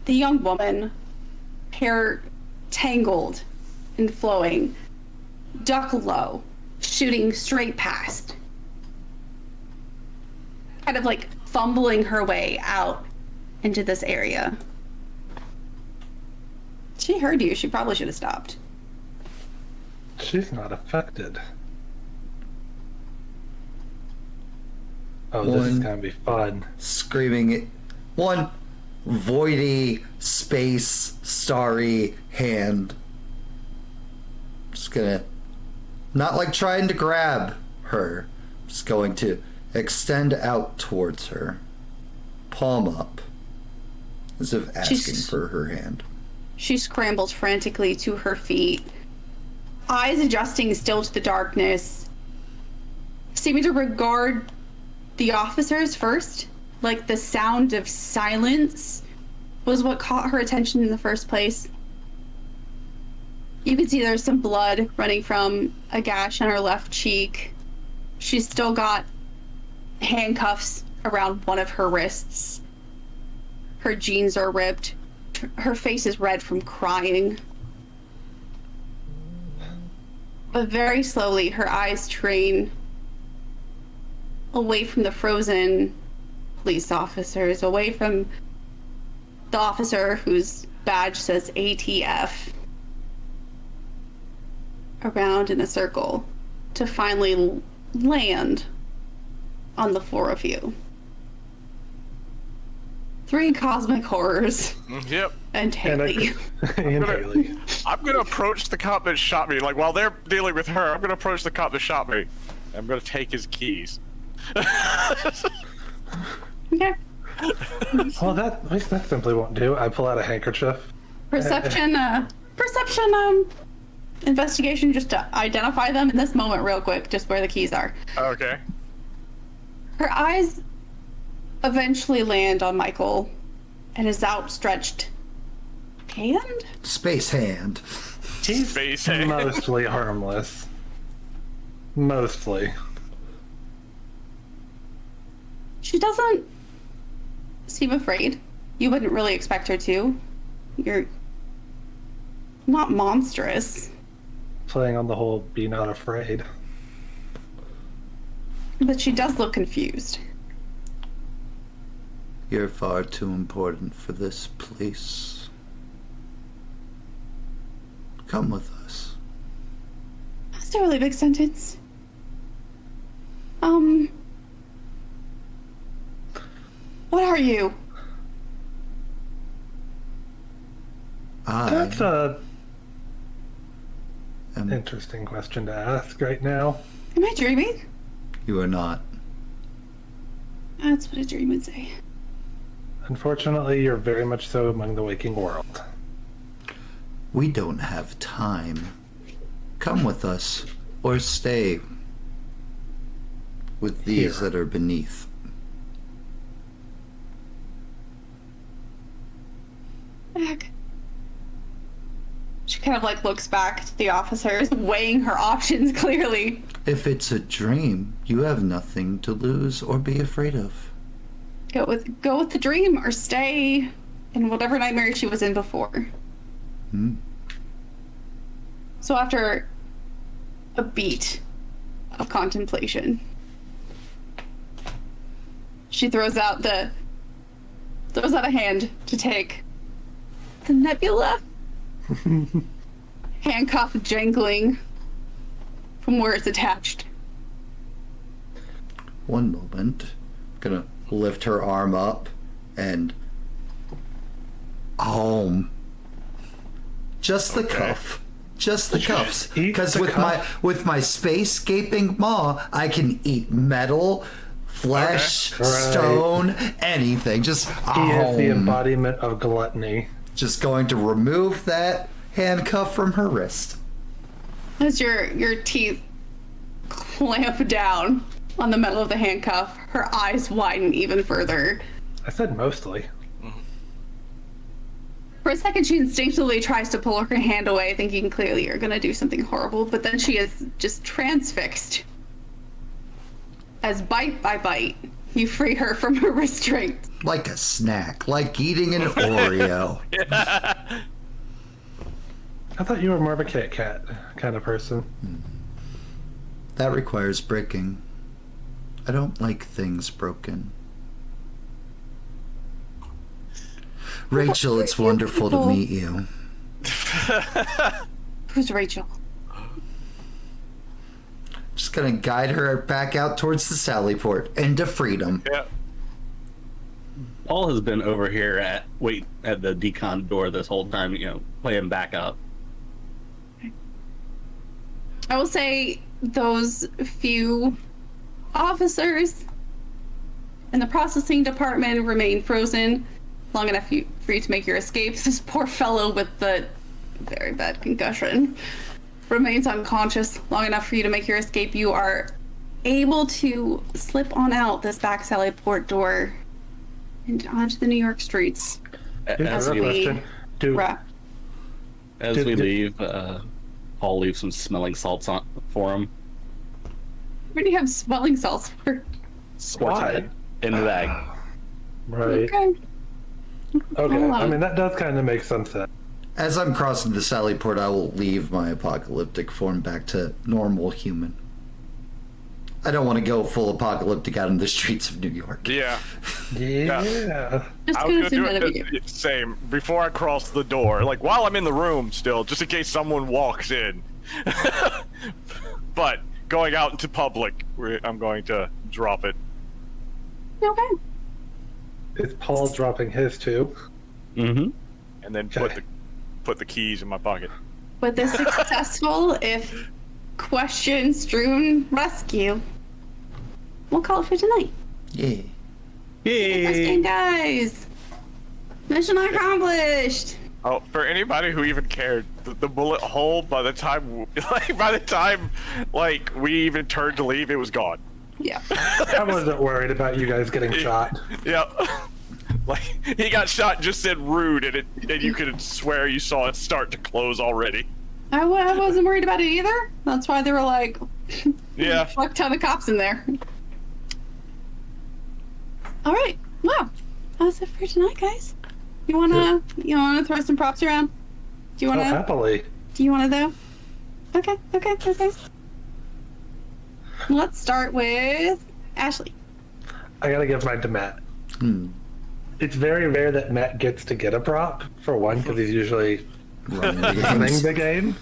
the young woman, hair tangled and flowing, duck low, shooting straight past. Kind of like fumbling her way out into this area. She heard you. She probably should have stopped. She's not affected. Oh, this is One. gonna be fun. Screaming. One voidy, space, starry hand. Just gonna. Not like trying to grab her. Just going to extend out towards her. Palm up. As if asking She's- for her hand. She scrambles frantically to her feet, eyes adjusting still to the darkness, seeming to regard the officers first. Like the sound of silence was what caught her attention in the first place. You can see there's some blood running from a gash on her left cheek. She's still got handcuffs around one of her wrists. Her jeans are ripped. Her face is red from crying. But very slowly, her eyes train away from the frozen police officers, away from the officer whose badge says ATF, around in a circle to finally land on the 4 of you. 3 cosmic horrors Yep. and Haley. And Haley. I'm gonna approach the cop that shot me. Like, while they're dealing with her, I'm gonna approach the cop that shot me. I'm gonna take his keys. Okay. Well, at least that simply won't do. I pull out a handkerchief. Perception, investigation just to identify them in this moment real quick, just where the keys are. Okay. Her eyes eventually land on Michael and his outstretched hand? Space hand. He's Space hand. mostly harmless. Mostly. She doesn't seem afraid. You wouldn't really expect her to. You're not monstrous, Playing on the whole be not afraid. but she does look confused. You're far too important for this place. Come with us. That's a really big sentence. What are you? That's a am, interesting question to ask right now. Am I dreaming? you are not. That's what a dream would say. Unfortunately, you're very much so among the waking world. We don't have time. Come with us, or stay with these Here. that are beneath. Back. She kind of like looks back to the officers, weighing her options clearly. If it's a dream, you have nothing to lose or be afraid of. Go with the dream or stay in whatever nightmare she was in before. Hmm? So after a beat of contemplation, she throws out a hand to take the nebula, handcuff jangling from where it's attached. One moment. Gonna lift her arm up and just the cuff. Just the cuffs. Eat Because the with my space gaping maw, I can eat metal, flesh, Okay. Right. stone, anything. Just He is the embodiment of gluttony. just going to remove that handcuff from her wrist. As your teeth clamp down on the metal of the handcuff, her eyes widen even further. I said mostly. For a second, she instinctively tries to pull her hand away, thinking clearly you're gonna do something horrible, but then she is just transfixed. As bite by bite, you free her from her restraint. Like a snack, like eating an Oreo. I thought you were more of a Kit Kat kind of person. That requires breaking. I don't like things broken. Rachel, it's wonderful to meet you. Who's Rachel? Just gonna guide her back out towards the Sally Port into freedom. Yeah. Paul has been over here at the decon door this whole time, playing backup. I will say those few officers in the processing department remain frozen long enough for you to make your escape. This poor fellow with the very bad concussion remains unconscious long enough for you to make your escape. You are able to slip on out this back Sally Port door and onto the New York streets. As Another we, question. Do leave, Paul leaves some smelling salts on for him. Where do you have smelling salts for? why? In the bag. Right. Okay. Okay. Hold I on. mean, that does kind of make some sense. As I'm crossing the Sally Port, I will leave my apocalyptic form back to normal human. I don't want to go full apocalyptic out in the streets of New York. Yeah. Yeah. Just I gonna was assume gonna that do of you. it same before I cross the door. Like while I'm in the room still, just in case someone walks in. But going out into public, I'm going to drop it. Okay. Is Paul dropping his too? Mm-hmm. And then Okay. put the keys in my pocket. With this successful, if question-strewn rescue, we'll call it for tonight. Yeah. First game, guys. Mission accomplished. Oh, for anybody who even cared, the bullet hole by the time we even turned to leave, it was gone. Yeah. I wasn't worried about you guys getting shot. Yep. Like he got shot, just said rude, and you could swear you saw it start to close already. I wasn't worried about it either. That's why they were like, Yeah. fuck ton of cops in there. All right. Wow. That's it for tonight, guys. You wanna throw some props around? Do you wanna? Oh, happily. Do you wanna though? Okay. Let's start with Ashley. I gotta give mine to Matt. It's very rare that Matt gets to get a prop, for one, because he's usually running the game.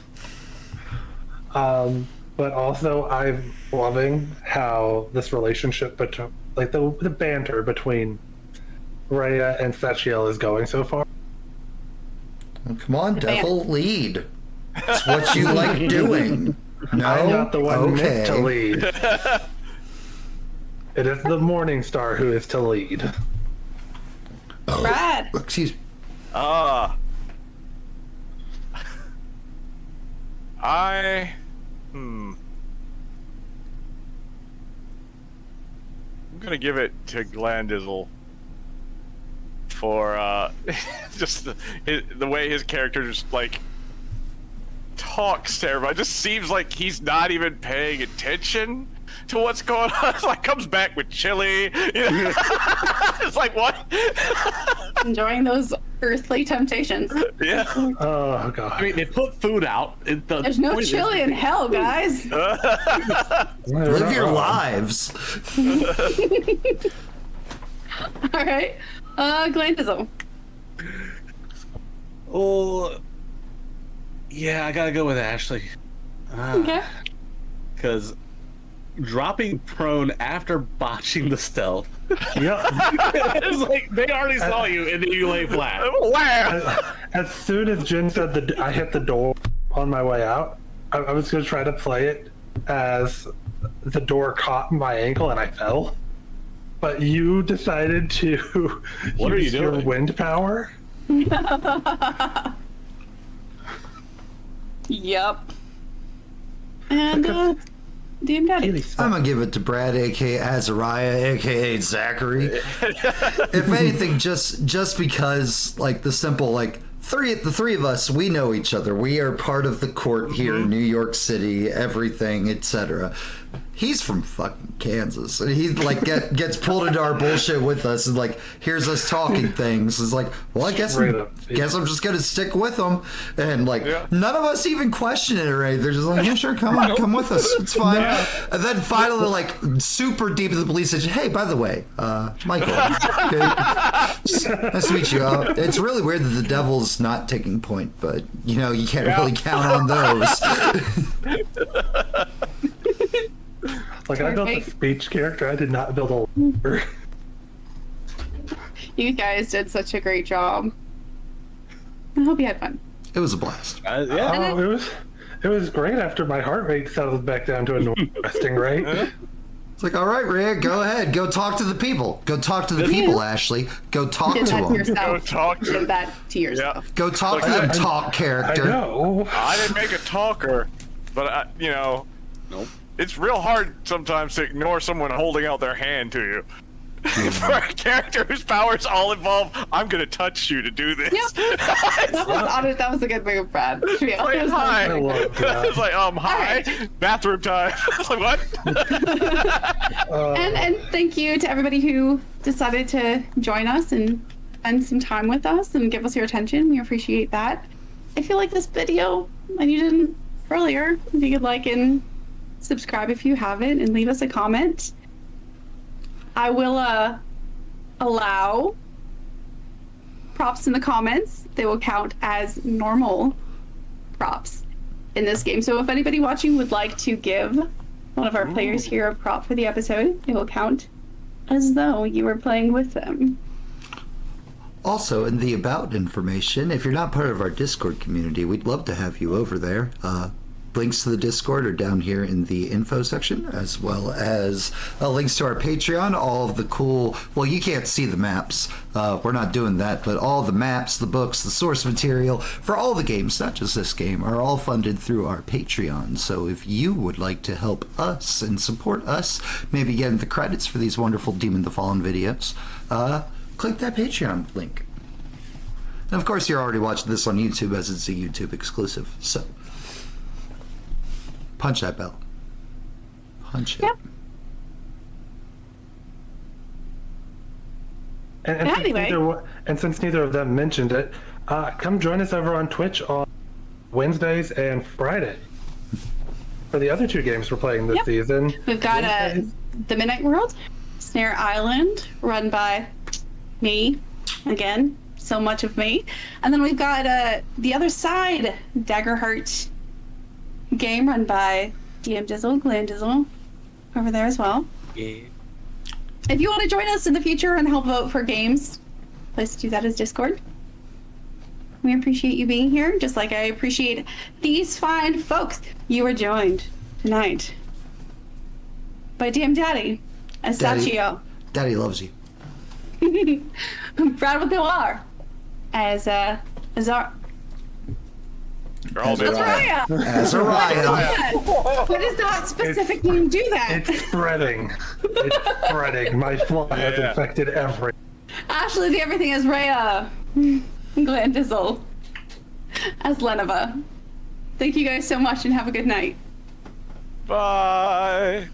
But also, I'm loving how this relationship between, like the banter between Rhea and Sachiel is going so far. Well, come on, Devil, lead. It's what you like doing. No? I'm not the one meant to Okay. lead. It is the Morning Star who is to lead. Brad. Excuse me. I'm gonna give it to Glandizzle for just the way his character just like talks to everybody. It just seems like he's not even paying attention to what's going on. It's like comes back with chili. You know? It's like what? Enjoying those earthly temptations. Yeah. Oh god. I mean, they put food out. There's no chili in hell, guys. Live your lives. All right. Glandizzle. Oh, yeah, I gotta go with Ashley. Okay. Because dropping prone after botching the stealth. Yep. It's like they already saw you and then you lay flat. Wow. As soon as Jen said I hit the door on my way out, I was going to try to play it as the door caught my ankle and I fell. But you decided to What are you use your doing? wind power. Yep. And DM Daddy. I'm gonna give it to Brad, aka Azariah, aka Zachary. If anything, just because like the simple like the three of us, we know each other. We are part of the court here in New York City, everything, etc. He's from fucking Kansas, and he like gets pulled into our bullshit with us, and like hears us talking things. It's like, well, I guess Straight up. I'm just gonna stick with him, and like Yeah. none of us even question it or anything. They're just like, yeah, sure, come on, come with us, it's fine. And then finally, like super deep in the police station, hey, by the way, Michael, okay, nice to meet you. It's really weird that the devil's not taking point, but you know you can't really count on those. Like I built a Perfect. speech character. I did not build a lawyer. You guys did such a great job. I hope you had fun. It was a blast. Yeah. Oh, it was great after my heart rate settled back down to a normal resting rate. It's like, all right, Rhea, go ahead, go talk to the people. Go talk to the people, Ashley. Go talk Did to that to them. yourself. Go talk to Did that to yourself. Yeah. Go talk to them, talk I character. know. I didn't make a talker, but you know, Nope. it's real hard sometimes to ignore someone holding out their hand to you. For a character whose powers all involve, I'm gonna touch you to do this. Yep. That was a good move, Brad. To be Like, honest. hi. I love that. It's like, hi, right. bathroom time. It's like, what? And thank you to everybody who decided to join us and spend some time with us and give us your attention. We appreciate that. If you like this video and you didn't earlier, if you could like and subscribe if you haven't and leave us a comment. I will allow props in the comments. They will count as normal props in this game. So if anybody watching would like to give one of our players here a prop for the episode, it will count as though you were playing with them. Also, in the about information, if you're not part of our Discord community, we'd love to have you over there. links to the Discord are down here in the info section, as well as links to our Patreon. All of the cool, well, you can't see the maps. We're not doing that, but all the maps, the books, the source material for all the games, not just this game, are all funded through our Patreon. So if you would like to help us and support us, maybe getting the credits for these wonderful Demon the Fallen videos, click that Patreon link. And of course, you're already watching this on YouTube as it's a YouTube exclusive. So punch that bell. Punch it. Yep. And Anyway. since neither of them mentioned it, come join us over on Twitch on Wednesdays and Friday for the other 2 games we're playing this season. We've got The Midnight World, Snare Island, run by me, again, so much of me. And then we've got The Other Side, Daggerheart game run by DM Dizzle, over there as well. Yeah. If you want to join us in the future and help vote for games, place to do that is Discord. We appreciate you being here, just like I appreciate these fine folks. You are joined tonight by DM Daddy as Sachio. Daddy loves you. Brad with no R as Azar. Azariah. Azariah. Azariah. What does that specific name do that? It's spreading. It's spreading. My fly has infected every. Ashley, the everything is Rhea. Glandizzle as Lenova. Thank you guys so much and have a good night. Bye.